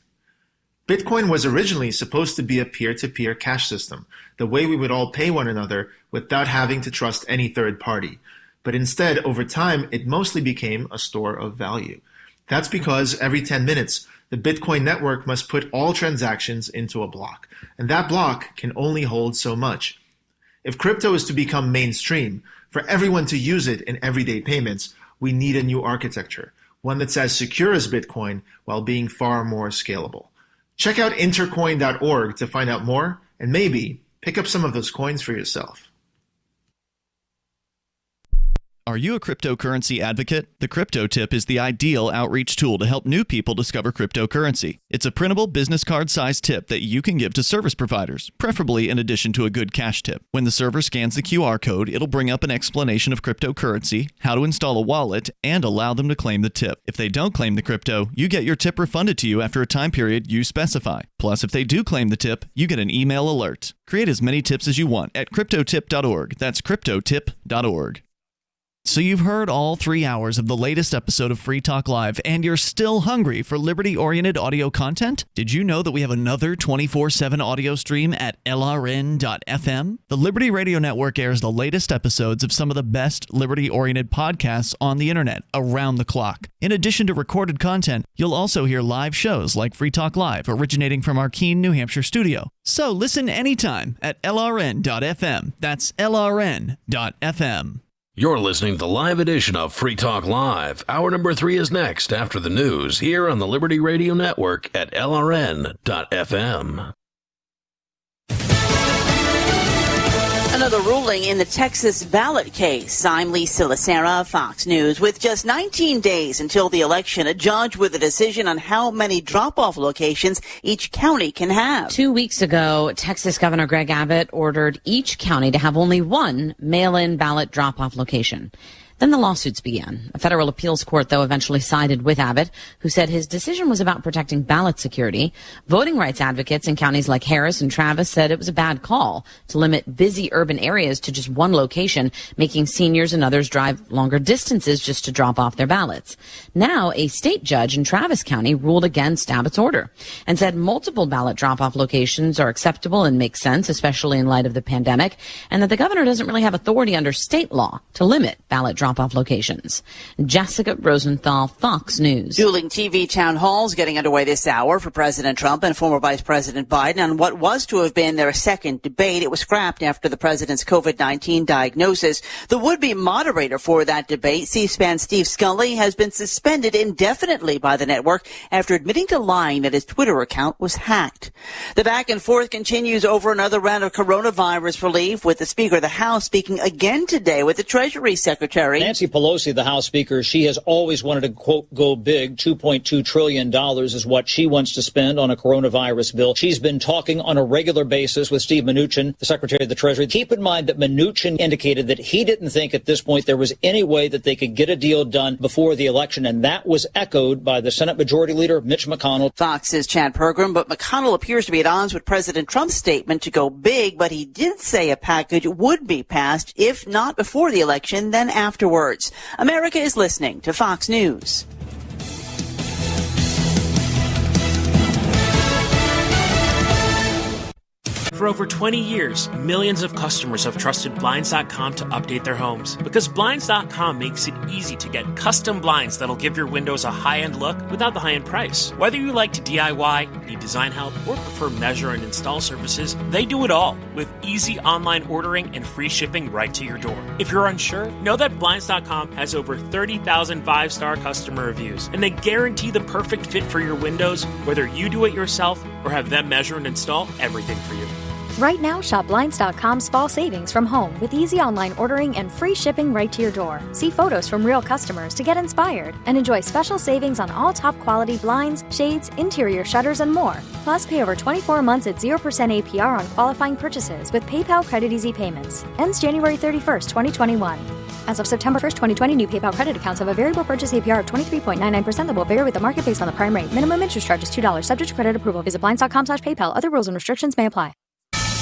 Bitcoin was originally supposed to be a peer-to-peer cash system, the way we would all pay one another without having to trust any third party. But instead, over time, it mostly became a store of value. That's because every 10 minutes, the Bitcoin network must put all transactions into a block, and that block can only hold so much. If crypto is to become mainstream, for everyone to use it in everyday payments, we need a new architecture, one that's as secure as Bitcoin while being far more scalable. Check out intercoin.org to find out more and maybe pick up some of those coins for yourself. Are you a cryptocurrency advocate? The Crypto Tip is the ideal outreach tool to help new people discover cryptocurrency. It's a printable business card-sized tip that you can give to service providers, preferably in addition to a good cash tip. When the server scans the QR code, it'll bring up an explanation of cryptocurrency, how to install a wallet, and allow them to claim the tip. If they don't claim the crypto, you get your tip refunded to you after a time period you specify. Plus, if they do claim the tip, you get an email alert. Create as many tips as you want at cryptotip.org. That's cryptotip.org. So you've heard all 3 hours of the latest episode of Free Talk Live, and you're still hungry for liberty-oriented audio content? Did you know that we have another 24/7 audio stream at LRN.FM? The Liberty Radio Network airs the latest episodes of some of the best liberty-oriented podcasts on the internet around the clock. In addition to recorded content, you'll also hear live shows like Free Talk Live, originating from our Keene, New Hampshire studio. So listen anytime at LRN.FM. That's LRN.FM. You're listening to the live edition of Free Talk Live. Hour number 3 is next after the news here on the Liberty Radio Network at LRN.FM. Another ruling in the Texas ballot case. I'm Lisa Lacera, Fox News. With just 19 days until the election, a judge with a decision on how many drop-off locations each county can have. 2 weeks ago, Texas Governor Greg Abbott ordered each county to have only one mail-in ballot drop-off location. Then the lawsuits began. A federal appeals court, though, eventually sided with Abbott, who said his decision was about protecting ballot security. Voting rights advocates in counties like Harris and Travis said it was a bad call to limit busy urban areas to just one location, making seniors and others drive longer distances just to drop off their ballots. Now, a state judge in Travis County ruled against Abbott's order and said multiple ballot drop-off locations are acceptable and make sense, especially in light of the pandemic, and that the governor doesn't really have authority under state law to limit ballot drop-off locations. Jessica Rosenthal, Fox News. Dueling TV town halls getting underway this hour for President Trump and former Vice President Biden on what was to have been their second debate. It was scrapped after the president's COVID-19 diagnosis. The would-be moderator for that debate, C-SPAN Steve Scully, has been suspended indefinitely by the network after admitting to lying that his Twitter account was hacked. The back and forth continues over another round of coronavirus relief, with the Speaker of the House speaking again today with the Treasury Secretary. Nancy Pelosi, the House Speaker, she has always wanted to, quote, go big. $2.2 trillion is what she wants to spend on a coronavirus bill. She's been talking on a regular basis with Steve Mnuchin, the Secretary of the Treasury. Keep in mind that Mnuchin indicated that he didn't think at this point there was any way that they could get a deal done before the election, and that was echoed by the Senate Majority Leader, Mitch McConnell. Fox's Chad Pergram, but McConnell appears to be at odds with President Trump's statement to go big, but he did say a package would be passed, if not before the election, then afterwards. America is listening to Fox News. For over 20 years, millions of customers have trusted Blinds.com to update their homes. Because Blinds.com makes it easy to get custom blinds that'll give your windows a high-end look without the high-end price. Whether you like to DIY, need design help, or prefer measure and install services, they do it all with easy online ordering and free shipping right to your door. If you're unsure, know that Blinds.com has over 30,000 5-star customer reviews, and they guarantee the perfect fit for your windows, whether you do it yourself or have them measure and install everything for you. Right now, shop Blinds.com's fall savings from home with easy online ordering and free shipping right to your door. See photos from real customers to get inspired and enjoy special savings on all top quality blinds, shades, interior shutters, and more. Plus, pay over 24 months at 0% APR on qualifying purchases with PayPal Credit Easy Payments. Ends January 31st, 2021. As of September 1st, 2020, new PayPal credit accounts have a variable purchase APR of 23.99% that will vary with the market based on the prime rate. Minimum interest charge is $2, subject to credit approval. Visit Blinds.com/PayPal. Other rules and restrictions may apply.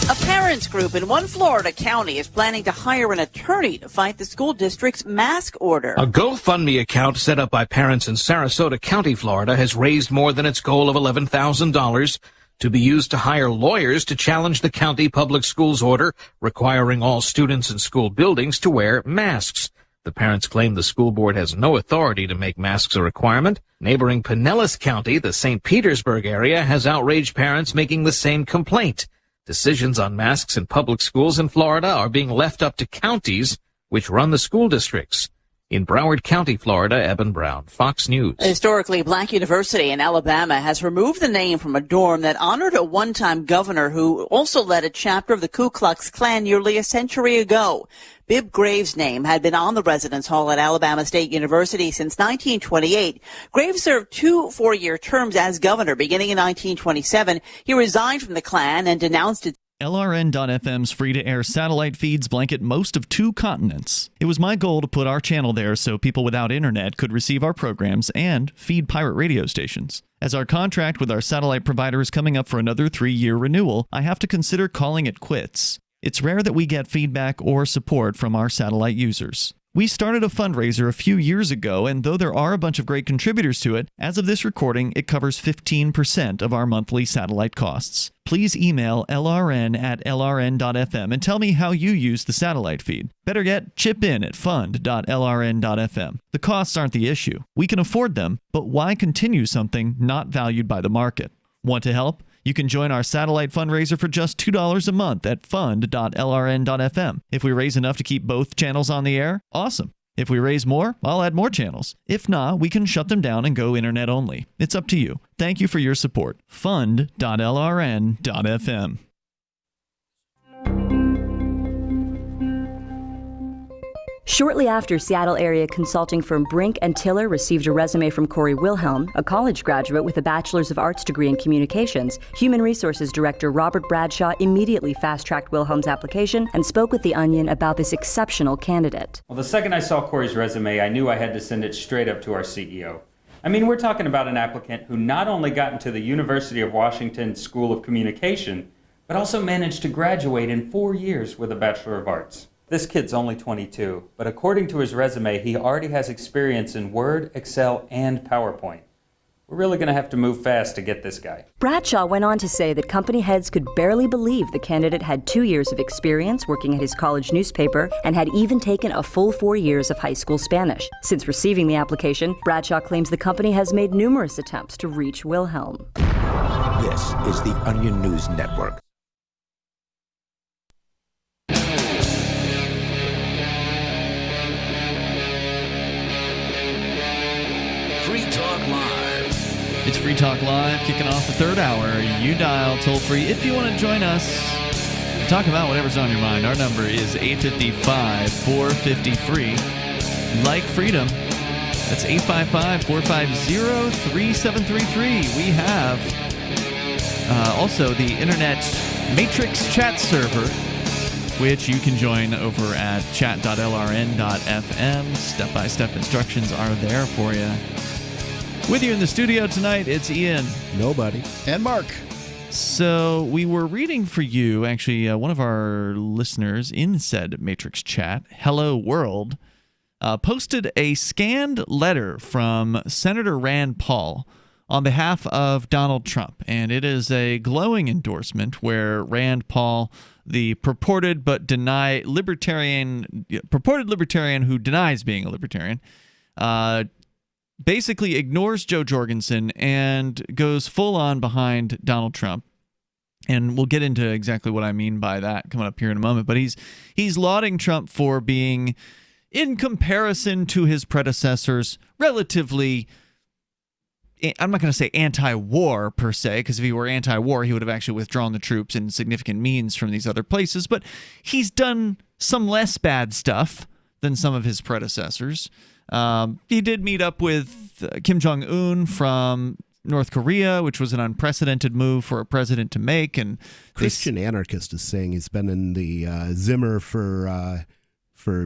A parents group in one Florida county is planning to hire an attorney to fight the school district's mask order. A GoFundMe account set up by parents in Sarasota County, Florida, has raised more than its goal of $11,000 to be used to hire lawyers to challenge the county public schools order requiring all students in school buildings to wear masks. The parents claim the school board has no authority to make masks a requirement. Neighboring Pinellas County, the St. Petersburg area, has outraged parents making the same complaint. Decisions on masks in public schools in Florida are being left up to counties which run the school districts. In Broward County, Florida, Eben Brown, Fox News. A historically black university in Alabama has removed the name from a dorm that honored a one-time governor who also led a chapter of the Ku Klux Klan nearly a century ago. Bibb Graves' name had been on the residence hall at Alabama State University since 1928. Graves served 2 four-year terms as governor beginning in 1927. He resigned from the Klan and denounced its LRN.FM's free-to-air satellite feeds blanket most of 2 continents. It was my goal to put our channel there so people without internet could receive our programs and feed pirate radio stations. As our contract with our satellite provider is coming up for another 3-year renewal, I have to consider calling it quits. It's rare that we get feedback or support from our satellite users. We started a fundraiser a few years ago, and though there are a bunch of great contributors to it, as of this recording, it covers 15% of our monthly satellite costs. Please email lrn@lrn.fm and tell me how you use the satellite feed. Better yet, chip in at fund.lrn.fm. The costs aren't the issue. We can afford them, but why continue something not valued by the market? Want to help? You can join our satellite fundraiser for just $2 a month at fund.lrn.fm. If we raise enough to keep both channels on the air, awesome. If we raise more, I'll add more channels. If not, we can shut them down and go internet only. It's up to you. Thank you for your support. Fund.lrn.fm. Shortly after Seattle area consulting firm Brink and Tiller received a resume from Corey Wilhelm, a college graduate with a Bachelor's of Arts degree in communications, Human Resources Director Robert Bradshaw immediately fast-tracked Wilhelm's application and spoke with The Onion about this exceptional candidate. Well, the second I saw Corey's resume, I knew I had to send it straight up to our CEO. I mean, we're talking about an applicant who not only got into the University of Washington School of Communication, but also managed to graduate in 4 years with a Bachelor of Arts. This kid's only 22, but according to his resume, he already has experience in Word, Excel, and PowerPoint. We're really going to have to move fast to get this guy. Bradshaw went on to say that company heads could barely believe the candidate had 2 years of experience working at his college newspaper and had even taken a full 4 years of high school Spanish. Since receiving the application, Bradshaw claims the company has made numerous attempts to reach Wilhelm. This is the Onion News Network. Free Talk Live. It's Free Talk Live, kicking off the 3rd hour. You dial toll-free if you want to join us. Talk about whatever's on your mind. Our number is 855-450-FREE. Like freedom. That's 855-450-3733. We have also the Internet Matrix chat server, which you can join over at chat.lrn.fm. Step-by-step instructions are there for you. With you in the studio tonight, it's Ian. Nobody. And Mark. So we were reading for you, actually, one of our listeners in said Matrix chat, Hello World, posted a scanned letter from Senator Rand Paul on behalf of Donald Trump. And it is a glowing endorsement where Rand Paul, the purported libertarian who denies being a libertarian, basically ignores Joe Jorgensen and goes full on behind Donald Trump. And we'll get into exactly what I mean by that coming up here in a moment. But he's lauding Trump for being, in comparison to his predecessors, relatively I'm not going to say anti-war per se, because if he were anti-war, he would have actually withdrawn the troops in significant means from these other places. But he's done some less bad stuff than some of his predecessors. He did meet up with Kim Jong-un from North Korea, which was an unprecedented move for a president to make. And Christian Anarchist is saying he's been in the Zimmer for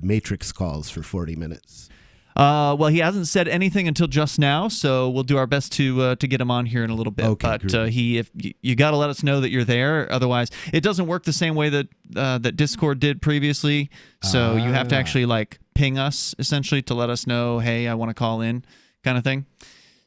Matrix calls for 40 minutes. Well, he hasn't said anything until just now, so we'll do our best to get him on here in a little bit. Okay, but if you got to let us know that you're there. Otherwise, it doesn't work the same way that that Discord did previously. So you have to actually ping us essentially to let us know, hey, I want to call in, kind of thing.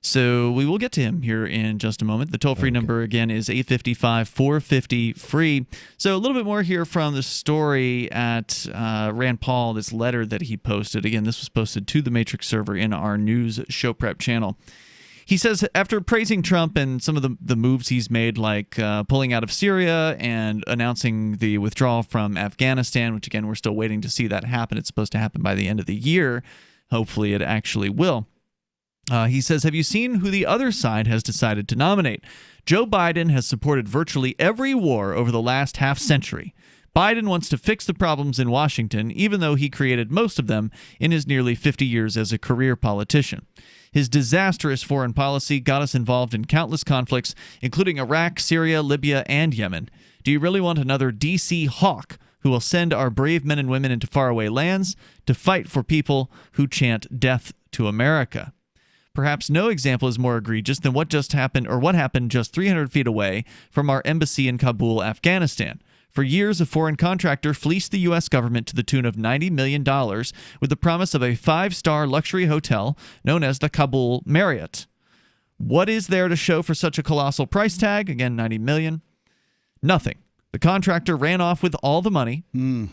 So we will get to him here in just a moment. The toll-free number, again, is 855-450-FREE. So a little bit more here from the story at Rand Paul, this letter that he posted. Again, this was posted to the Matrix server in our news show prep channel. He says, after praising Trump and some of the moves he's made, like pulling out of Syria and announcing the withdrawal from Afghanistan, which, again, we're still waiting to see that happen. It's supposed to happen by the end of the year. Hopefully it actually will. He says, have you seen who the other side has decided to nominate? Joe Biden has supported virtually every war over the last half century. Biden wants to fix the problems in Washington, even though he created most of them in his nearly 50 years as a career politician. His disastrous foreign policy got us involved in countless conflicts, including Iraq, Syria, Libya, and Yemen. Do you really want another D.C. hawk who will send our brave men and women into faraway lands to fight for people who chant death to America? Perhaps no example is more egregious than what happened just 300 feet away from our embassy in Kabul, Afghanistan. For years, a foreign contractor fleeced the U.S. government to the tune of $90 million with the promise of a 5-star luxury hotel known as the Kabul Marriott. What is there to show for such a colossal price tag? Again, $90 million. Nothing. The contractor ran off with all the money.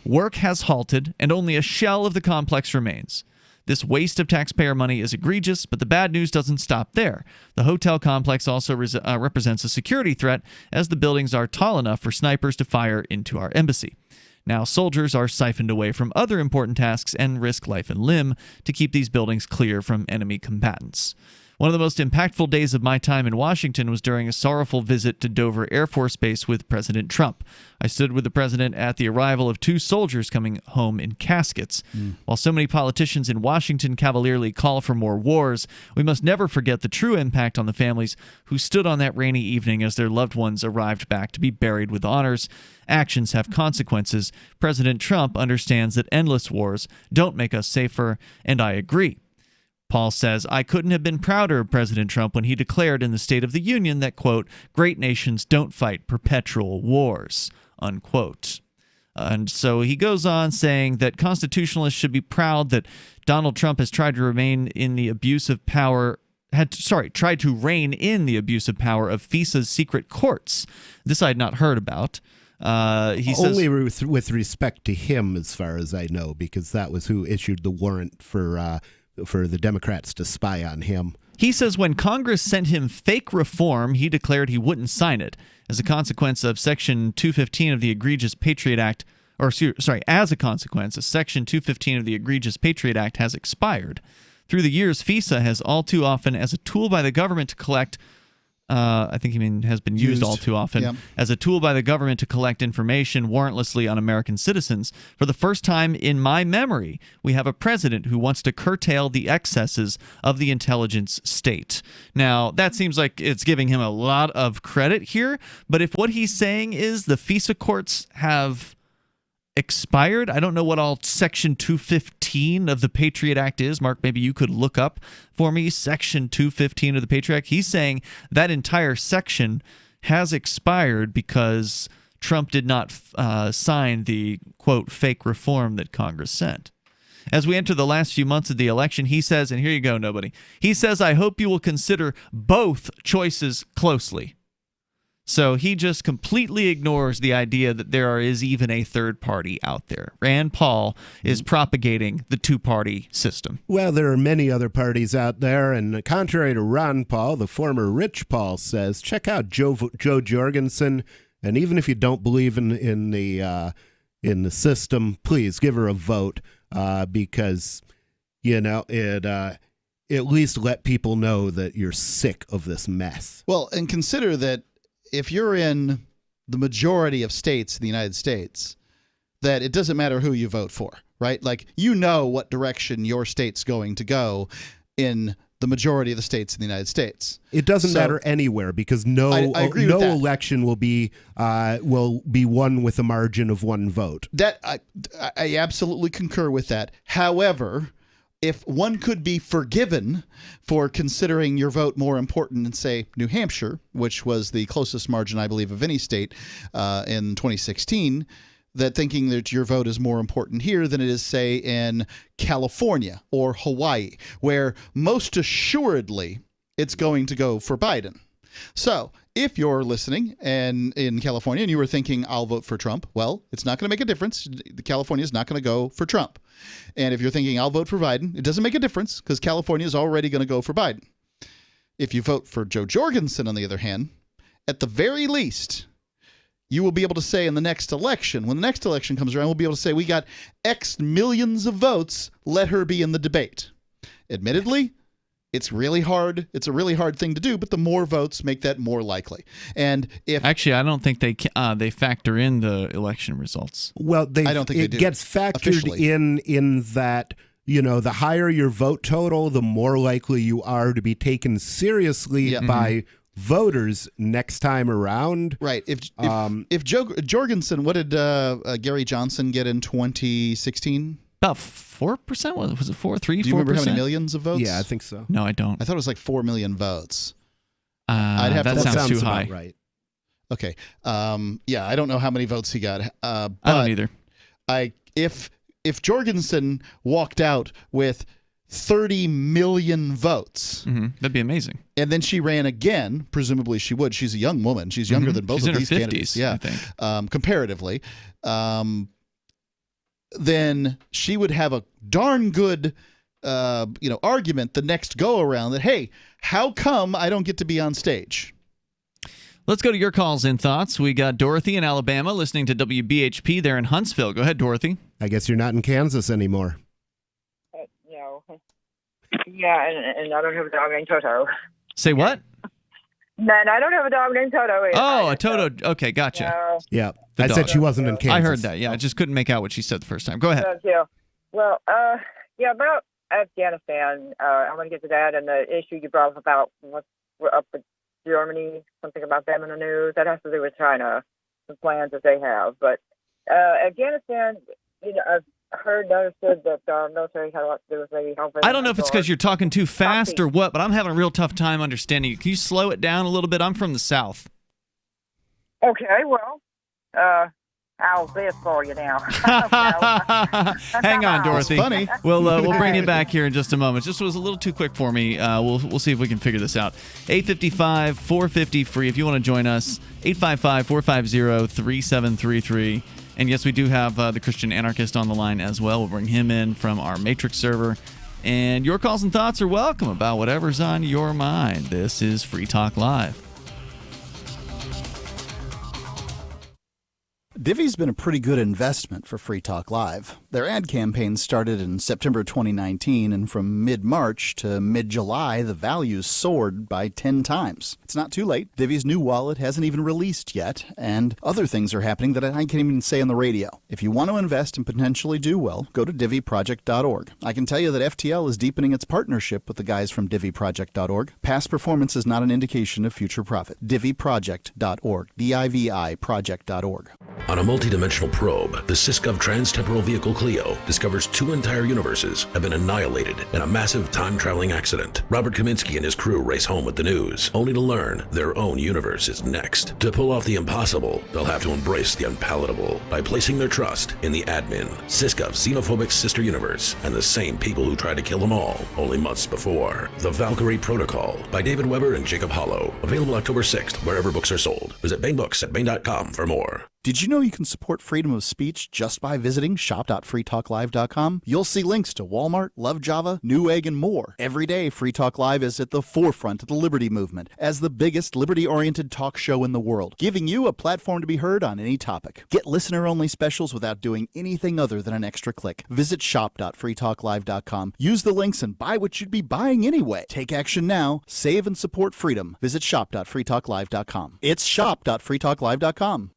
Work has halted, and only a shell of the complex remains. This waste of taxpayer money is egregious, but the bad news doesn't stop there. The hotel complex also represents a security threat, as the buildings are tall enough for snipers to fire into our embassy. Now, soldiers are siphoned away from other important tasks and risk life and limb to keep these buildings clear from enemy combatants. One of the most impactful days of my time in Washington was during a sorrowful visit to Dover Air Force Base with President Trump. I stood with the president at the arrival of 2 soldiers coming home in caskets. While so many politicians in Washington cavalierly call for more wars, we must never forget the true impact on the families who stood on that rainy evening as their loved ones arrived back to be buried with honors. Actions have consequences. President Trump understands that endless wars don't make us safer, and I agree. Paul says, I couldn't have been prouder of President Trump when he declared in the State of the Union that, quote, great nations don't fight perpetual wars, unquote. And so he goes on saying that constitutionalists should be proud that Donald Trump has tried to remain in the abuse of power tried to rein in the abuse of power of FISA's secret courts. This I had not heard about. He says, only with respect to him, as far as I know, because that was who issued the warrant for the Democrats to spy on him. He says when Congress sent him fake reform, he declared he wouldn't sign it. As a consequence of Section 215 of the Egregious Patriot Act, as a consequence, Section 215 of the Egregious Patriot Act has expired. Through the years, FISA has all too often, as a tool by the government to collect I think has been used all too often as a tool by the government to collect information warrantlessly on American citizens. For the first time in my memory, we have a president who wants to curtail the excesses of the intelligence state. Now, that seems like it's giving him a lot of credit here, but if what he's saying is the FISA courts have expired, I don't know what all Section 215 of the Patriot Act is. Mark, maybe you could look up for me Section 215 of the Patriot Act. He's saying that entire section has expired because Trump did not sign the, quote, fake reform that Congress sent. As we enter the last few months of the election, he says, and here you go, nobody. He says, I hope you will consider both choices closely. So he just completely ignores the idea that there is even a third party out there. Rand Paul is propagating the two-party system. Well, there are many other parties out there, and contrary to Ron Paul, the former Rich Paul says, check out Joe Jorgensen, and even if you don't believe in the system, please give her a vote because it at least let people know that you're sick of this mess. Well, and consider that if you're in the majority of states in the United States, that it doesn't matter who you vote for, right? Like, you know what direction your state's going to go in the majority of the states in the United States. It doesn't matter anywhere, because no election will be won with a margin of one vote. That I absolutely concur with that. However, if one could be forgiven for considering your vote more important in, say, New Hampshire, which was the closest margin, I believe, of any state in 2016, that thinking that your vote is more important here than it is, say, in California or Hawaii, where most assuredly it's going to go for Biden. So if you're listening and in California and you were thinking, I'll vote for Trump, well, it's not going to make a difference. California is not going to go for Trump. And if you're thinking, I'll vote for Biden, it doesn't make a difference because California is already going to go for Biden. If you vote for Joe Jorgensen, on the other hand, at the very least, you will be able to say in the next election, when the next election comes around, we'll be able to say we got X millions of votes, let her be in the debate. Admittedly, it's really hard. It's a really hard thing to do, but the more votes make that more likely. And if actually, I don't think they factor in the election results. Well, I don't think it they do. Gets factored Officially. in that, the higher your vote total, the more likely you are to be taken seriously by voters next time around. Right. If Jorgensen, what did Gary Johnson get in 2016? About 4%? Was it 4? 3? 4%? Do you remember how many millions of votes? Yeah, I think so. No, I don't. I thought it was like 4 million votes. That sounds too high. Right. Okay. Yeah, I don't know how many votes he got. But I don't either. If Jorgensen walked out with 30 million votes. That'd be amazing. And then she ran again. Presumably she would. She's a young woman. She's younger than both of these candidates. Yeah, I think. Comparatively. Then she would have a darn good argument the next go around that, hey, how come I don't get to be on stage? Let's go to your calls and thoughts. We got Dorothy in Alabama listening to WBHP there in Huntsville. Go ahead, Dorothy. I guess you're not in Kansas anymore. Yeah, and I don't have a dog named Toto. Say what? And I don't have a dog named Toto either. Oh, a Toto. Okay, gotcha. Yeah, I said she wasn't in Kansas. I heard that. Yeah, I just couldn't make out what she said the first time. Go ahead. Thank you. Well, about Afghanistan, I want to get to that and the issue you brought up about what's up with Germany, something about them in the news. That has to do with China, the plans that they have. But Afghanistan, I've heard, understood that our military had a lot to do with maybe helping. I don't know if it's because you're talking too fast or what, but I'm having a real tough time understanding you. Can you slow it down a little bit? I'm from the South. Okay, well, how's this for you now? Hang on, Dorothy. That's funny. We'll bring you back here in just a moment. This was a little too quick for me. We'll see if we can figure this out. 855-450 free if you want to join us. 855-450-3733. And yes, we do have the Christian Anarchist on the line as well. We'll bring him in from our Matrix server. And your calls and thoughts are welcome about whatever's on your mind. This is Free Talk Live. Divvy's been a pretty good investment for Free Talk Live. Their ad campaign started in September 2019, and from mid-March to mid-July, the values soared by 10 times. It's not too late. Divvy's new wallet hasn't even released yet, and other things are happening that I can't even say on the radio. If you want to invest and potentially do well, go to DivvyProject.org. I can tell you that FTL is deepening its partnership with the guys from DivvyProject.org. Past performance is not an indication of future profit. DivvyProject.org. DIVI Project.org. On a multidimensional probe, the Syscov Transtemporal Vehicle Clio discovers two entire universes have been annihilated in a massive time-traveling accident. Robert Kaminsky and his crew race home with the news, only to learn their own universe is next. To pull off the impossible, they'll have to embrace the unpalatable by placing their trust in the admin, Syscov's xenophobic sister universe, and the same people who tried to kill them all only months before. The Valkyrie Protocol by David Weber and Jacob Hollow. Available October 6th, wherever books are sold. Visit BainBooks at Bain.com for more. Did you know you can support freedom of speech just by visiting shop.freetalklive.com? You'll see links to Walmart, Love Java, Newegg, and more. Every day, Free Talk Live is at the forefront of the liberty movement as the biggest liberty-oriented talk show in the world, giving you a platform to be heard on any topic. Get listener-only specials without doing anything other than an extra click. Visit shop.freetalklive.com. Use the links and buy what you'd be buying anyway. Take action now. Save and support freedom. Visit shop.freetalklive.com. It's shop.freetalklive.com.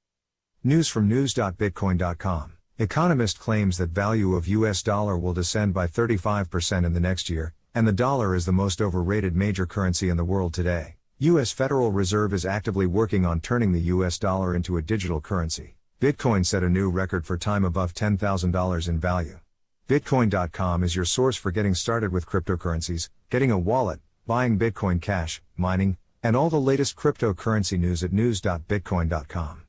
News from news.bitcoin.com. Economist claims that value of US dollar will descend by 35% in the next year, and the dollar is the most overrated major currency in the world today. US Federal Reserve is actively working on turning the US dollar into a digital currency. Bitcoin set a new record for time above $10,000 in value. Bitcoin.com is your source for getting started with cryptocurrencies, getting a wallet, buying Bitcoin Cash, mining, and all the latest cryptocurrency news at news.bitcoin.com.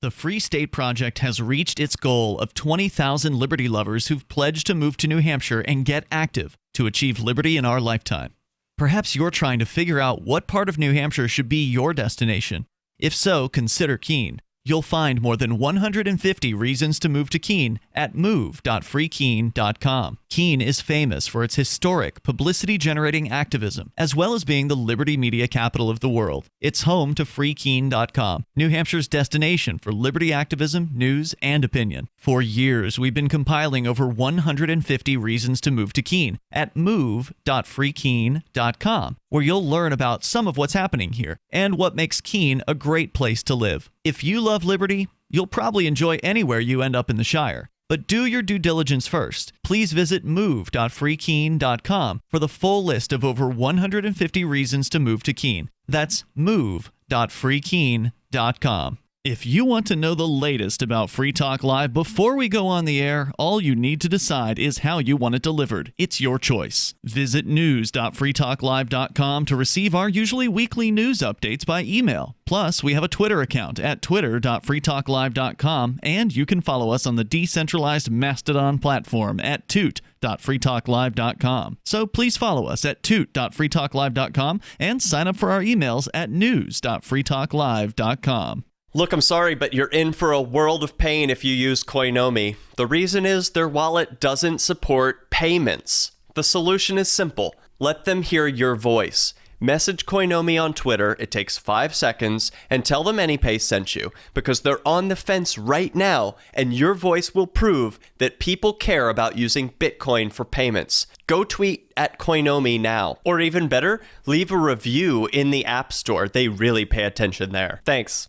The Free State Project has reached its goal of 20,000 liberty lovers who've pledged to move to New Hampshire and get active to achieve liberty in our lifetime. Perhaps you're trying to figure out what part of New Hampshire should be your destination. If so, consider Keene. You'll find more than 150 reasons to move to Keene at move.freekeene.com. Keene is famous for its historic, publicity-generating activism, as well as being the liberty media capital of the world. It's home to freekeene.com, New Hampshire's destination for liberty activism, news, and opinion. For years, we've been compiling over 150 reasons to move to Keene at move.freekeene.com, where you'll learn about some of what's happening here and what makes Keene a great place to live. If you love liberty, you'll probably enjoy anywhere you end up in the Shire. But do your due diligence first. Please visit move.freekeene.com for the full list of over 150 reasons to move to Keene. That's move.freekeene.com. If you want to know the latest about Free Talk Live before we go on the air, all you need to decide is how you want it delivered. It's your choice. Visit news.freetalklive.com to receive our usually weekly news updates by email. Plus, we have a Twitter account at twitter.freetalklive.com, and you can follow us on the decentralized Mastodon platform at toot.freetalklive.com. So please follow us at toot.freetalklive.com and sign up for our emails at news.freetalklive.com. Look, I'm sorry, but you're in for a world of pain if you use Koinomi. The reason is their wallet doesn't support payments. The solution is simple. Let them hear your voice. Message Koinomi on Twitter, it takes 5 seconds, and tell them AnyPay sent you, because they're on the fence right now, and your voice will prove that people care about using Bitcoin for payments. Go tweet at Koinomi now. Or even better, leave a review in the App Store. They really pay attention there. Thanks.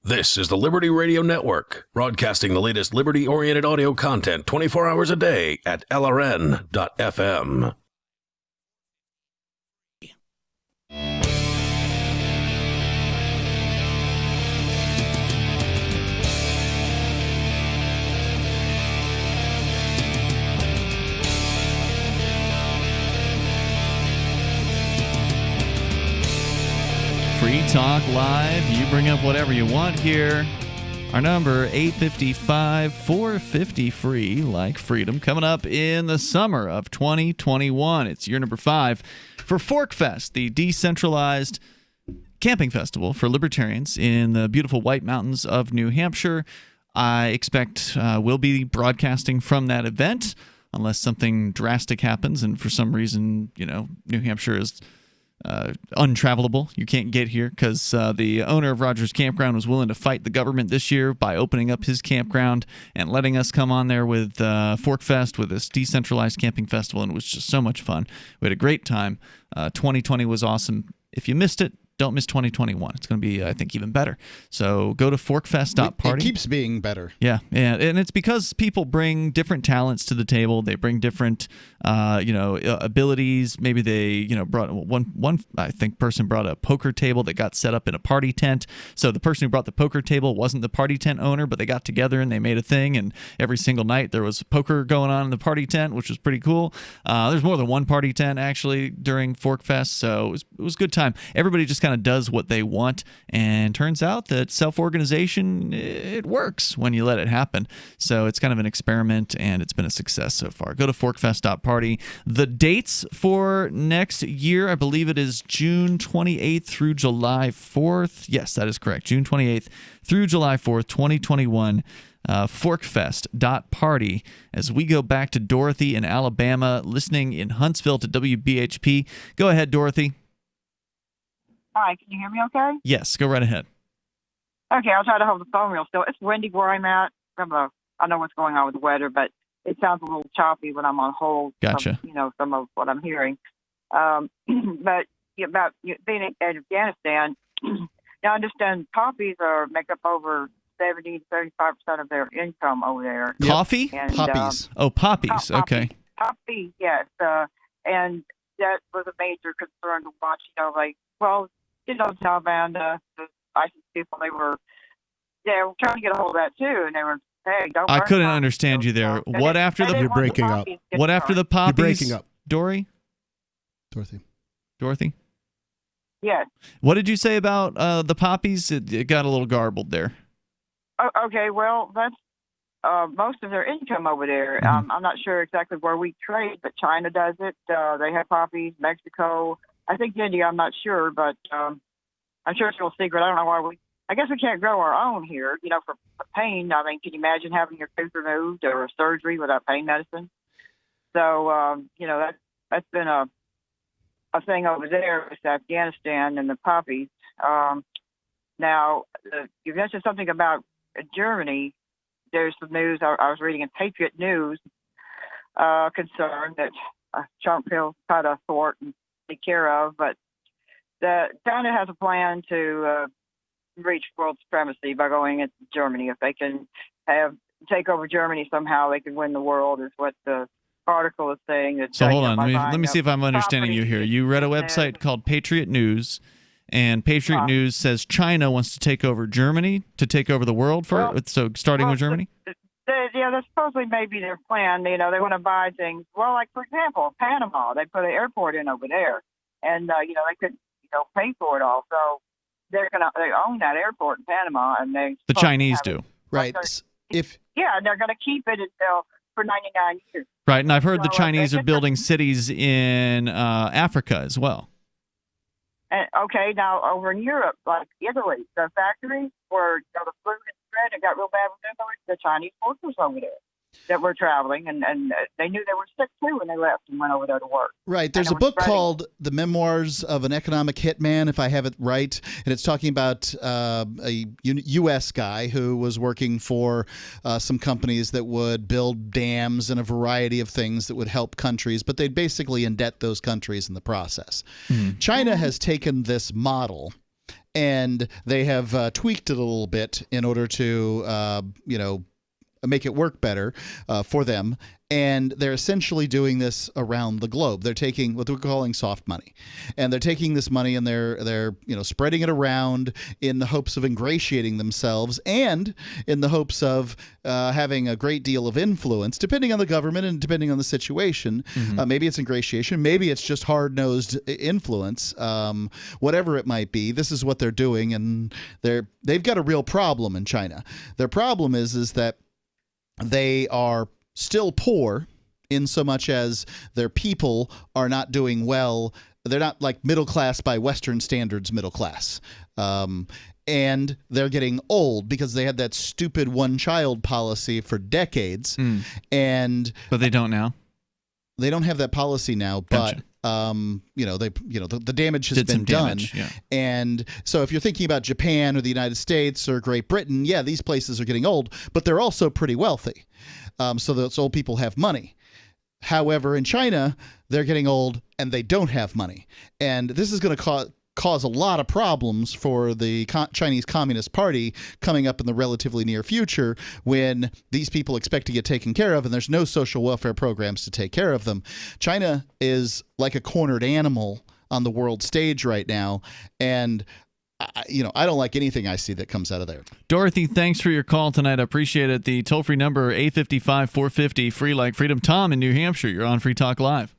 This is the Liberty Radio Network, broadcasting the latest liberty-oriented audio content 24 hours a day at LRN.FM. Free Talk Live. You bring up whatever you want here. Our number, 855-450-FREE, like freedom. Coming up in the summer of 2021. It's year number 5 for ForkFest, the decentralized camping festival for libertarians in the beautiful White Mountains of New Hampshire. I expect we'll be broadcasting from that event unless something drastic happens and for some reason, New Hampshire is untravelable. You can't get here because the owner of Rogers Campground was willing to fight the government this year by opening up his campground and letting us come on there with ForkFest, with this decentralized camping festival, and it was just so much fun. We had a great time. 2020 was awesome. If you missed it, don't miss 2021. It's going to be, I think, even better. So go to forkfest.party. It keeps being better. Yeah, and it's because people bring different talents to the table. They bring different, abilities. Maybe they, brought one. I think person brought a poker table that got set up in a party tent. So the person who brought the poker table wasn't the party tent owner, but they got together and they made a thing. And every single night there was poker going on in the party tent, which was pretty cool. There's more than one party tent actually during ForkFest, so it was a good time. Everybody just kind of does what they want. And turns out that self-organization, it works when you let it happen. So it's kind of an experiment, and it's been a success so far. Go to forkfest.party. The dates for next year, I believe it is June 28th through July 4th. Yes, that is correct. June 28th through July 4th, 2021. Forkfest.party as we go back to Dorothy in Alabama, listening in Huntsville to WBHP. Go ahead, Dorothy. Hi, can you hear me okay? Yes, go right ahead. Okay, I'll try to hold the phone real still. It's windy where I'm at. I know what's going on with the weather, but it sounds a little choppy when I'm on hold. Gotcha. Some of what I'm hearing. But about being in Afghanistan, now I understand poppies make up over 70 to 35% of their income over there. Coffee? And, poppies. Poppies. Okay. Poppy, yes. And that was a major concern to watch. Taliban, the ISIS people, they were trying to get a hold of that too, and they were, hey, don't. I couldn't understand you there. What after the? You're breaking up. What after the poppies? You're breaking up. Dorothy. Yes. What did you say about the poppies? It got a little garbled there. Okay, well, that's most of their income over there. Mm-hmm. I'm not sure exactly where we trade, but China does it. They have poppies. Mexico, I think India, I'm not sure, but I'm sure it's a little secret. I don't know why I guess we can't grow our own here, for pain. I mean, can you imagine having your tooth removed or a surgery without pain medicine? So, that's been a thing over there with Afghanistan and the poppies. Now, you mentioned something about Germany. There's some news I was reading in Patriot News concern that Trump will try to thwart and take care of, but China has a plan to reach world supremacy by going into Germany. If they can take over Germany somehow, they can win the world, is what the article is saying. So hold on, let me see if I'm understanding you here. You read a website called Patriot News, and Patriot News says China wants to take over Germany, to take over the world, so starting with Germany? That's supposedly maybe their plan. They want to buy things. Well, like, for example, Panama, they put an airport in over there, and, they could, pay for it all. So they own that airport in Panama, and the Chinese do. Right. They're going to keep it until for 99 years. Right, and I've heard the Chinese are building cities in Africa as well. Okay, now over in Europe, like Italy, the factories where the flu had spread and got real bad with them, the Chinese workers over there that were traveling, and they knew they were sick too when they left and went over there to work. Right. There's a book called The Memoirs of an Economic Hitman, if I have it right, and it's talking about a U.S. guy who was working for some companies that would build dams and a variety of things that would help countries, but they'd basically indebt those countries in the process. China has taken this model and they have tweaked it a little bit in order to, make it work better for them. And they're essentially doing this around the globe. They're taking what we're calling soft money, and they're taking this money and they're spreading it around in the hopes of ingratiating themselves and in the hopes of having a great deal of influence, depending on the government and depending on the situation. Maybe it's ingratiation, maybe it's just hard-nosed influence. Whatever it might be, this is what they're doing, and they've got a real problem in China. Their problem is that they are still poor in so much as their people are not doing well. They're not like middle class by Western standards middle class. And they're getting old because they had that stupid one-child policy for decades. But they don't now? They don't have that policy now, but the damage has been done. And so if you're thinking about Japan or the United States or Great Britain, these places are getting old, but they're also pretty wealthy. So those old people have money. However, in China, they're getting old and they don't have money. And this is going to cause a lot of problems for the Chinese Communist Party coming up in the relatively near future, when these people expect to get taken care of and there's no social welfare programs to take care of them. China is like a cornered animal on the world stage right now, and I don't like anything I see that comes out of there. Dorothy, thanks for your call tonight. I appreciate it. The toll-free number, 855-450, free like freedom. Tom in New Hampshire, you're on Free Talk Live.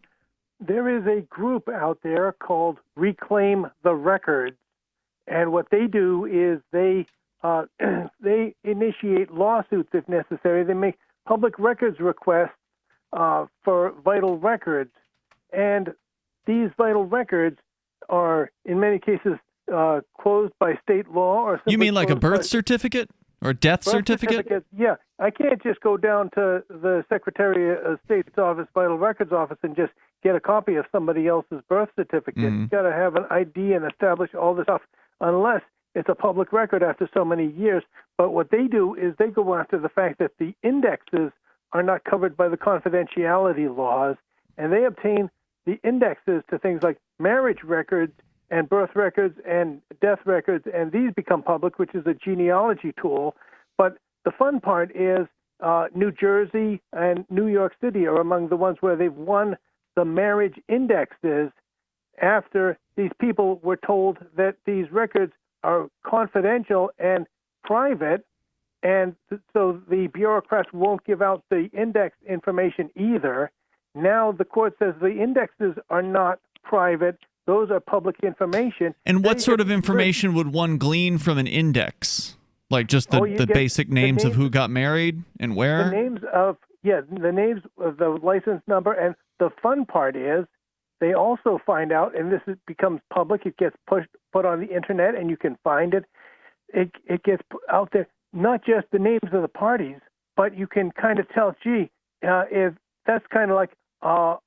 There is a group out there called Reclaim the Records, And what they do is they initiate lawsuits if necessary. They make public records requests for vital records. And these vital records are, in many cases, closed by state law. Or you mean like a birth certificate or death certificate? Yeah. I can't just go down to the Secretary of State's office, Vital Records office, and just get a copy of somebody else's birth certificate. You've got to have an ID and establish all this stuff, unless it's a public record after so many years. But what they do is they go after the fact that the indexes are not covered by the confidentiality laws, and they obtain the indexes to things like marriage records and birth records and death records, and these become public, which is a genealogy tool. But the fun part is New Jersey and New York City are among the ones where they've won the marriage indexes after these people were told that these records are confidential and private, and so the bureaucrats won't give out the index information either. Now the court says the indexes are not private, those are public information. And what sort of information would one glean from an index? Like just the basic names of who got married and where? The names of the license number, and the fun part is they also find out, and becomes public, it gets put on the internet and you can find it. It gets out there, not just the names of the parties, but you can kind of tell, if that's kind of like a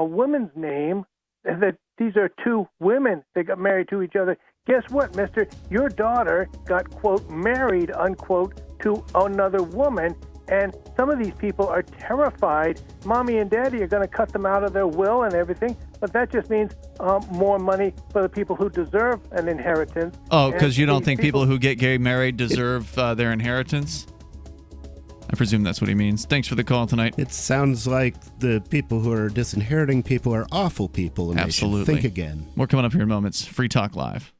woman's name, that these are two women that got married to each other. Guess what, mister? Your daughter got, quote, married, unquote, to another woman. And some of these people are terrified. Mommy and daddy are going to cut them out of their will and everything. But that just means more money for the people who deserve an inheritance. Oh, because you don't think people who get gay married deserve their inheritance? I presume that's what he means. Thanks for the call tonight. It sounds like the people who are disinheriting people are awful people, and Absolutely. They should think again. More coming up here in moments. Free Talk Live.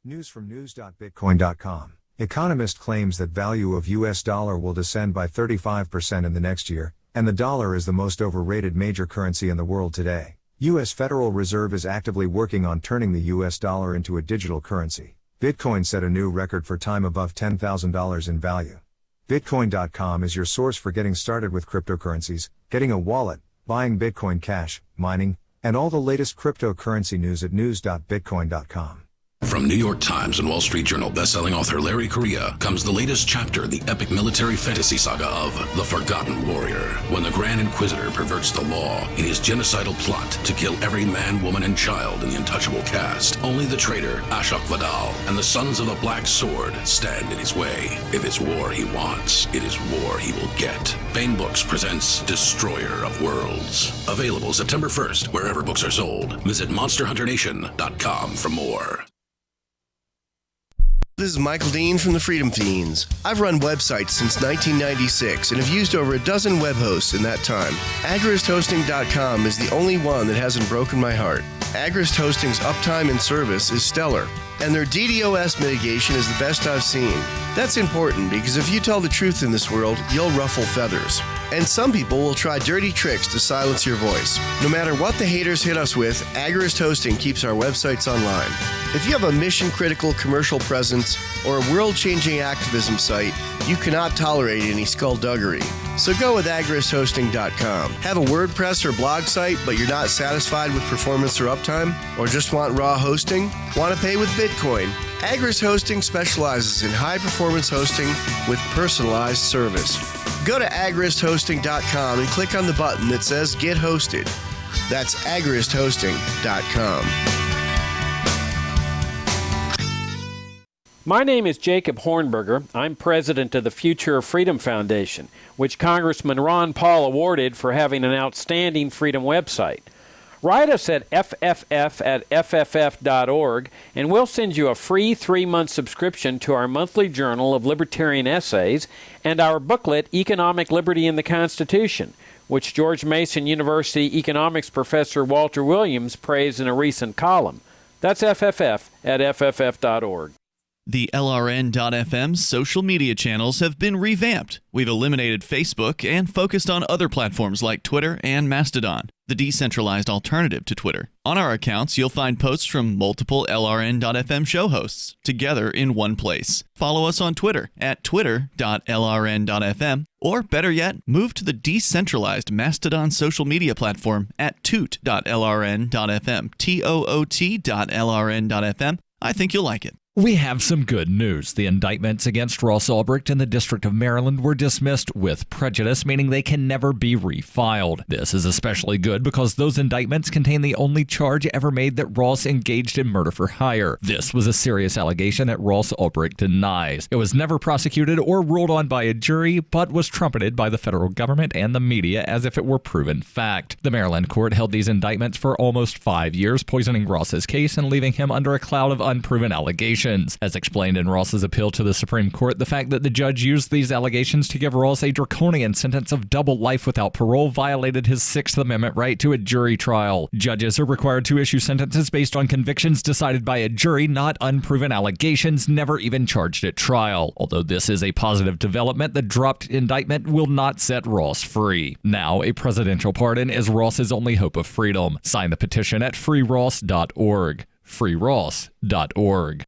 News from news.bitcoin.com. Economist claims that value of US dollar will descend by 35% in the next year, and the dollar is the most overrated major currency in the world today. US Federal Reserve is actively working on turning the US dollar into a digital currency. Bitcoin set a new record for time above $10,000 in value. Bitcoin.com is your source for getting started with cryptocurrencies, getting a wallet, buying Bitcoin Cash, mining, and all the latest cryptocurrency news at news.bitcoin.com. From New York Times and Wall Street Journal bestselling author Larry Correia comes the latest chapter in the epic military fantasy saga of The Forgotten Warrior, when the Grand Inquisitor perverts the law in his genocidal plot to kill every man, woman, and child in the untouchable cast. Only the traitor, Ashok Vadal, and the Sons of the Black Sword stand in his way. If it's war he wants, it is war he will get. Bain Books presents Destroyer of Worlds. Available September 1st, wherever books are sold. Visit MonsterHunterNation.com for more. This is Michael Dean from the Freedom Fiends. I've run websites since 1996 and have used over a dozen web hosts in that time. AgristHosting.com is the only one that hasn't broken my heart. Agrist Hosting's uptime and service is stellar, and their DDoS mitigation is the best I've seen. That's important because if you tell the truth in this world, you'll ruffle feathers. And some people will try dirty tricks to silence your voice. No matter what the haters hit us with, Agrist Hosting keeps our websites online. If you have a mission-critical commercial presence or a world-changing activism site, you cannot tolerate any skullduggery. So go with AgristHosting.com. Have a WordPress or blog site, but you're not satisfied with performance or uptime? Or just want raw hosting? Want to pay with Bitcoin? Agrist Hosting specializes in high-performance hosting with personalized service. Go to AgristHosting.com and click on the button that says Get Hosted. That's AgristHosting.com. My name is Jacob Hornberger. I'm president of the Future of Freedom Foundation, which Congressman Ron Paul awarded for having an outstanding freedom website. Write us at fff@fff.org, and we'll send you a free 3-month subscription to our monthly journal of libertarian essays and our booklet, Economic Liberty in the Constitution, which George Mason University economics professor Walter Williams praised in a recent column. That's fff@fff.org. The LRN.FM social media channels have been revamped. We've eliminated Facebook and focused on other platforms like Twitter and Mastodon, the decentralized alternative to Twitter. On our accounts, you'll find posts from multiple LRN.FM show hosts together in one place. Follow us on Twitter at twitter.lrn.fm, or better yet, move to the decentralized Mastodon social media platform at toot.lrn.fm, toot.lrn.fm. I think you'll like it. We have some good news. The indictments against Ross Ulbricht in the District of Maryland were dismissed with prejudice, meaning they can never be refiled. This is especially good because those indictments contain the only charge ever made that Ross engaged in murder for hire. This was a serious allegation that Ross Ulbricht denies. It was never prosecuted or ruled on by a jury, but was trumpeted by the federal government and the media as if it were proven fact. The Maryland court held these indictments for almost 5 years, poisoning Ross's case and leaving him under a cloud of unproven allegations. As explained in Ross's appeal to the Supreme Court, the fact that the judge used these allegations to give Ross a draconian sentence of double life without parole violated his Sixth Amendment right to a jury trial. Judges are required to issue sentences based on convictions decided by a jury, not unproven allegations never even charged at trial. Although this is a positive development, the dropped indictment will not set Ross free. Now, a presidential pardon is Ross's only hope of freedom. Sign the petition at freeross.org. freeross.org.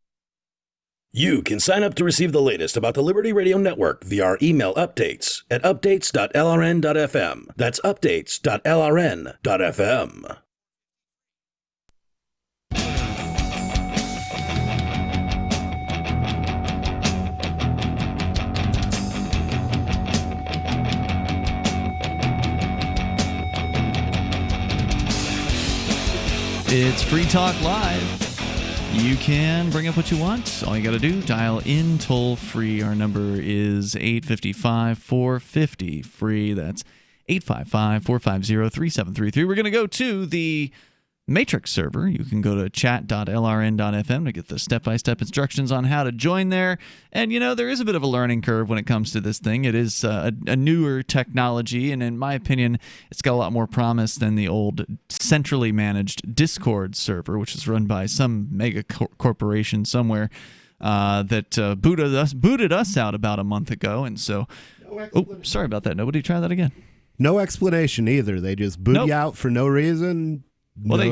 You can sign up to receive the latest about the Liberty Radio Network via our email updates at updates.lrn.fm. That's updates.lrn.fm. It's Free Talk Live. You can bring up what you want. All you got to do, dial in toll free. Our number is 855-450-FREE. That's 855-450-3733. We're going to go to the Matrix server. You can go to chat.lrn.fm to get the step-by-step instructions on how to join there. And, you know, there is a bit of a learning curve when it comes to this thing. It is a newer technology, and in my opinion, it's got a lot more promise than the old centrally managed Discord server, which is run by some mega corporation somewhere that booted us out about a month ago. And so, sorry about that. Nobody try that again. No explanation either. They just boot you out for no reason. Well, they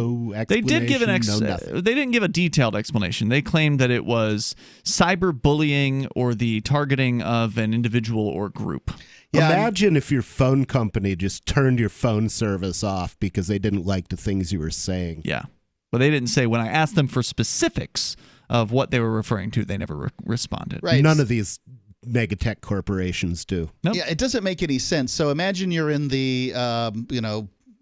did give they didn't give a detailed explanation. They claimed that it was cyberbullying or the targeting of an individual or group. Yeah, imagine if your phone company just turned your phone service off because they didn't like the things you were saying. Yeah, but they didn't say. When I asked them for specifics of what they were referring to, they never responded. Right. None of these megatech corporations do. Nope. Yeah, it doesn't make any sense. So imagine you're in the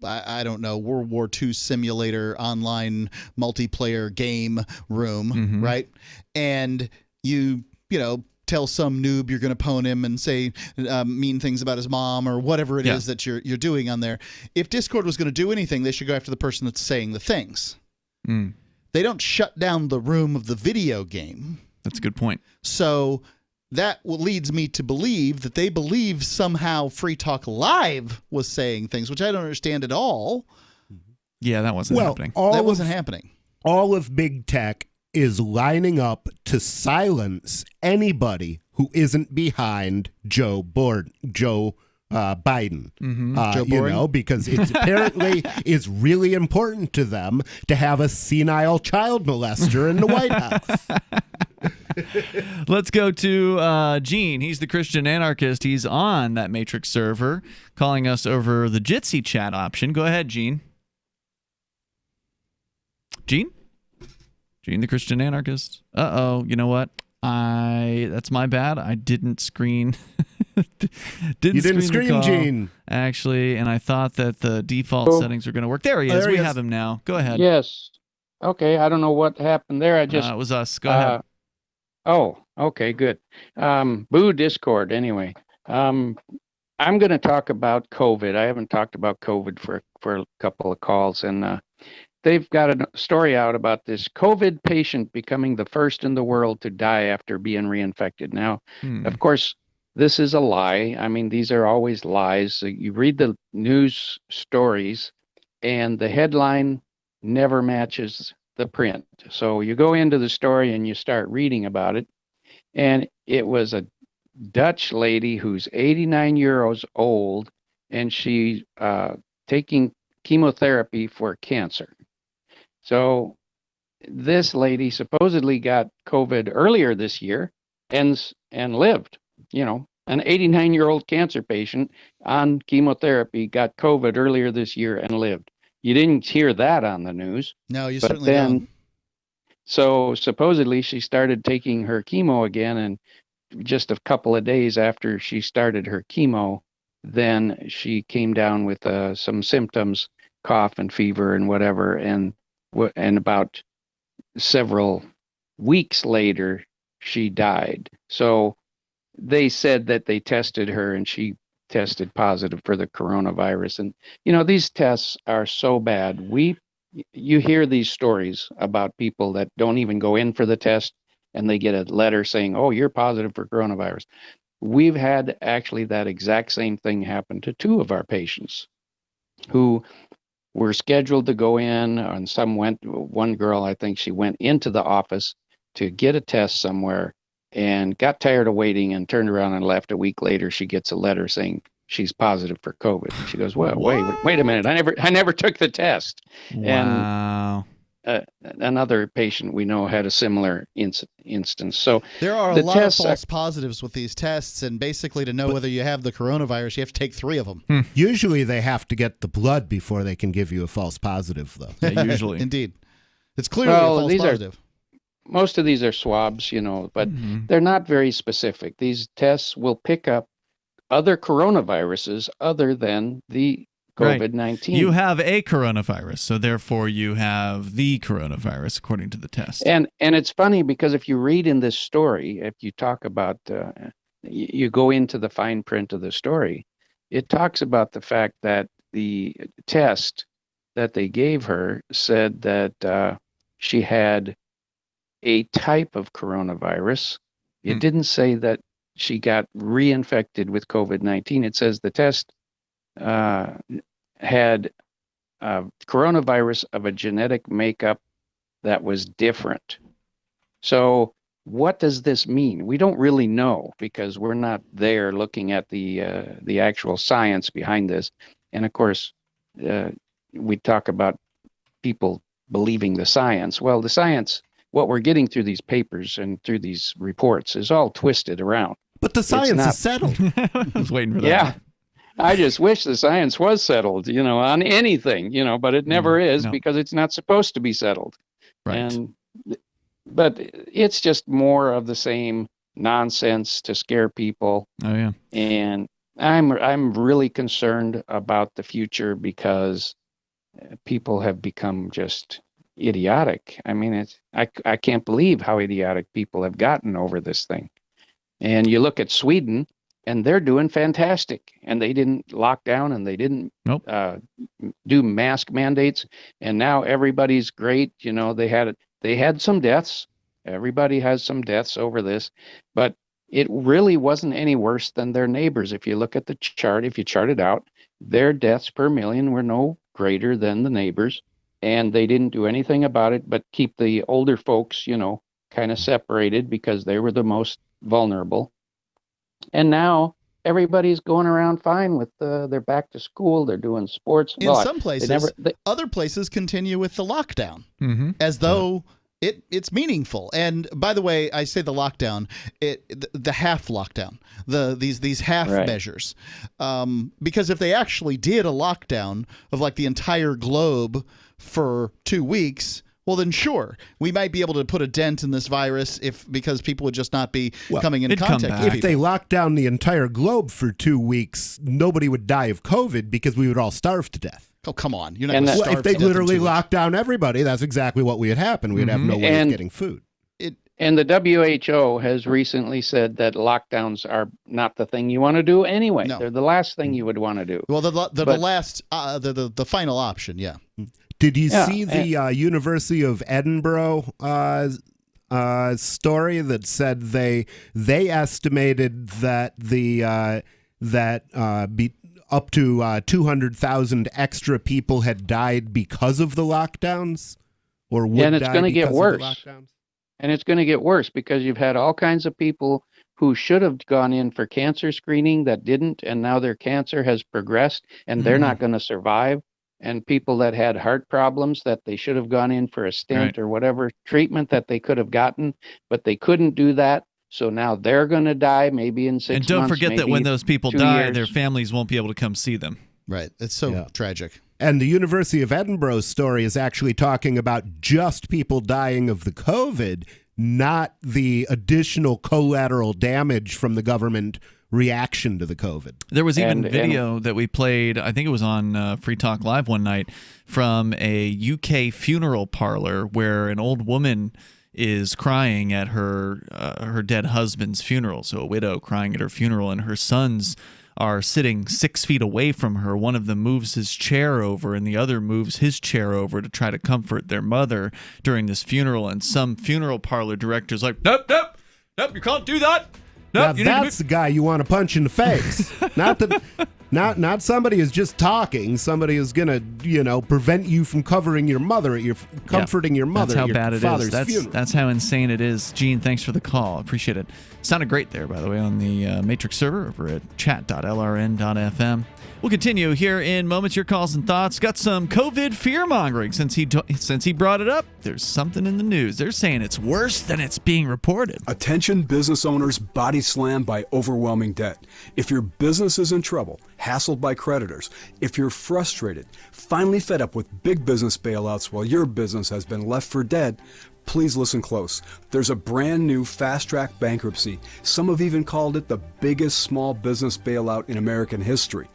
I don't know, World War II simulator online multiplayer game room, right? And you tell some noob you're going to pwn him and say mean things about his mom or whatever it is that you're doing on there. If Discord was going to do anything, they should go after the person that's saying the things. They don't shut down the room of the video game. That's a good point. So that leads me to believe that they believe somehow Free Talk Live was saying things, which I don't understand at all. Yeah, that wasn't happening. That wasn't happening. All of big tech is lining up to silence anybody who isn't behind Joe Biden. Joe Biden. Because it apparently is really important to them to have a senile child molester in the White House. Let's go to Gene. He's the Christian anarchist. He's on that Matrix server, calling us over the Jitsi chat option. Go ahead, Gene. Gene, the Christian anarchist. Uh-oh. You know what? That's my bad. I didn't screen. didn't screen Gene. Actually, and I thought that the default settings were going to work. There he is. We have him now. Go ahead. Yes. Okay. I don't know what happened there. It was us. Go ahead. Oh, okay, good. Boo Discord, anyway. I'm going to talk about COVID. I haven't talked about COVID for a couple of calls, and they've got a story out about this COVID patient becoming the first in the world to die after being reinfected. Now, of course, this is a lie. I mean, these are always lies. You read the news stories, and the headline never matches the print. So you go into the story and you start reading about it, And it was a Dutch lady who's 89 years old, and she's taking chemotherapy for cancer. So this lady supposedly got COVID earlier this year and lived. An 89-year-old cancer patient on chemotherapy got COVID earlier this year and lived. You didn't hear that on the news. No, you certainly don't. So supposedly she started taking her chemo again, and just a couple of days after she started her chemo, then she came down with some symptoms, cough and fever and whatever, and about several weeks later she died. So they said that they tested her and she tested positive for the coronavirus. And these tests are so bad. You hear these stories about people that don't even go in for the test and they get a letter saying, oh, you're positive for coronavirus. We've had actually that exact same thing happen to two of our patients who were scheduled to go in, and one girl, I think she went into the office to get a test somewhere and got tired of waiting and turned around and left. A week later, she gets a letter saying she's positive for COVID. She goes, well, wait a minute. I never took the test. Wow. And another patient we know had a similar instance. So there are a lot of false positives with these tests, and basically to know whether you have the coronavirus, you have to take 3 of them. Usually they have to get the blood before they can give you a false positive, though. Yeah, usually. Indeed. It's clearly a false positive. Most of these are swabs, but they're not very specific. These tests will pick up other coronaviruses other than the COVID-19. Right. You have a coronavirus, so therefore you have the coronavirus, according to the test. And it's funny because if you read in this story, if you talk about, you go into the fine print of the story, it talks about the fact that the test that they gave her said that she had a type of coronavirus. It didn't say that she got reinfected with COVID-19. It says the test had coronavirus of a genetic makeup that was different. So what does this mean? We don't really know because we're not there looking at the actual science behind this. And of course, we talk about people believing the science. Well, the science, what we're getting through these papers and through these reports is all twisted around. But the science is settled. I was waiting for that. Yeah. I just wish the science was settled, on anything, but it never is because it's not supposed to be settled. Right. But it's just more of the same nonsense to scare people. Oh, yeah. And I'm really concerned about the future because people have become just idiotic. I mean, I can't believe how idiotic people have gotten over this thing. And you look at Sweden, and they're doing fantastic. And they didn't lock down, and they didn't do mask mandates. And now everybody's great. They had some deaths. Everybody has some deaths over this, but it really wasn't any worse than their neighbors. If you look at the chart, if you chart it out, their deaths per million were no greater than the neighbors. And they didn't do anything about it but keep the older folks, kind of separated because they were the most vulnerable. And now everybody's going around fine with they're back to school, they're doing sports. In some places, other places continue with the lockdown as though it's meaningful. And by the way, I say the lockdown, the half lockdown, these half measures, because if they actually did a lockdown of like the entire globe for 2 weeks, well, then sure, we might be able to put a dent in this virus because people would just not be coming in contact with people. If they locked down the entire globe for 2 weeks, nobody would die of COVID because we would all starve to death. Oh, come on. You're not going to starve if they to death literally locked down everybody, that's exactly what would happen. We'd have no way of getting food. And the WHO has recently said that lockdowns are not the thing you want to do anyway. No. They're the last thing you would want to do. Well, the final option, yeah. Did you see the University of Edinburgh story that said they estimated that up to 200,000 extra people had died because of the lockdowns, or would and it's die going to get because worse. of the lockdowns? And it's going to get worse because you've had all kinds of people who should have gone in for cancer screening that didn't, and now their cancer has progressed and they're not going to survive. And people that had heart problems that they should have gone in for a stent or whatever treatment that they could have gotten, but they couldn't do that. So now they're going to die maybe in 6 months. And don't forget that when those people 2 die, years. their families won't be able to come see them. Right. It's so tragic. And the University of Edinburgh's story is actually talking about just people dying of the COVID, not the additional collateral damage from the government reaction to the COVID. There was even video that we played, I think it was on Free Talk Live one night, from a UK funeral parlor where an old woman is crying at her dead husband's funeral. So a widow crying at her funeral, and her sons are sitting 6 feet away from her. One of them moves his chair over, and the other moves his chair over to try to comfort their mother during this funeral. And some funeral parlor director's like, nope, you can't do that. Now that's the guy you want to punch in the face. Not somebody who's just talking. Somebody who's gonna, prevent you from comforting your mother at your That's how at your bad it father's is. funeral. That's how insane it is. Gene, thanks for the call. Appreciate it. Sounded great there, by the way, on the Matrix server over at chat.lrn.fm. We'll continue here in moments. Your calls and thoughts. Got some COVID fear-mongering since he brought it up. There's something in the news. They're saying it's worse than it's being reported. Attention business owners body slammed by overwhelming debt. If your business is in trouble, hassled by creditors, if you're frustrated, finally fed up with big business bailouts while your business has been left for dead, please listen close. There's a brand new fast-track bankruptcy. Some have even called it the biggest small business bailout in American history.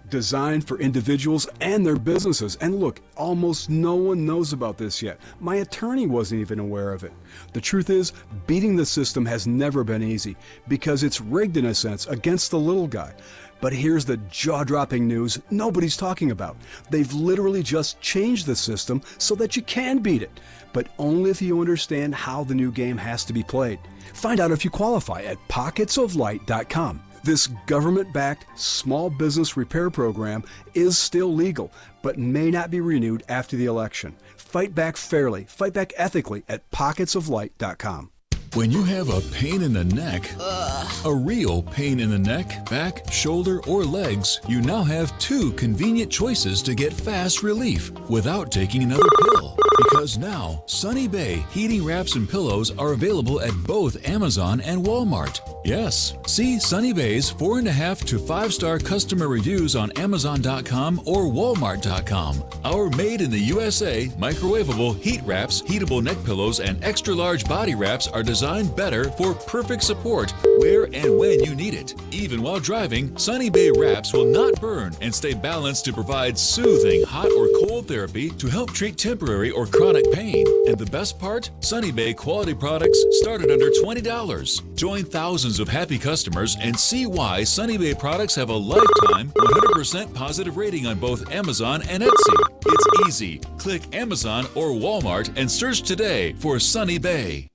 Designed for individuals and their businesses. And look, almost no one knows about this yet. My attorney wasn't even aware of it. The truth is, beating the system has never been easy because it's rigged in a sense against the little guy. But here's the jaw-dropping news nobody's talking about. They've literally just changed the system so that you can beat it, but only if you understand how the new game has to be played. Find out if you qualify at pocketsoflight.com. This government-backed small business repair program is still legal, but may not be renewed after the election. Fight back fairly, fight back ethically at pocketsoflight.com. When you have a pain in the neck, a real pain in the neck, back, shoulder, or legs, you now have 2 convenient choices to get fast relief without taking another pill. Because now, Sunny Bay heating wraps and pillows are available at both Amazon and Walmart. Yes, see Sunny Bay's 4.5 to 5-star customer reviews on Amazon.com or Walmart.com. Our made in the USA microwavable heat wraps, heatable neck pillows, and extra large body wraps are designed better for perfect support where and when you need it. Even while driving, Sunny Bay wraps will not burn and stay balanced to provide soothing hot or cold therapy to help treat temporary or chronic pain. And the best part? Sunny Bay quality products start at under $20. Join thousands of happy customers and see why Sunny Bay products have a lifetime 100% positive rating on both Amazon and Etsy. It's easy. Click Amazon or Walmart and search today for Sunny Bay.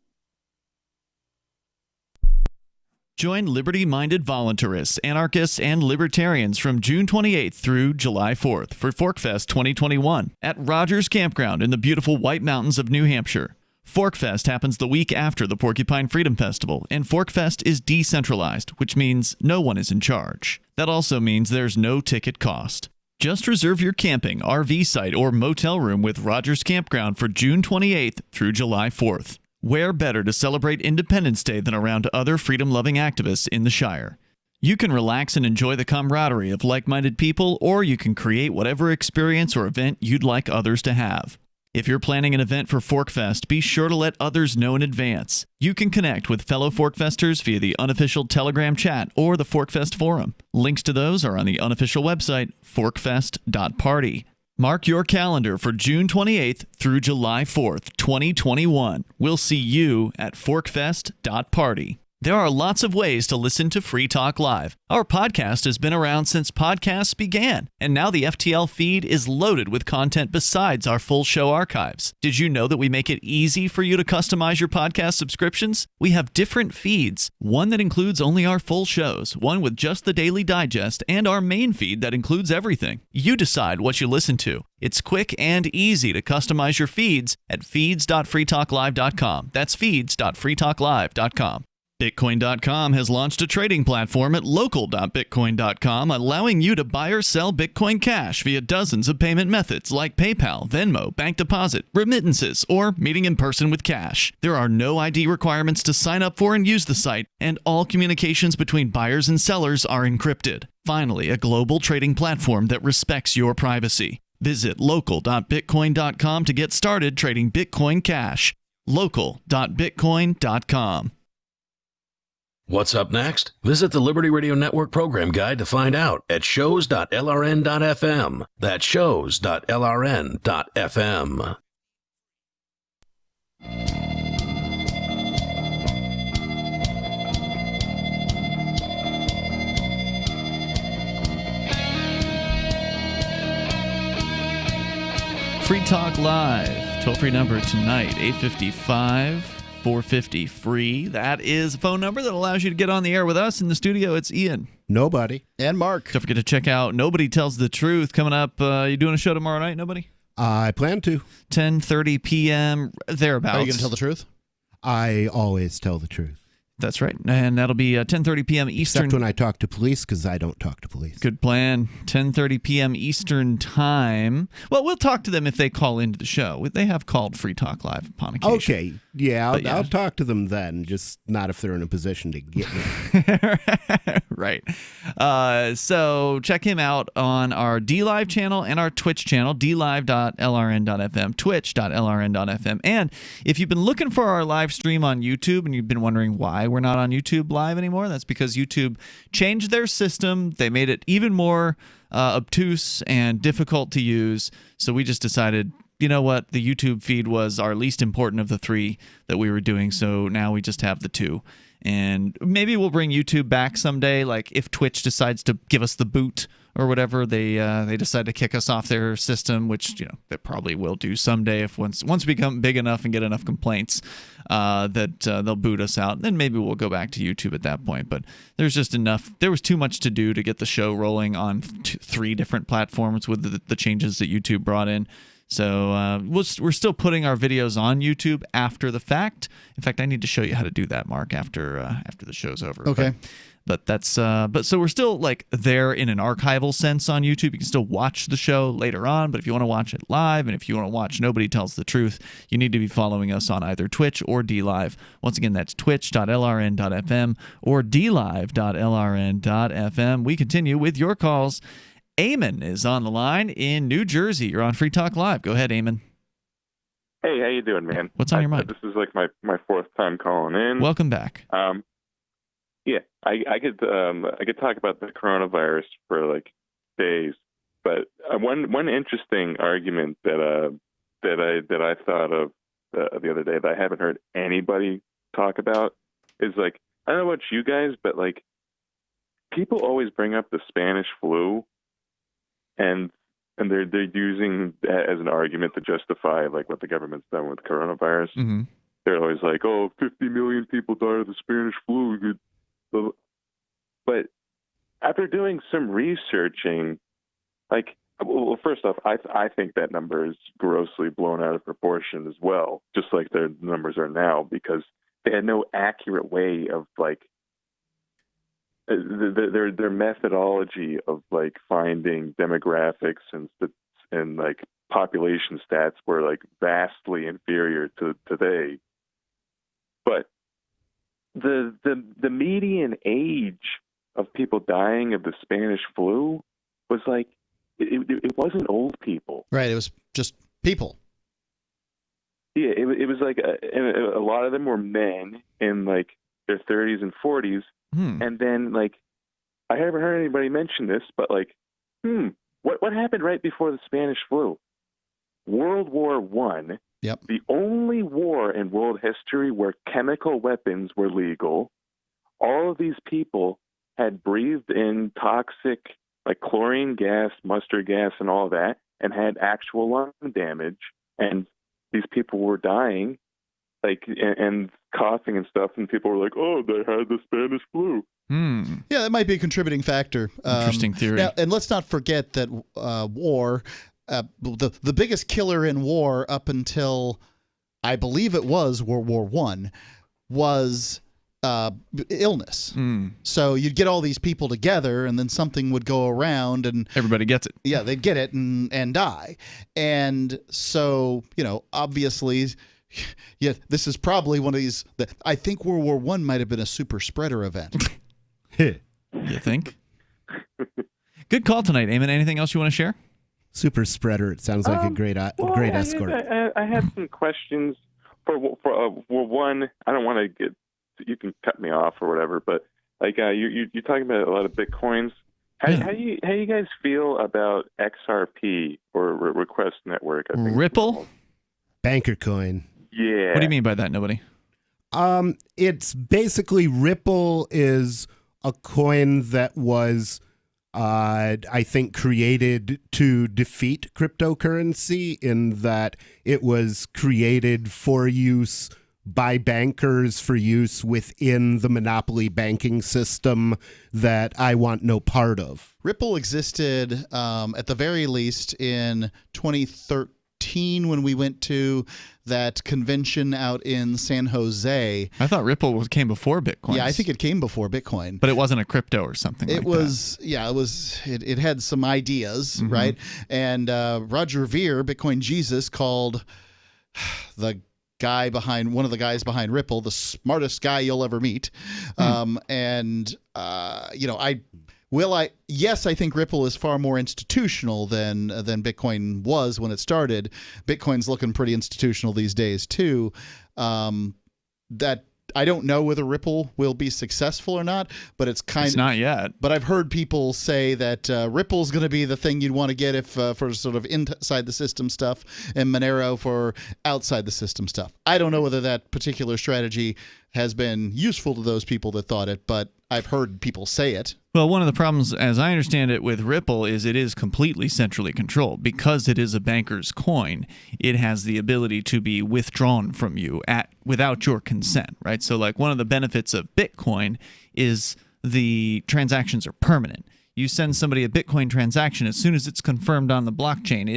Join liberty-minded voluntarists, anarchists, and libertarians from June 28th through July 4th for ForkFest 2021 at Rogers Campground in the beautiful White Mountains of New Hampshire. ForkFest happens the week after the Porcupine Freedom Festival, and ForkFest is decentralized, which means no one is in charge. That also means there's no ticket cost. Just reserve your camping, RV site, or motel room with Rogers Campground for June 28th through July 4th. Where better to celebrate Independence Day than around other freedom-loving activists in the Shire? You can relax and enjoy the camaraderie of like-minded people, or you can create whatever experience or event you'd like others to have. If you're planning an event for ForkFest, be sure to let others know in advance. You can connect with fellow ForkFesters via the unofficial Telegram chat or the ForkFest forum. Links to those are on the unofficial website, forkfest.party. Mark your calendar for June 28th through July 4th, 2021. We'll see you at forkfest.party. There are lots of ways to listen to Free Talk Live. Our podcast has been around since podcasts began, and now the FTL feed is loaded with content besides our full show archives. Did you know that we make it easy for you to customize your podcast subscriptions? We have different feeds, one that includes only our full shows, one with just the Daily Digest, and our main feed that includes everything. You decide what you listen to. It's quick and easy to customize your feeds at feeds.freetalklive.com. That's feeds.freetalklive.com. Bitcoin.com has launched a trading platform at local.bitcoin.com, allowing you to buy or sell Bitcoin Cash via dozens of payment methods like PayPal, Venmo, bank deposit, remittances, or meeting in person with cash. There are no ID requirements to sign up for and use the site, and all communications between buyers and sellers are encrypted. Finally, a global trading platform that respects your privacy. Visit local.bitcoin.com to get started trading Bitcoin Cash. local.bitcoin.com. What's up next? Visit the Liberty Radio Network program guide to find out at shows.lrn.fm. That's shows.lrn.fm. Free Talk Live, toll-free number tonight, 855-450-FREE. That is a phone number that allows you to get on the air with us. In the studio, it's Ian. Nobody. And Mark. Don't forget to check out Nobody Tells the Truth coming up. You doing a show tomorrow night, Nobody? I plan to. 10:30 p.m., thereabouts. Are you going to tell the truth? I always tell the truth. That's right. And that'll be 10:30 p.m. Eastern. Except when I talk to police, because I don't talk to police. Good plan. 10:30 p.m. Eastern time. Well, we'll talk to them if they call into the show. They have called Free Talk Live upon occasion. Okay. Yeah, I'll talk to them then, just not if they're in a position to get me. Right. So check him out on our DLive channel and our Twitch channel, dlive.lrn.fm, twitch.lrn.fm. And if you've been looking for our live stream on YouTube and you've been wondering why we're not on YouTube Live anymore, that's because YouTube changed their system. They made it even more obtuse and difficult to use. So we just decided, you know what, the YouTube feed was our least important of the three that we were doing, so now we just have the two. And maybe we'll bring YouTube back someday, like if Twitch decides to give us the boot or whatever, they decide to kick us off their system, which they probably will do someday if once we become big enough and get enough complaints that they'll boot us out. Then maybe we'll go back to YouTube at that point. But there's just enough. There was too much to do to get the show rolling on three different platforms with the changes that YouTube brought in. So we're still putting our videos on YouTube after the fact. In fact, I need to show you how to do that, Mark, after the show's over. Okay. But that's so we're still like there in an archival sense on YouTube. You can still watch the show later on, but if you want to watch it live and if you want to watch Nobody Tells the Truth, you need to be following us on either Twitch or DLive. Once again, that's twitch.lrn.fm or dlive.lrn.fm. We continue with your calls. Eamon is on the line in New Jersey. You're on Free Talk Live. Go ahead, Eamon. Hey, how you doing, man? What's on your mind? This is like my fourth time calling in. Welcome back. Yeah, I could talk about the coronavirus for like days, but one interesting argument that I thought of the other day that I haven't heard anybody talk about is like, I don't know about you guys, but like people always bring up the Spanish flu, and they're using that as an argument to justify like what the government's done with coronavirus. Mm-hmm. They're always like, oh, 50 million people died of the Spanish flu. But after doing some researching, like, well, first off, I think that number is grossly blown out of proportion as well, just like their numbers are now, because they had no accurate way of like their methodology of like finding demographics and like population stats were like vastly inferior to today. But the median age of people dying of the Spanish flu was like it wasn't old people, right? It was just people. Yeah, it was like a lot of them were men in like their 30s and 40s, and then like I haven't heard anybody mention this, but like, what happened right before the Spanish flu? World War I. Yep. The only war in world history where chemical weapons were legal, all of these people had breathed in toxic, like chlorine gas, mustard gas, and all that, and had actual lung damage. And these people were dying, like, and coughing and stuff. And people were like, "Oh, they had the Spanish flu." Yeah, that might be a contributing factor. Interesting theory. Now, and let's not forget that war, the biggest killer in war up until I believe it was World War I, was illness. So you'd get all these people together, and then something would go around, and everybody gets it. Yeah, they'd get it and die. And so, obviously, yeah, this is probably one of these. I think World War I might have been a super spreader event. You think? Good call tonight, Eamon. Anything else you want to share? Super spreader. It sounds like a great escort. I had some questions for one. I don't want to get. You can cut me off or whatever, but like you're talking about a lot of Bitcoins. How do you guys feel about XRP or Request Network? I think Ripple, Banker coin. Yeah. What do you mean by that? Nobody. It's basically Ripple is a coin that was, I think, created to defeat cryptocurrency, in that it was created for use by bankers for use within the monopoly banking system that I want no part of. Ripple existed at the very least in 2013 when we went to that convention out in San Jose. I thought Ripple came before Bitcoin. Yeah, I think it came before Bitcoin. But it wasn't a crypto or something like that. It had some ideas, right? And Roger Ver, Bitcoin Jesus, called the guy behind one of the guys behind Ripple the smartest guy you'll ever meet. Yes, I think Ripple is far more institutional than Bitcoin was when it started. Bitcoin's looking pretty institutional these days too. That I don't know whether Ripple will be successful or not, but it's not yet. But I've heard people say that Ripple's going to be the thing you'd want to get if for sort of inside the system stuff, and Monero for outside the system stuff. I don't know whether that particular strategy has been useful to those people that thought it, but I've heard people say it. Well, one of the problems, as I understand it, with Ripple is it is completely centrally controlled. Because it is a banker's coin, it has the ability to be withdrawn from you without your consent, right? So, like, one of the benefits of Bitcoin is the transactions are permanent. You send somebody a Bitcoin transaction, as soon as it's confirmed on the blockchain,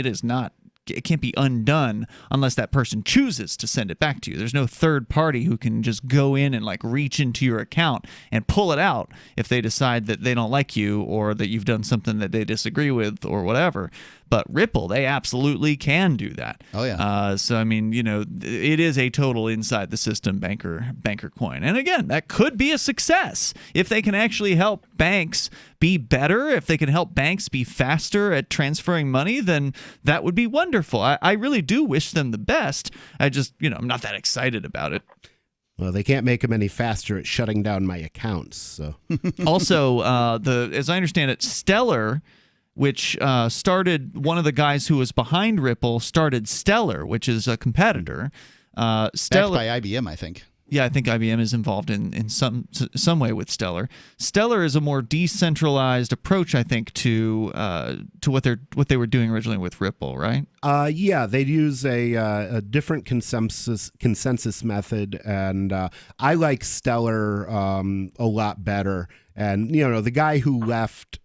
it can't be undone unless that person chooses to send it back to you. There's no third party who can just go in and like reach into your account and pull it out if they decide that they don't like you or that you've done something that they disagree with or whatever. But Ripple, they absolutely can do that. Oh, yeah. So, I mean, it is a total inside the system banker coin. And again, that could be a success if they can actually help banks be better, if they can help banks be faster at transferring money, then that would be wonderful. I really do wish them the best. I just, I'm not that excited about it. Well, they can't make them any faster at shutting down my accounts. So also, as I understand it, Stellar, which started, one of the guys who was behind Ripple started Stellar, which is a competitor. Stellar, backed by IBM, I think. Yeah, I think IBM is involved in some way with Stellar. Stellar is a more decentralized approach, I think, to what they were doing originally with Ripple, right? Yeah, they use a different consensus method, and I like Stellar a lot better. And the guy who left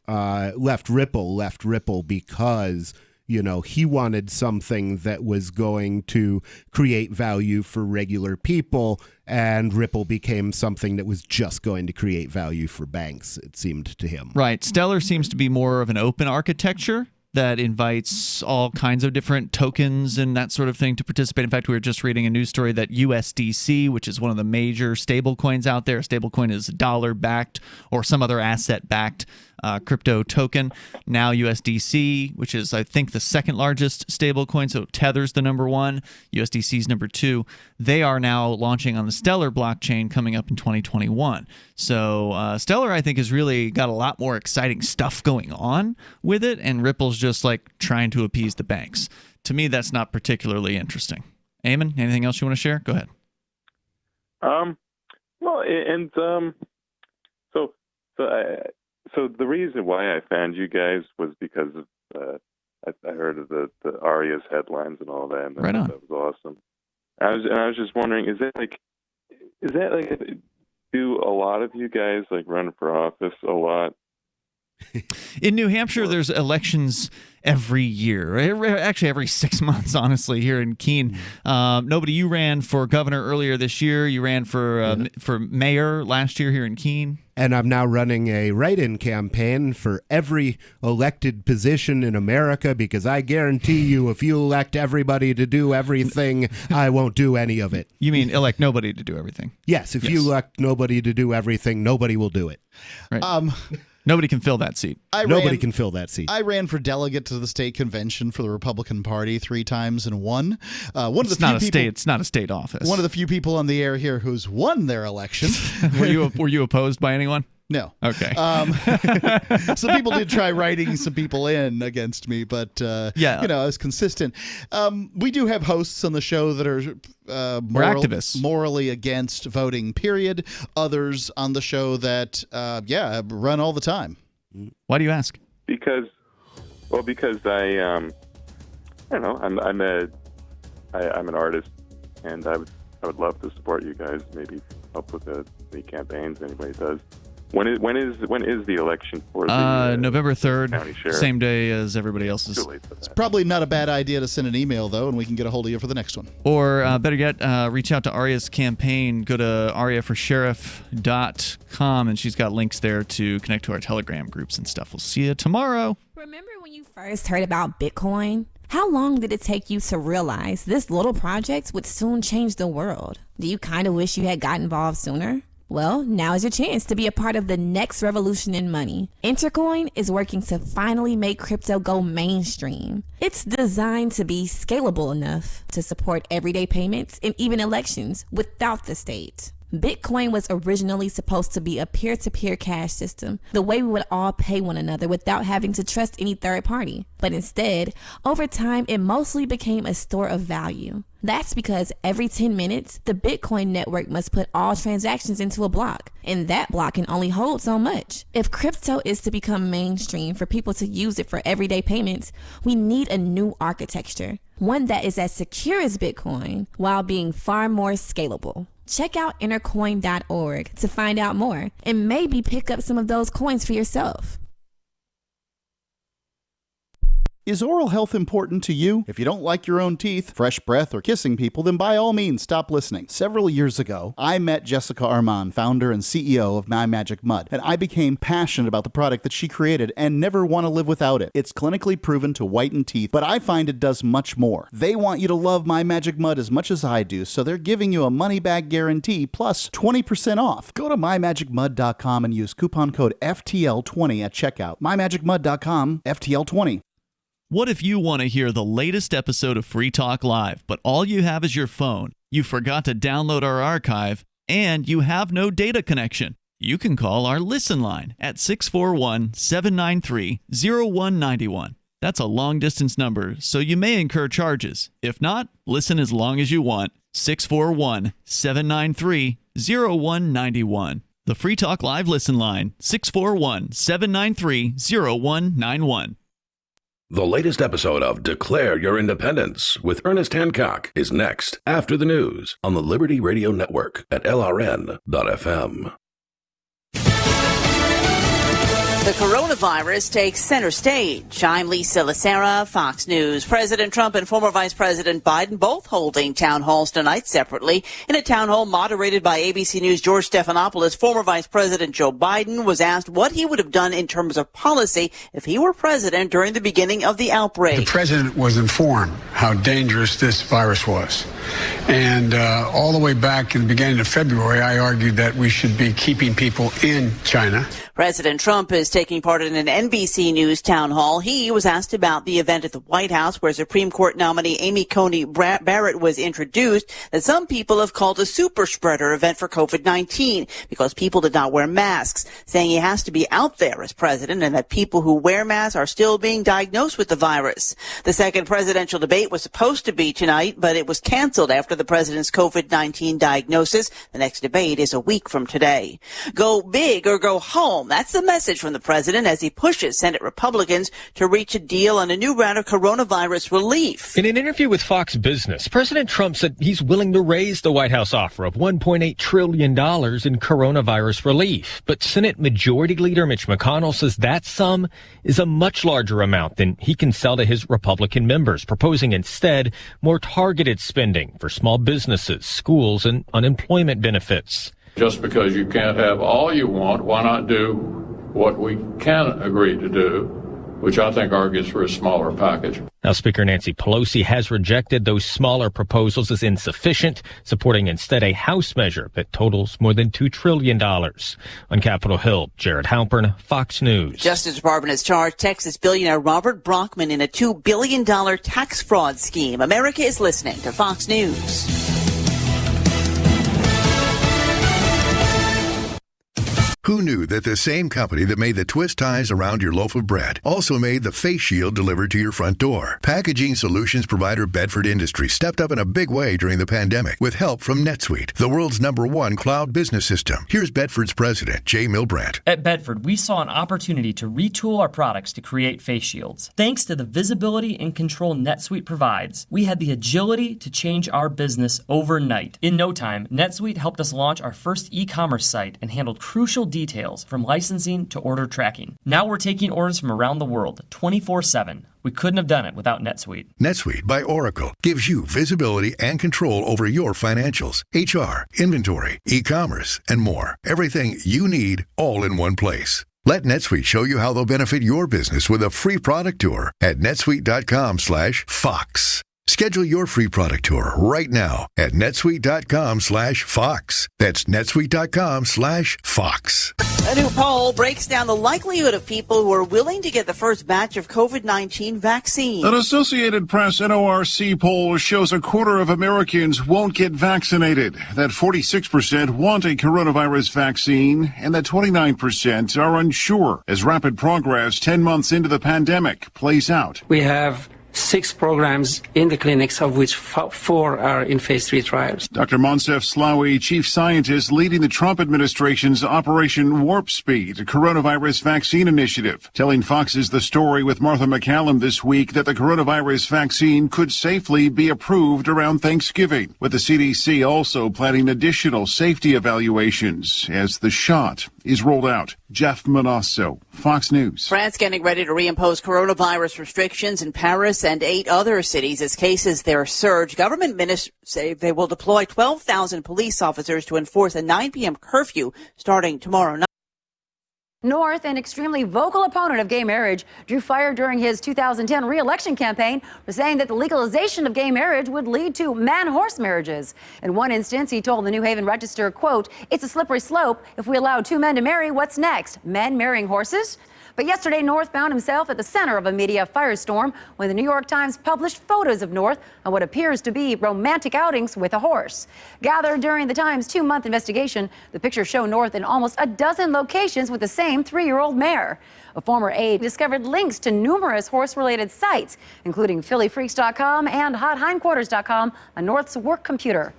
Ripple because he wanted something that was going to create value for regular people, and Ripple became something that was just going to create value for banks, it seemed to him. Right. Stellar seems to be more of an open architecture that invites all kinds of different tokens and that sort of thing to participate. In fact, we were just reading a news story that USDC, which is one of the major stable coins out there, a stable coin is dollar-backed or some other asset-backed crypto token. Now USDC, which is, I think, the second largest stable coin, so Tether's the number one, USDC's number two. They are now launching on the Stellar blockchain coming up in 2021. So Stellar, I think, has really got a lot more exciting stuff going on with it, and Ripple's just like trying to appease the banks. To me, that's not particularly interesting. Eamon, anything else you want to share? Go ahead. So the reason why I found you guys was because of I heard of the Aria's headlines and all that, and right on. That was awesome. I was just wondering, is that like do a lot of you guys like run for office a lot? In New Hampshire, there's elections every year. Actually, every 6 months, honestly, here in Keene. Nobody, you ran for governor earlier this year. You ran for mayor last year here in Keene. And I'm now running a write-in campaign for every elected position in America, because I guarantee you, if you elect everybody to do everything, I won't do any of it. You mean elect nobody to do everything? Yes, if you elect nobody to do everything, nobody will do it. Right. Nobody can fill that seat. Nobody can fill that seat. I ran for delegate to the state convention for the Republican Party 3 times and won. It's not a state office. One of the few people on the air here who's won their election. Were you opposed by anyone? No. Okay. Some people did try writing some people in against me, but I was consistent. We do have hosts on the show that are we're activists, morally against voting, period. Others on the show that run all the time. Why do you ask? Because I don't know. I'm an artist, and I would love to support you guys. Maybe help with the campaigns. Anybody does. When is the election for the November 3rd, county sheriff? Same day as everybody else's. It's probably not a bad idea to send an email, though, and we can get a hold of you for the next one. Or better yet, reach out to Aria's campaign. Go to ariaforsheriff.com, and she's got links there to connect to our Telegram groups and stuff. We'll see you tomorrow. Remember when you first heard about Bitcoin? How long did it take you to realize this little project would soon change the world? Do you kind of wish you had got involved sooner? Well, now is your chance to be a part of the next revolution in money. Intercoin is working to finally make crypto go mainstream. It's designed to be scalable enough to support everyday payments and even elections without the state. Bitcoin was originally supposed to be a peer-to-peer cash system, the way we would all pay one another without having to trust any third party. But instead, over time, it mostly became a store of value. That's because every 10 minutes, the Bitcoin network must put all transactions into a block, and that block can only hold so much. If crypto is to become mainstream for people to use it for everyday payments, we need a new architecture, one that is as secure as Bitcoin while being far more scalable. Check out intercoin.org to find out more and maybe pick up some of those coins for yourself. Is oral health important to you? If you don't like your own teeth, fresh breath, or kissing people, then by all means stop listening. Several years ago, I met Jessica Armand, founder and CEO of My Magic Mud, and I became passionate about the product that she created and never want to live without it. It's clinically proven to whiten teeth, but I find it does much more. They want you to love My Magic Mud as much as I do, so they're giving you a money-back guarantee plus 20% off. Go to mymagicmud.com and use coupon code FTL20 at checkout. mymagicmud.com, FTL20. What if you want to hear the latest episode of Free Talk Live, but all you have is your phone, you forgot to download our archive, and you have no data connection? You can call our Listen line at 641-793-0191. That's a long-distance number, so you may incur charges. If not, listen as long as you want. 641-793-0191. The Free Talk Live Listen line, 641-793-0191. The latest episode of Declare Your Independence with Ernest Hancock is next after the news on the Liberty Radio Network at LRN.FM. The coronavirus takes center stage. I'm Lisa Lacera, Fox News. President Trump and former Vice President Biden both holding town halls tonight separately. In a town hall moderated by ABC News' George Stephanopoulos, former Vice President Joe Biden was asked what he would have done in terms of policy if he were president during the beginning of the outbreak. The president was informed how dangerous this virus was. And all the way back in the beginning of February, I argued that we should be keeping people in China. President Trump is taking part in an NBC News town hall. He was asked about the event at the White House where Supreme Court nominee Amy Coney Barrett was introduced that some people have called a super spreader event for COVID-19 because people did not wear masks, saying he has to be out there as president and that people who wear masks are still being diagnosed with the virus. The second presidential debate was supposed to be tonight, but it was canceled after the president's COVID-19 diagnosis. The next debate is a week from today. Go big or go home. That's the message from the president as he pushes Senate Republicans to reach a deal on a new round of coronavirus relief. In an interview with Fox Business, President Trump said he's willing to raise the White House offer of $1.8 trillion in coronavirus relief. But Senate Majority Leader Mitch McConnell says that sum is a much larger amount than he can sell to his Republican members, proposing instead more targeted spending for small businesses, schools, and unemployment benefits. Just because you can't have all you want, why not do what we can agree to do, which I think argues for a smaller package. Now, Speaker Nancy Pelosi has rejected those smaller proposals as insufficient, supporting instead a House measure that totals more than $2 trillion. On Capitol Hill, Jared Halpern, Fox News. Justice Department has charged Texas billionaire Robert Brockman in a $2 billion tax fraud scheme. America is listening to Fox News. Who knew that the same company that made the twist ties around your loaf of bread also made the face shield delivered to your front door? Packaging solutions provider Bedford Industries stepped up in a big way during the pandemic with help from NetSuite, the world's #1 cloud business system. Here's Bedford's president, Jay Milbrandt. At Bedford, we saw an opportunity to retool our products to create face shields. Thanks to the visibility and control NetSuite provides, we had the agility to change our business overnight. In no time, NetSuite helped us launch our first e-commerce site and handled crucial details from licensing to order tracking. Now we're taking orders from around the world 24/7. We couldn't have done it without NetSuite. NetSuite by Oracle gives you visibility and control over your financials, HR, inventory, e-commerce, and more. Everything you need all in one place. Let NetSuite show you how they'll benefit your business with a free product tour at netsuite.com/Fox. Schedule your free product tour right now at netsuite.com/Fox. That's netsuite.com/Fox. A new poll breaks down the likelihood of people who are willing to get the first batch of COVID-19 vaccine. An Associated Press NORC poll shows a quarter of Americans won't get vaccinated, that 46% want a coronavirus vaccine, and that 29% are unsure as rapid progress 10 months into the pandemic plays out. We have 6 programs in the clinics, of which 4 are in phase 3 trials. Dr. Monsef Slaoui, chief scientist leading the Trump administration's Operation Warp Speed coronavirus vaccine initiative, telling Fox's The Story with Martha McCallum this week that the coronavirus vaccine could safely be approved around Thanksgiving, with the CDC also planning additional safety evaluations as the shot is rolled out. Jeff Manasso, Fox News. France getting ready to reimpose coronavirus restrictions in Paris and 8 other cities as cases there surge. Government ministers say they will deploy 12,000 police officers to enforce a 9 p.m. curfew starting tomorrow night. North, an extremely vocal opponent of gay marriage, drew fire during his 2010 re-election campaign for saying that the legalization of gay marriage would lead to man-horse marriages. In one instance, he told the New Haven Register, quote, "It's a slippery slope. If we allow 2 men to marry, what's next? Men marrying horses?" But yesterday, North found himself at the center of a media firestorm when the New York Times published photos of North on what appears to be romantic outings with a horse. Gathered during the Times' 2-month investigation, the pictures show North in almost a dozen locations with the same 3-year-old mare. A former aide discovered links to numerous horse-related sites, including phillyfreaks.com and hothindquarters.com on North's work computer.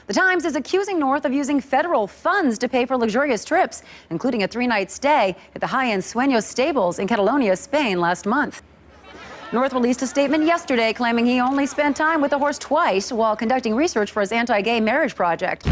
The Times is accusing North of using federal funds to pay for luxurious trips, including a 3-night stay at the high-end Sueños stables in Catalonia, Spain last month. North released a statement yesterday claiming he only spent time with the horse twice while conducting research for his anti-gay marriage project.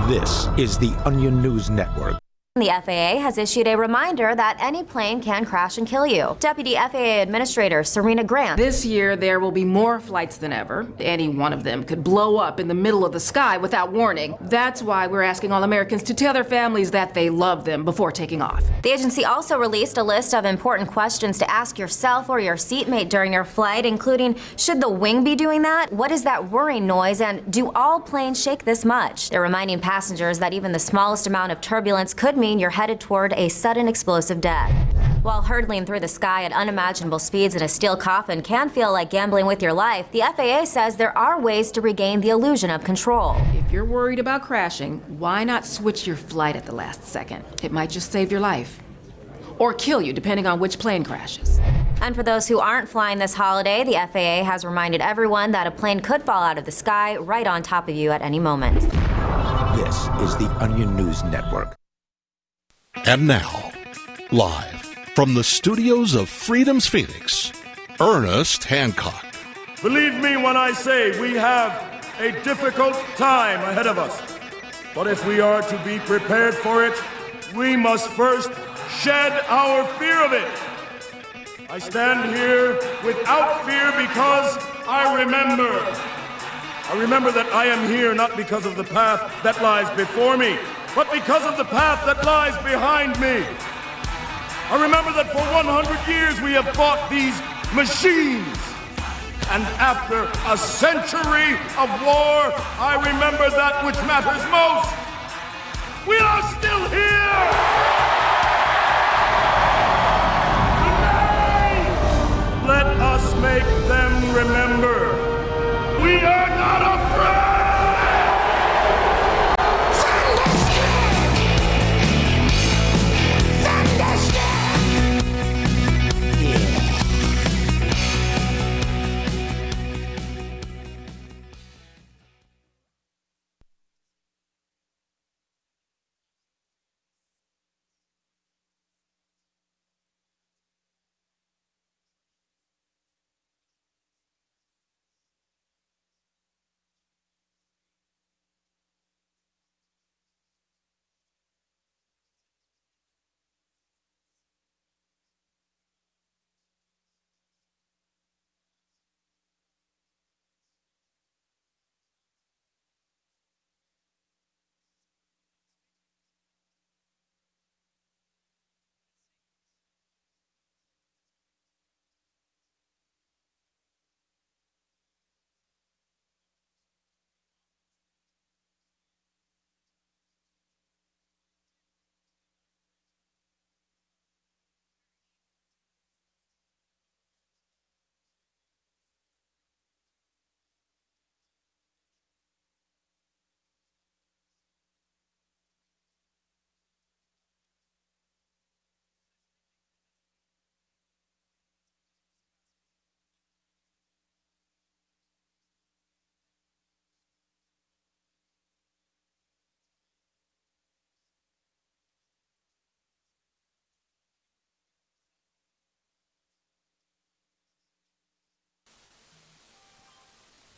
This is the Onion News Network. The FAA has issued a reminder that any plane can crash and kill you. Deputy FAA Administrator Serena Grant. This year, there will be more flights than ever. Any one of them could blow up in the middle of the sky without warning. That's why we're asking all Americans to tell their families that they love them before taking off. The agency also released a list of important questions to ask yourself or your seatmate during your flight, including, should the wing be doing that? What is that whirring noise? And do all planes shake this much? They're reminding passengers that even the smallest amount of turbulence could mean you're headed toward a sudden explosive death. While hurtling through the sky at unimaginable speeds in a steel coffin can feel like gambling with your life, the FAA says there are ways to regain the illusion of control. If you're worried about crashing, why not switch your flight at the last second? It might just save your life. Or kill you, depending on which plane crashes. And for those who aren't flying this holiday, the FAA has reminded everyone that a plane could fall out of the sky right on top of you at any moment. This is the Onion News Network. And now, live from the studios of Freedom's Phoenix, Ernest Hancock. Believe me when I say we have a difficult time ahead of us. But if we are to be prepared for it, we must first shed our fear of it. I stand here without fear because I remember that I am here not because of the path that lies before me, but because of the path that lies behind me. I remember that for 100 years we have fought these machines. And after a century of war, I remember that which matters most. We are still here! Today, let us make them remember. We are not afraid!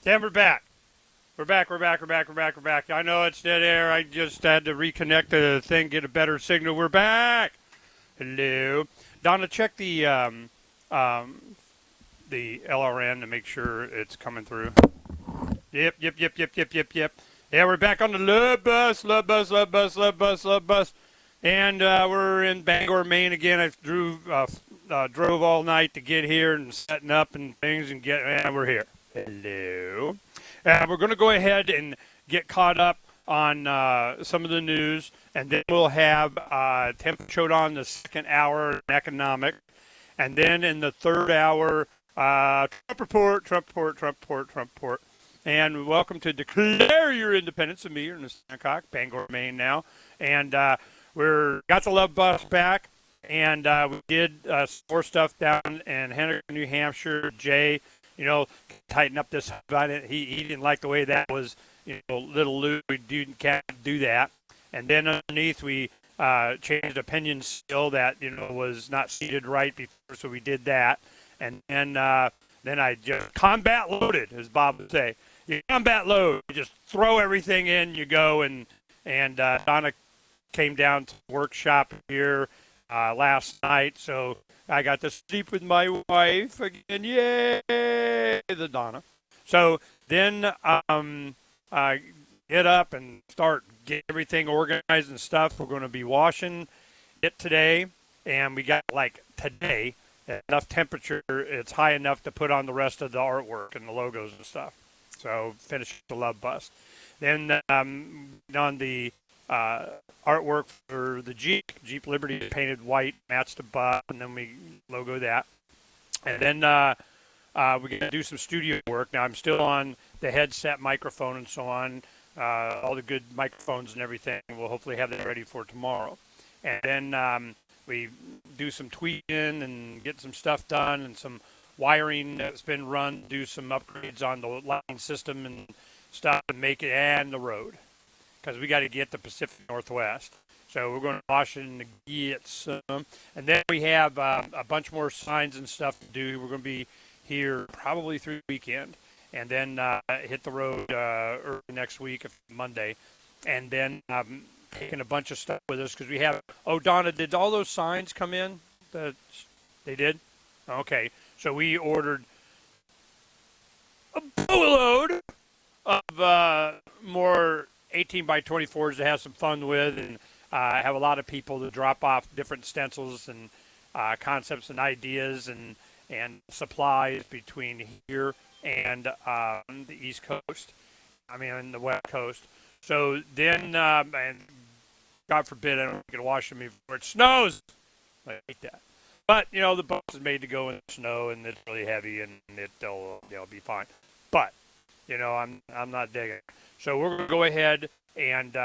And we're back. We're back. I know it's dead air. I just had to reconnect the thing, get a better signal. We're back. Hello. Donna, check the LRN to make sure it's coming through. Yep. Yeah, we're back on the love bus. And we're in Bangor, Maine again. I drove all night to get here and setting up and things and we're here. Hello. We're going to go ahead and get caught up on some of the news, and then we'll have temperature on the second hour in economic, and then in the third hour, Trump report. And welcome to Declare Your Independence of me, Ernest Hancock, Bangor, Maine now. And we're got the love bus back, and we did some more stuff down in Henniker, New Hampshire. Jay, tighten up this about it. He didn't like the way that was, little Lou. Can't do that. And then underneath we changed opinion still that was not seated right before, so we did that. And then I just combat loaded, as Bob would say. You combat load. You just throw everything in. You go and Donna came down to the workshop here last night, so I got to sleep with my wife again. Yay, the Donna. So then I get up and start getting everything organized and stuff. We're going to be washing it today, and we got today enough temperature. It's high enough to put on the rest of the artwork and the logos and stuff. So finish the love bus. Then on the artwork for the Jeep Liberty is painted white, matched the bus, and then we logo that. And then we're going to do some studio work. Now, I'm still on the headset microphone and so on, all the good microphones and everything. We'll hopefully have that ready for tomorrow. And then we do some tweaking and get some stuff done and some wiring that's been run, do some upgrades on the lighting system and stuff and make it and the road, because we got to get the Pacific Northwest. So we're going to Washington to get some. And then we have a bunch more signs and stuff to do. We're going to be here probably through the weekend. And then hit the road early next week, Monday. And then taking a bunch of stuff with us because we have. Oh, Donna, did all those signs come in? They did? Okay. So we ordered a boatload of more 18 by 24s to have some fun with, and have a lot of people to drop off different stencils and concepts and ideas and supplies between here and the East Coast. The West Coast. So then, and God forbid I don't get to Washington before it snows. I hate that. But, the bus is made to go in the snow, and it's really heavy, and it'll be fine. But, I'm not digging it. So we're going to go ahead and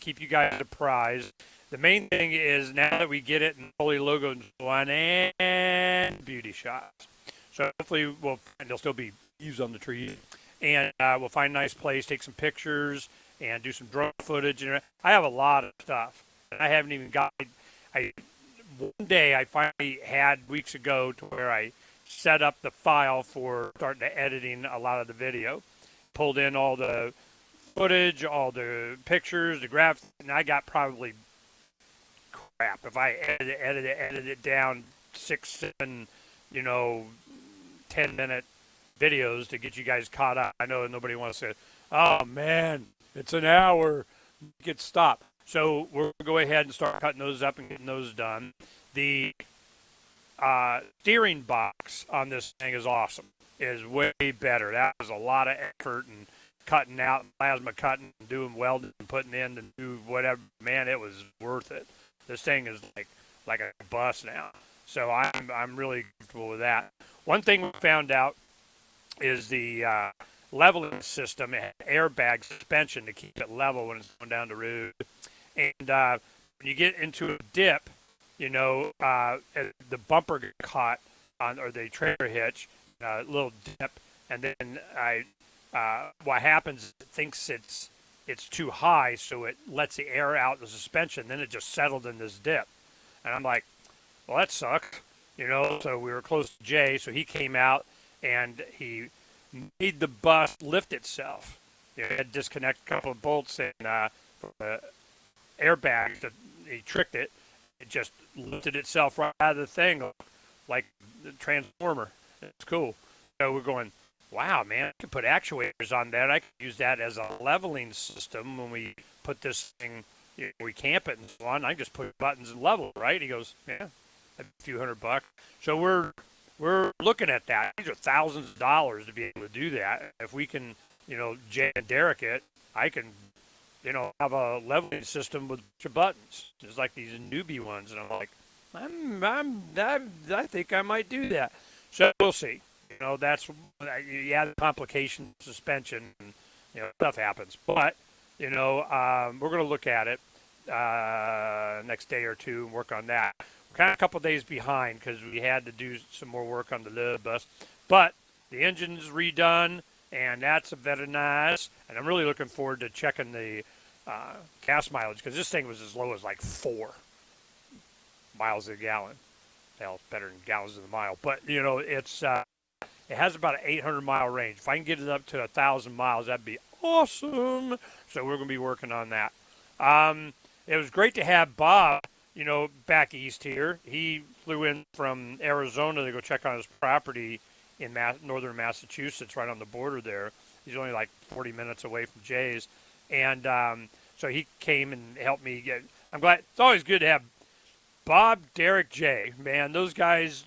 keep you guys apprised. The main thing is now that we get it in Holy Logo one and beauty shots. So hopefully they'll still be used on the tree. And we'll find a nice place, take some pictures, and do some drone footage. And I have a lot of stuff. And I haven't even got one day I finally had weeks ago to where I set up the file for starting to editing a lot of the video. Pulled in all the footage, all the pictures, the graphics, and I got probably crap. If I edit it down 6, 7, 10-minute videos to get you guys caught up. I know nobody wants to, oh man, it's an hour, get stopped. So we're going to go ahead and start cutting those up and getting those done. The steering box on this thing is awesome. It is way better. That was a lot of effort and cutting out, plasma cutting, and doing welding and putting in to do whatever. Man, it was worth it. This thing is like a bus now. So I'm really comfortable with that. One thing we found out is the leveling system. It had airbag suspension to keep it level when it's going down the road. And when you get into a dip, the bumper got caught on, or the trailer hitch, a little dip, and then what happens is it thinks it's too high, so it lets the air out the suspension, then it just settled in this dip. And I'm like, well, that sucks, So we were close to Jay, so he came out and he made the bus lift itself. He had to disconnect a couple of bolts and from the airbag. He tricked it. It just lifted itself right out of the thing like the transformer. It's cool. So we're going, wow, man, I could put actuators on that. I could use that as a leveling system when we put this thing, we camp it and so on. I just put buttons and level, right? He goes, yeah, a few $100. So we're looking at that. These are thousands of dollars to be able to do that. If we can, Jay and Derek it, I can, have a leveling system with a bunch of buttons, just like these newbie ones. And I'm like, I think I might do that. So we'll see. That's, the complication, suspension, and, stuff happens. But, we're going to look at it next day or two and work on that. We're kind of a couple of days behind because we had to do some more work on the love bus. But the engine's redone, and that's very nice. And I'm really looking forward to checking the gas mileage because this thing was as low as like 4 miles a gallon. Hell, it's better than gallons of the mile. But, it's it has about an 800-mile range. If I can get it up to 1,000 miles, that'd be awesome. So we're going to be working on that. It was great to have Bob, back east here. He flew in from Arizona to go check on his property in northern Massachusetts, right on the border there. He's only like 40 minutes away from Jay's. And so he came and helped me get – I'm glad – it's always good to have Bob, Derek, Jay. Man, those guys,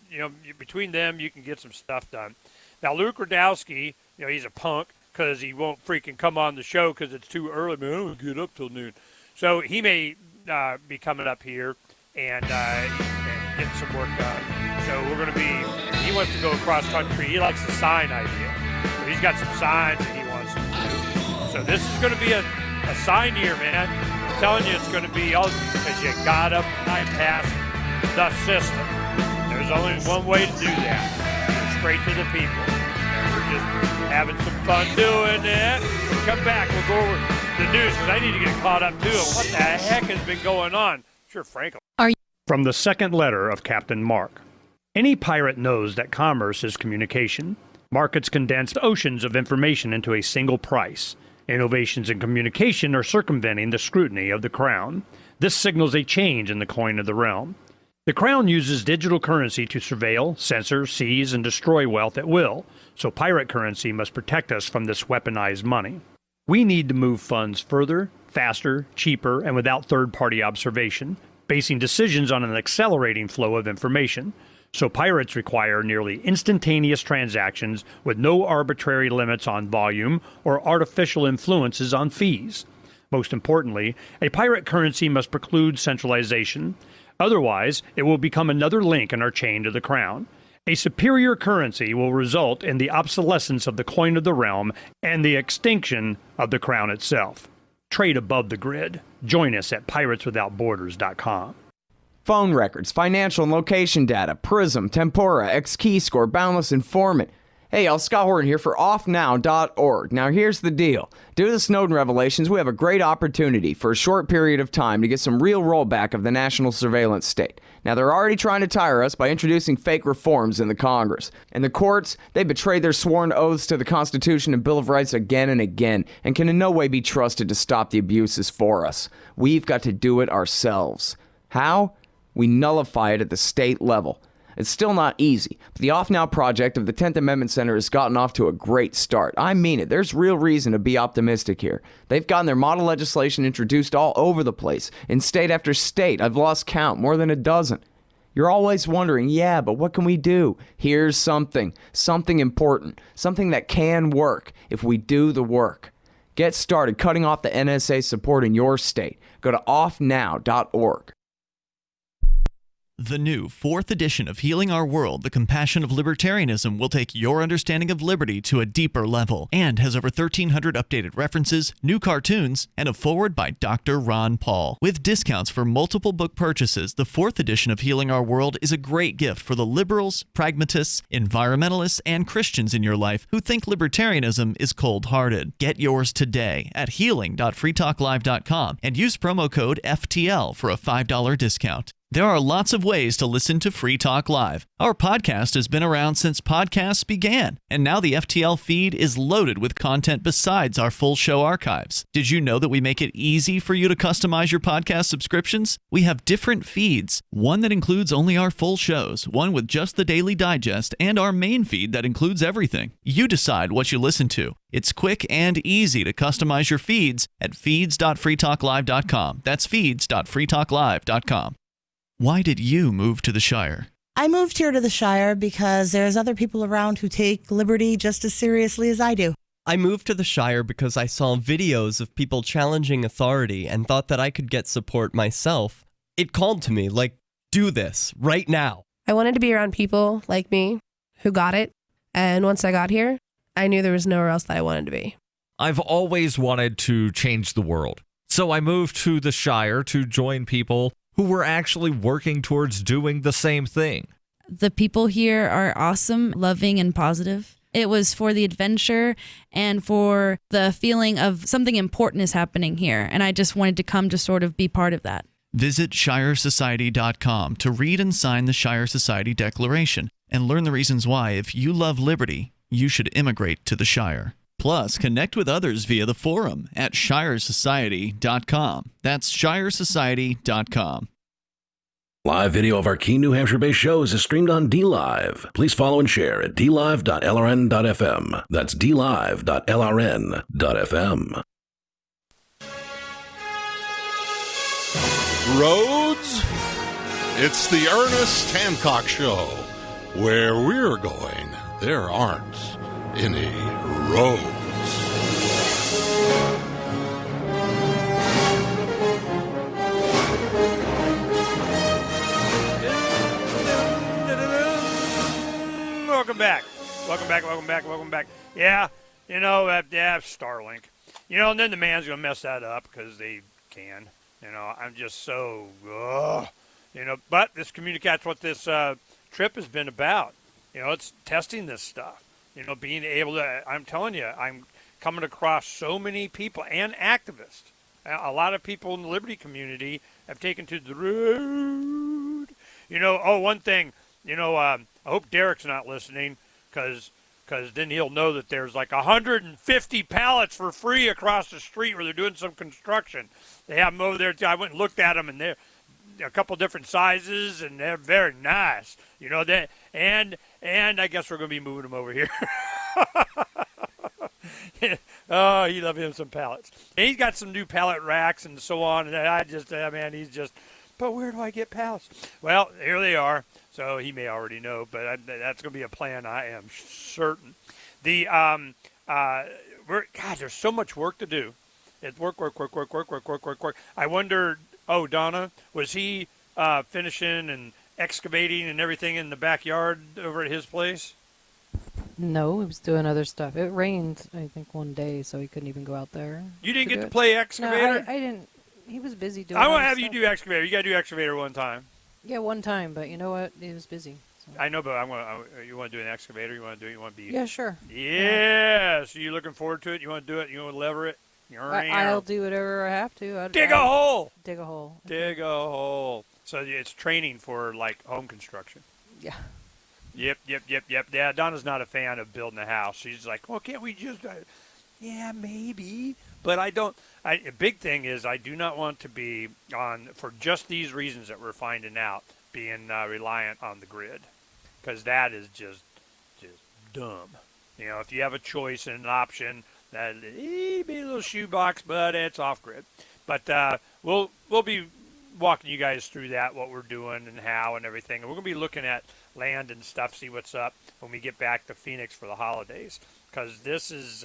between them, you can get some stuff done. Now, Luke Radowski, he's a punk because he won't freaking come on the show because it's too early. Man, I don't get up till noon. So he may be coming up here and get some work done. So we're going to be – he wants to go across country. He likes the sign idea. So he's got some signs that he wants to do. So this is going to be a sign year, man. I'm telling you, it's going to be all because you got to bypass the system. There's only one way to do that. Straight to the people. And we're just having some fun doing it. We'll come back. We'll go over the news because I need to get caught up too. What the heck has been going on? Sure, Frank. From the second letter of Captain Mark. Any pirate knows that commerce is communication. Markets condense oceans of information into a single price. Innovations in communication are circumventing the scrutiny of the crown. This signals a change in the coin of the realm. The crown uses digital currency to surveil, censor, seize, and destroy wealth at will, so pirate currency must protect us from this weaponized money. We need to move funds further, faster, cheaper, and without third-party observation, basing decisions on an accelerating flow of information. So pirates require nearly instantaneous transactions with no arbitrary limits on volume or artificial influences on fees. Most importantly, a pirate currency must preclude centralization. Otherwise, it will become another link in our chain to the crown. A superior currency will result in the obsolescence of the coin of the realm and the extinction of the crown itself. Trade above the grid. Join us at pirateswithoutborders.com. Phone records, financial and location data, Prism, Tempora, X-Keyscore, Boundless Informant. Hey, y'all, Scott Horton here for offnow.org. Now, here's the deal. Due to the Snowden revelations, we have a great opportunity for a short period of time to get some real rollback of the national surveillance state. Now, they're already trying to tire us by introducing fake reforms in the Congress. And the courts, they betrayed their sworn oaths to the Constitution and Bill of Rights again and again, and can in no way be trusted to stop the abuses for us. We've got to do it ourselves. How? We nullify it at the state level. It's still not easy, but the Off Now project of the 10th Amendment Center has gotten off to a great start. I mean it. There's real reason to be optimistic here. They've gotten their model legislation introduced all over the place, in state after state. I've lost count, more than a dozen. You're always wondering, yeah, but what can we do? Here's something important, something that can work if we do the work. Get started cutting off the NSA support in your state. Go to offnow.org. The new 4th edition of Healing Our World, The Compassion of Libertarianism, will take your understanding of liberty to a deeper level and has over 1,300 updated references, new cartoons, and a foreword by Dr. Ron Paul. With discounts for multiple book purchases, the 4th edition of Healing Our World is a great gift for the liberals, pragmatists, environmentalists, and Christians in your life who think libertarianism is cold-hearted. Get yours today at healing.freetalklive.com and use promo code FTL for a $5 discount. There are lots of ways to listen to Free Talk Live. Our podcast has been around since podcasts began, and now the FTL feed is loaded with content besides our full show archives. Did you know that we make it easy for you to customize your podcast subscriptions? We have different feeds, one that includes only our full shows, one with just the Daily Digest, and our main feed that includes everything. You decide what you listen to. It's quick and easy to customize your feeds at feeds.freetalklive.com. That's feeds.freetalklive.com. Why did you move to the Shire? I moved here to the Shire because there's other people around who take liberty just as seriously as I do. I moved to the Shire because I saw videos of people challenging authority and thought that I could get support myself. It called to me, like, do this, right now. I wanted to be around people like me who got it, and once I got here, I knew there was nowhere else that I wanted to be. I've always wanted to change the world, so I moved to the Shire to join people who were actually working towards doing the same thing. The people here are awesome, loving, and positive. It was for the adventure and for the feeling of something important is happening here, and I just wanted to come to sort of be part of that. Visit ShireSociety.com to read and sign the Shire Society Declaration and learn the reasons why, if you love liberty, you should immigrate to the Shire. Plus, connect with others via the forum at ShireSociety.com. That's ShireSociety.com. Live video of our key New Hampshire-based shows is streamed on DLive. Please follow and share at dlive.lrn.fm. That's dlive.lrn.fm. Roads? It's the Ernest Hancock Show. Where we're going, there aren't any roads. Welcome back. Welcome back. Yeah, Starlink. And then the man's going to mess that up because they can. I'm just so, but this that's what this trip has been about. It's testing this stuff. Being able to, I'm telling you, I'm coming across so many people and activists. A lot of people in the liberty community have taken to the road. One thing, I hope Derek's not listening because then he'll know that there's like 150 pallets for free across the street where they're doing some construction. They have them over there. I went and looked at them, and they're a couple different sizes, and they're very nice. And I guess we're going to be moving them over here. Oh, he loves him some pallets. And he's got some new pallet racks and so on. And but where do I get pallets? Well, here they are. So he may already know, but that's going to be a plan, I am certain. There's so much work to do. It's work. I wonder, Donna, was he finishing and excavating and everything in the backyard over at his place? No, he was doing other stuff. It rained, I think, one day, so he couldn't even go out there. You didn't get to play excavator? No, I didn't. He was busy doing I won't have you do excavator. You got to do excavator one time. Yeah, one time, but you know what? He was busy. So. I know, but you want to do an excavator? You want to be... Yeah, sure. Yeah. So you looking forward to it? You want to do it? You want to lever it? I'll do whatever I have to. Dig a hole! Dig a hole. Dig a hole. So it's training for, home construction. Yeah. Yep. Yeah, Donna's not a fan of building a house. She's like, well, can't we just... yeah, maybe. But a big thing is I do not want to be on, for just these reasons that we're finding out, being reliant on the grid. Because that is just dumb. If you have a choice and an option, that'd be a little shoebox, but it's off-grid. But we'll be walking you guys through that, what we're doing and how and everything. And we're going to be looking at land and stuff, see what's up when we get back to Phoenix for the holidays. Because this is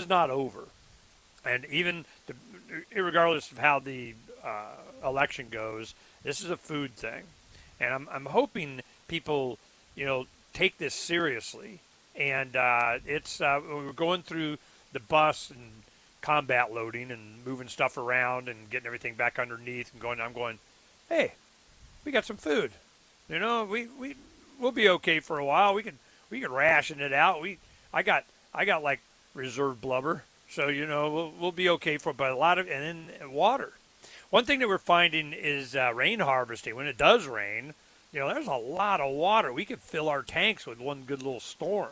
not over. And even regardless of how the election goes, this is a food thing. And I'm hoping people, take this seriously. And we're going through the bus and combat loading and moving stuff around and getting everything back underneath and I'm going, hey, we got some food. We'll be okay for a while. We can ration it out. I got like reserve blubber. So, we'll be okay but a lot of, and then water. One thing that we're finding is rain harvesting. When it does rain, there's a lot of water. We could fill our tanks with one good little storm,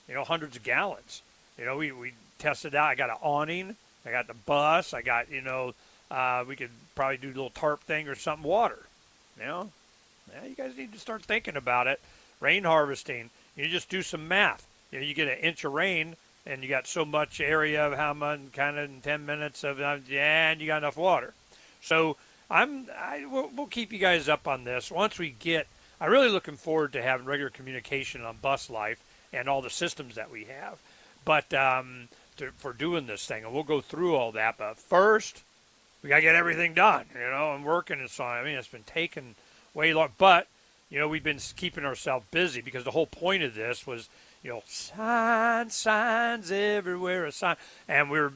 hundreds of gallons. We tested out. I got an awning. I got the bus. I got, we could probably do a little tarp thing or something, water. Yeah, you guys need to start thinking about it. Rain harvesting. You just do some math. You get an inch of rain, and you got so much area of how much, kind of in 10 minutes of, and you got enough water. So we'll keep you guys up on this. Once we I'm really looking forward to having regular communication on Bus Life and all the systems that we have. But for doing this thing, and we'll go through all that. But first, we got to get everything done, and working and so on. It's been taking way long. But, we've been keeping ourselves busy because the whole point of this was, signs everywhere, a sign. And we're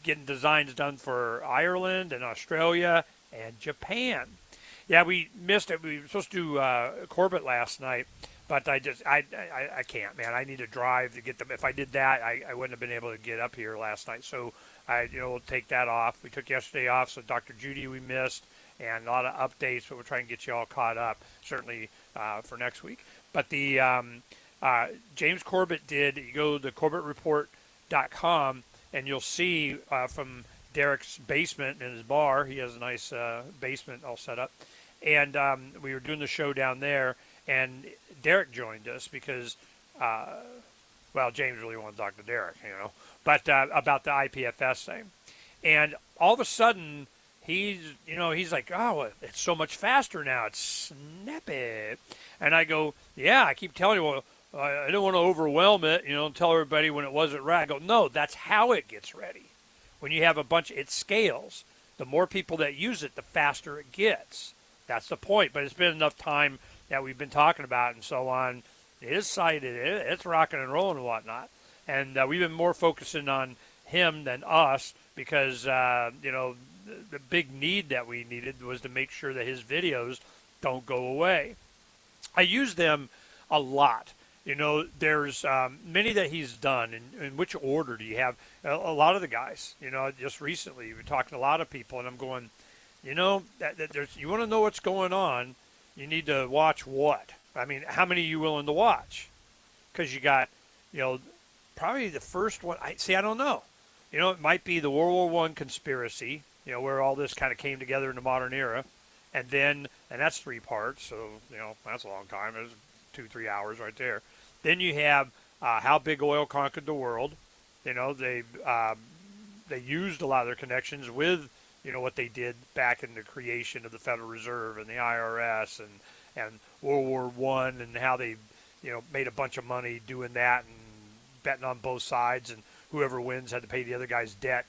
getting designs done for Ireland and Australia and Japan. Yeah, we missed it. We were supposed to do Corbett last night, but I can't, man. I need to drive to get them. If I did that, I wouldn't have been able to get up here last night. So we'll take that off. We took yesterday off, so Dr. Judy we missed, and a lot of updates, but we're trying to get you all caught up, certainly for next week. But the James Corbett did, you go to CorbettReport.com, and you'll see from Derek's basement in his bar. He has a nice basement all set up. And we were doing the show down there, and Derek joined us because, James really wanted to talk to Derek, but about the IPFS thing. And all of a sudden, he's like, oh, it's so much faster now. It's snappy. And I go, yeah, I keep telling you, well, I don't want to overwhelm it, and tell everybody when it wasn't right. I go, no, that's how it gets ready. When you have it scales. The more people that use it, the faster it gets. That's the point. But it's been enough time that we've been talking about it and so on. His site, it's rocking and rolling and whatnot. And we've been more focusing on him than us because, the big need that we needed was to make sure that his videos don't go away. I use them a lot. There's many that he's done. In which order do you have? A lot of the guys, just recently, we've been talking to a lot of people, and I'm going, that there's, you want to know what's going on, you need to watch what? I mean, how many are you willing to watch? Because you got, probably the first one. I don't know. It might be the World War I conspiracy, where all this kind of came together in the modern era. And that's 3 parts, so, that's a long time. It's 2-3 hours right there. Then you have How Big Oil Conquered the World. They used a lot of their connections with, what they did back in the creation of the Federal Reserve and the IRS and World War I, and how they, made a bunch of money doing that and betting on both sides, and whoever wins had to pay the other guy's debt.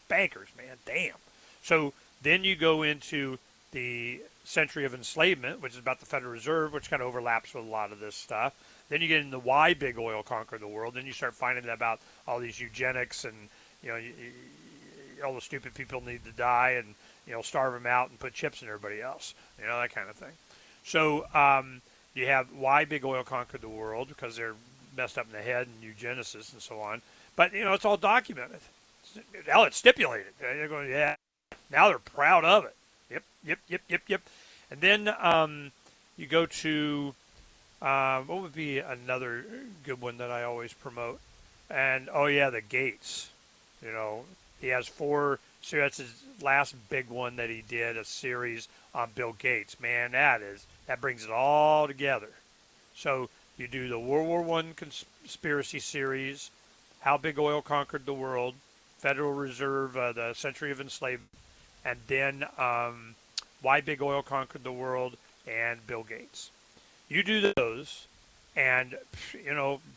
Bankers, man, damn. So then you go into the Century of Enslavement, which is about the Federal Reserve, which kind of overlaps with a lot of this stuff. Then you get into why big oil conquered the world. Then you start finding about all these eugenics and, all the stupid people need to die and, starve them out and put chips in everybody else, that kind of thing. So you have why big oil conquered the world, because they're messed up in the head and eugenicists and so on. But, it's all documented. Now it's stipulated. They're going, yeah. Now they're proud of it. Yep. And then you go to, what would be another good one that I always promote? And, the Gates. He has 4, so that's his last big one that he did, a series on Bill Gates. Man, that brings it all together. So you do the World War I conspiracy series, How Big Oil Conquered the World, Federal Reserve, the Century of Enslavement, and then Why Big Oil Conquered the World, and Bill Gates. You do those, and,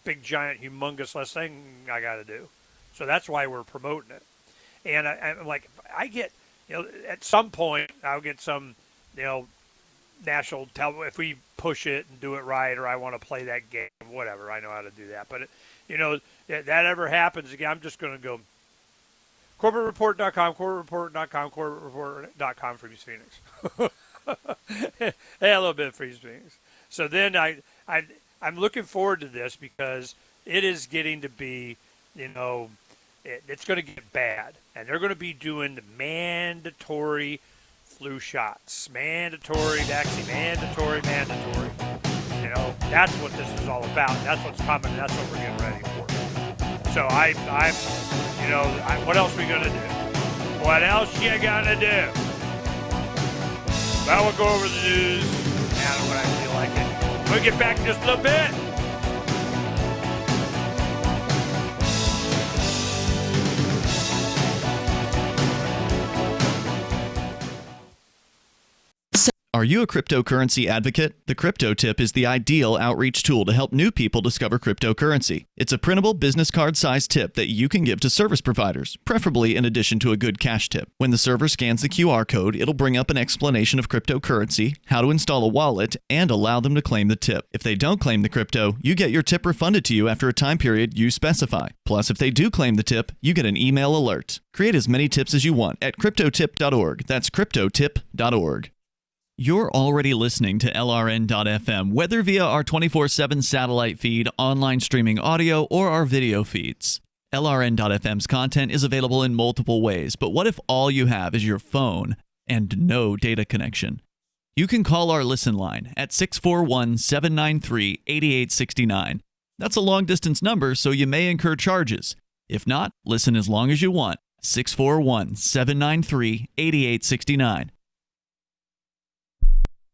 big, giant, humongous, less thing I got to do. So that's why we're promoting it. And I'm like, I get, at some point, I'll get some, national if we push it and do it right, or I want to play that game, whatever, I know how to do that. But, if that ever happens again, I'm just going to go CorbettReport.com, CorbettReport.com, Freeze Phoenix. Hey, a little bit of Freeze Phoenix. So then I'm looking forward to this, because it is getting to be, it's going to get bad. And they're going to be doing the mandatory flu shots. Mandatory vaccine. Mandatory. That's what this is all about. That's what's coming. That's what we're getting ready for. So what else are we going to do? What else you going to do? Well, we'll go over the news now when I feel like it. We'll get back in just a little bit. Are you a cryptocurrency advocate? The Crypto Tip is the ideal outreach tool to help new people discover cryptocurrency. It's a printable business card-sized tip that you can give to service providers, preferably in addition to a good cash tip. When the server scans the QR code, it'll bring up an explanation of cryptocurrency, how to install a wallet, and allow them to claim the tip. If they don't claim the crypto, you get your tip refunded to you after a time period you specify. Plus, if they do claim the tip, you get an email alert. Create as many tips as you want at cryptotip.org. That's cryptotip.org. You're already listening to LRN.FM, whether via our 24/7 satellite feed, online streaming audio, or our video feeds. LRN.FM's content is available in multiple ways, but what if all you have is your phone and no data connection? You can call our listen line at 641-793-8869. That's a long-distance number, so you may incur charges. If not, listen as long as you want. 641-793-8869.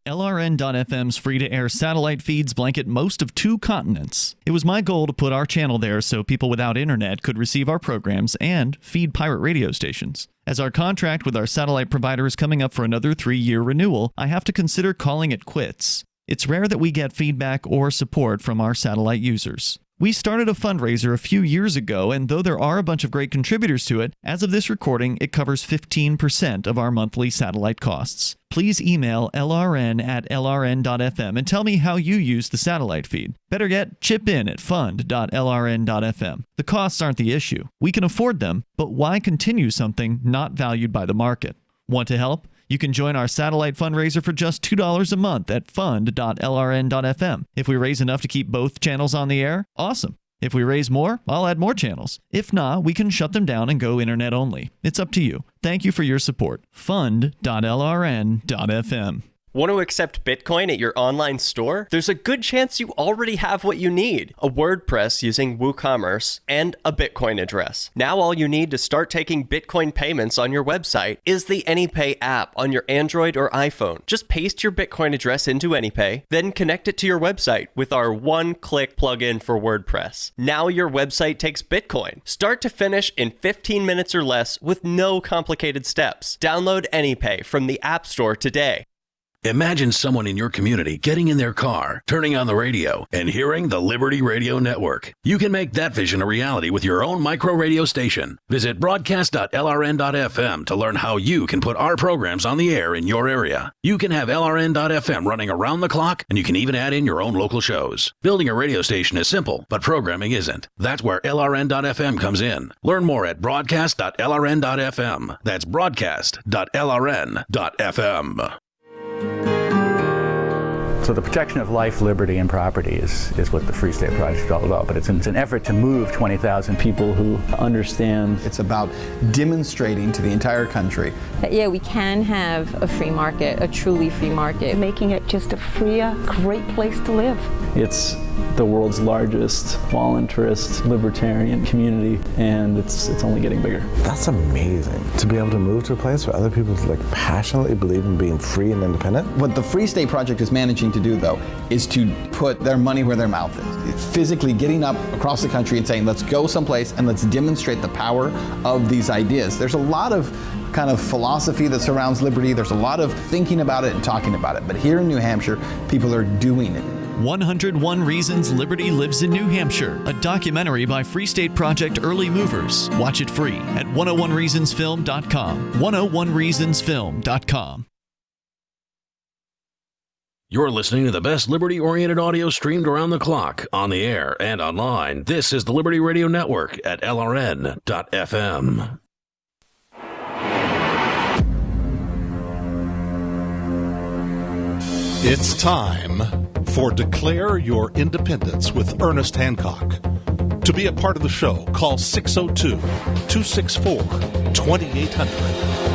LRN.FM's free-to-air satellite feeds blanket most of 2 continents. It was my goal to put our channel there so people without internet could receive our programs and feed pirate radio stations. As our contract with our satellite provider is coming up for another 3-year renewal, I have to consider calling it quits. It's rare that we get feedback or support from our satellite users. We started a fundraiser a few years ago, and though there are a bunch of great contributors to it, as of this recording, it covers 15% of our monthly satellite costs. Please email lrn@lrn.fm and tell me how you use the satellite feed. Better yet, chip in at fund.lrn.fm. The costs aren't the issue. We can afford them, but why continue something not valued by the market? Want to help? You can join our satellite fundraiser for just $2 a month at fund.lrn.fm. If we raise enough to keep both channels on the air, awesome. If we raise more, I'll add more channels. If not, we can shut them down and go internet only. It's up to you. Thank you for your support. Fund.lrn.fm. Want to accept Bitcoin at your online store? There's a good chance you already have what you need: a WordPress using WooCommerce and a Bitcoin address. Now all you need to start taking Bitcoin payments on your website is the AnyPay app on your Android or iPhone. Just paste your Bitcoin address into AnyPay, then connect it to your website with our one-click plugin for WordPress. Now your website takes Bitcoin, start to finish, in 15 minutes or less with no complicated steps. Download AnyPay from the App Store today. Imagine someone in your community getting in their car, turning on the radio, and hearing the Liberty Radio Network. You can make that vision a reality with your own micro radio station. Visit broadcast.lrn.fm to learn how you can put our programs on the air in your area. You can have LRN.FM running around the clock, and you can even add in your own local shows. Building a radio station is simple, but programming isn't. That's where LRN.FM comes in. Learn more at broadcast.lrn.fm. That's broadcast.lrn.fm. So the protection of life, liberty, and property is what the Free State Project is all about. But it's an effort to move 20,000 people who understand. It's about demonstrating to the entire country that, yeah, we can have a free market, a truly free market. Making it just a freer, great place to live. It's the world's largest voluntarist libertarian community, and it's only getting bigger. That's amazing, to be able to move to a place where other people passionately believe in being free and independent. What the Free State Project is managing to do, though, is to put their money where their mouth is. Physically getting up across the country and saying, let's go someplace and let's demonstrate the power of these ideas. There's a lot of kind of philosophy that surrounds liberty. There's a lot of thinking about it and talking about it. But here in New Hampshire, people are doing it. 101 Reasons Liberty Lives in New Hampshire, a documentary by Free State Project Early Movers. Watch it free at 101reasonsfilm.com. 101reasonsfilm.com. You're listening to the best liberty-oriented audio streamed around the clock, on the air, and online. This is the Liberty Radio Network at LRN.FM. It's time for Declare Your Independence with Ernest Hancock. To be a part of the show, call 602-264-2800.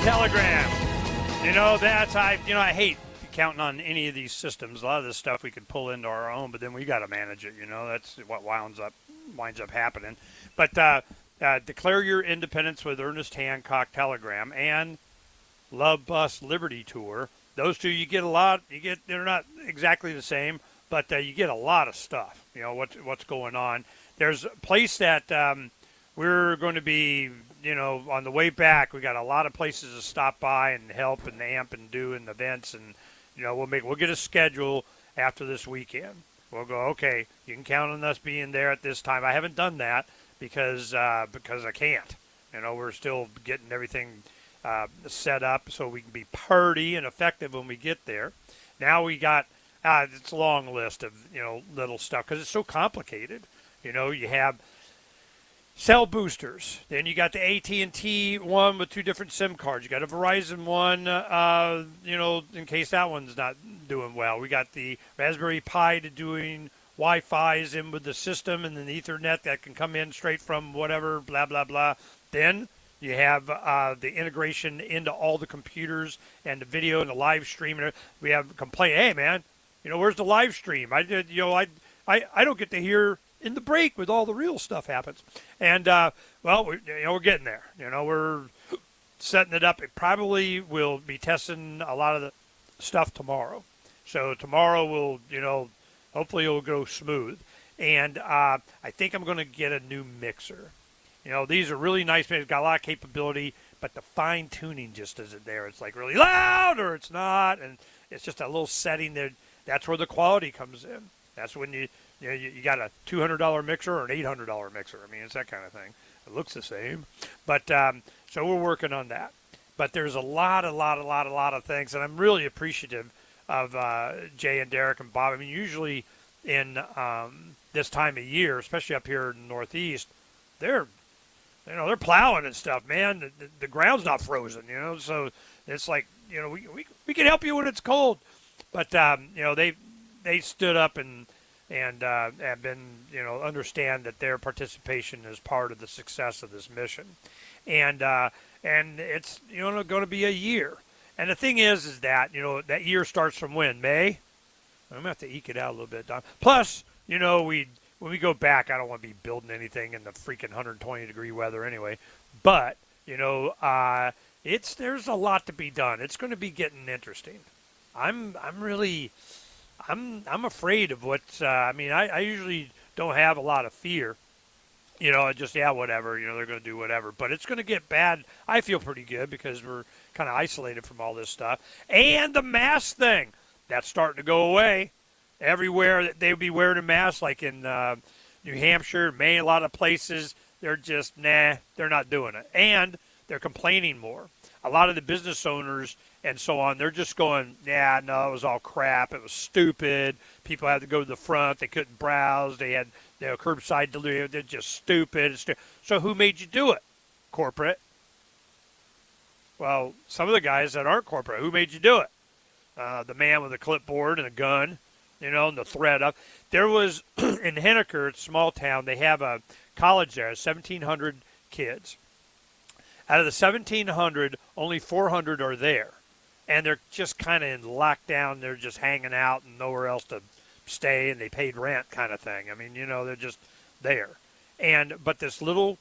Telegram. I hate counting on any of these systems. A lot of this stuff we could pull into our own, but then we got to manage it. That's what winds up happening. But Declare Your Independence with Ernest Hancock Telegram and Love Bus Liberty Tour. Those two, you get a lot. They're not exactly the same, but you get a lot of stuff. What's going on. There's a place that we're going to be. On the way back, we got a lot of places to stop by and help and amp and do and events, and we'll get a schedule after this weekend. We'll go, okay, you can count on us being there at this time. I haven't done that because I can't. We're still getting everything set up so we can be purdy and effective when we get there. Now we got it's a long list of little stuff because it's so complicated. You have cell boosters. Then you got the AT&T one with two different SIM cards. You got a Verizon one, in case that one's not doing well. We got the Raspberry Pi to doing Wi-Fi's in with the system, and then the Ethernet that can come in straight from whatever, blah, blah, blah. Then you have the integration into all the computers and the video and the live stream. We have complaint, hey, man, where's the live stream? I don't get to hear in the break with all the real stuff happens. And, we're getting there. We're setting it up. It probably will be testing a lot of the stuff tomorrow. So tomorrow will, hopefully it'll go smooth. And I think I'm going to get a new mixer. These are really nice mixers, got a lot of capability, but the fine-tuning just isn't there. It's like really loud or it's not, and it's just a little setting there. That's where the quality comes in. That's when you got a $200 mixer or an $800 mixer. I mean, it's that kind of thing. It looks the same. But so we're working on that. But there's a lot of things, and I'm really appreciative Jay and Derek and Bob. I mean, usually in this time of year, especially up here in the Northeast, they're plowing and stuff, man. The ground's not frozen, so it's like, we can help you when it's cold. But, they stood up and have been, understand that their participation is part of the success of this mission. And it's, going to be a year. And the thing is that, that year starts from when? May? I'm going to have to eke it out a little bit, Don. Plus, when we go back, I don't want to be building anything in the freaking 120-degree weather anyway. But, there's a lot to be done. It's going to be getting interesting. I'm afraid of what, I usually don't have a lot of fear. Just, whatever, they're going to do whatever. But it's going to get bad. I feel pretty good because we're kind of isolated from all this stuff. And the mask thing, that's starting to go away. Everywhere they would be wearing a mask, like in New Hampshire, Maine, a lot of places, they're just, they're not doing it. And they're complaining more. A lot of the business owners and so on, they're just going, no, it was all crap. It was stupid. People had to go to the front. They couldn't browse. They had curbside delivery. They're just stupid. So who made you do it? Corporate. Well, some of the guys that aren't corporate, who made you do it? The man with a clipboard and a gun. And the threat of. There was, in Henniker, it's a small town, they have a college there, 1,700 kids. Out of the 1,700, only 400 are there. And they're just kind of in lockdown. They're just hanging out and nowhere else to stay, and they paid rent kind of thing. I mean, they're just there. But this little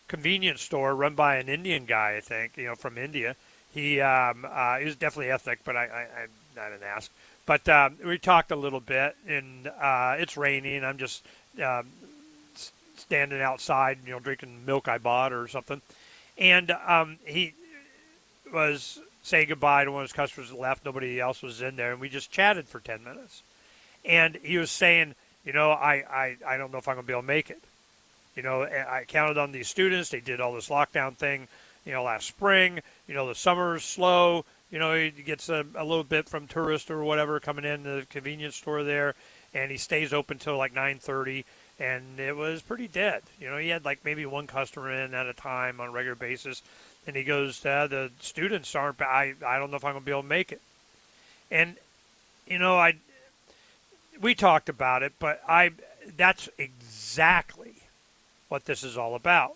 convenience store run by an Indian guy, I think, from India, he was definitely ethnic, but I didn't ask. But we talked a little bit, and it's raining. I'm just standing outside, drinking milk I bought or something. And he was saying goodbye to one of his customers that left. Nobody else was in there, and we just chatted for 10 minutes. And he was saying, I don't know if I'm going to be able to make it. I counted on these students. They did all this lockdown thing, last spring. The summer's slow. He gets a little bit from tourists or whatever coming in the convenience store there, and he stays open till like 9:30, and it was pretty dead. He had like maybe one customer in at a time on a regular basis, and he goes, the students aren't, I don't know if I'm going to be able to make it. And, we talked about it, but that's exactly what this is all about.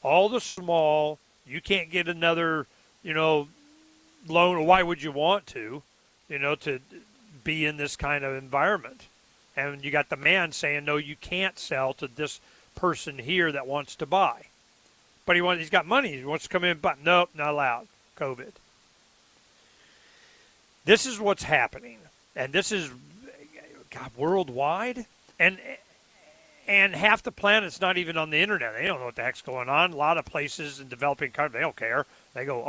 All the small, you can't get another, loan, or why would you want to be in this kind of environment? And you got the man saying, no, you can't sell to this person here that wants to buy. But he's got money. He wants to come in, but nope, not allowed. COVID. This is what's happening. And this is, God, worldwide. And half the planet's not even on the internet. They don't know what the heck's going on. A lot of places in developing countries, they don't care. They go,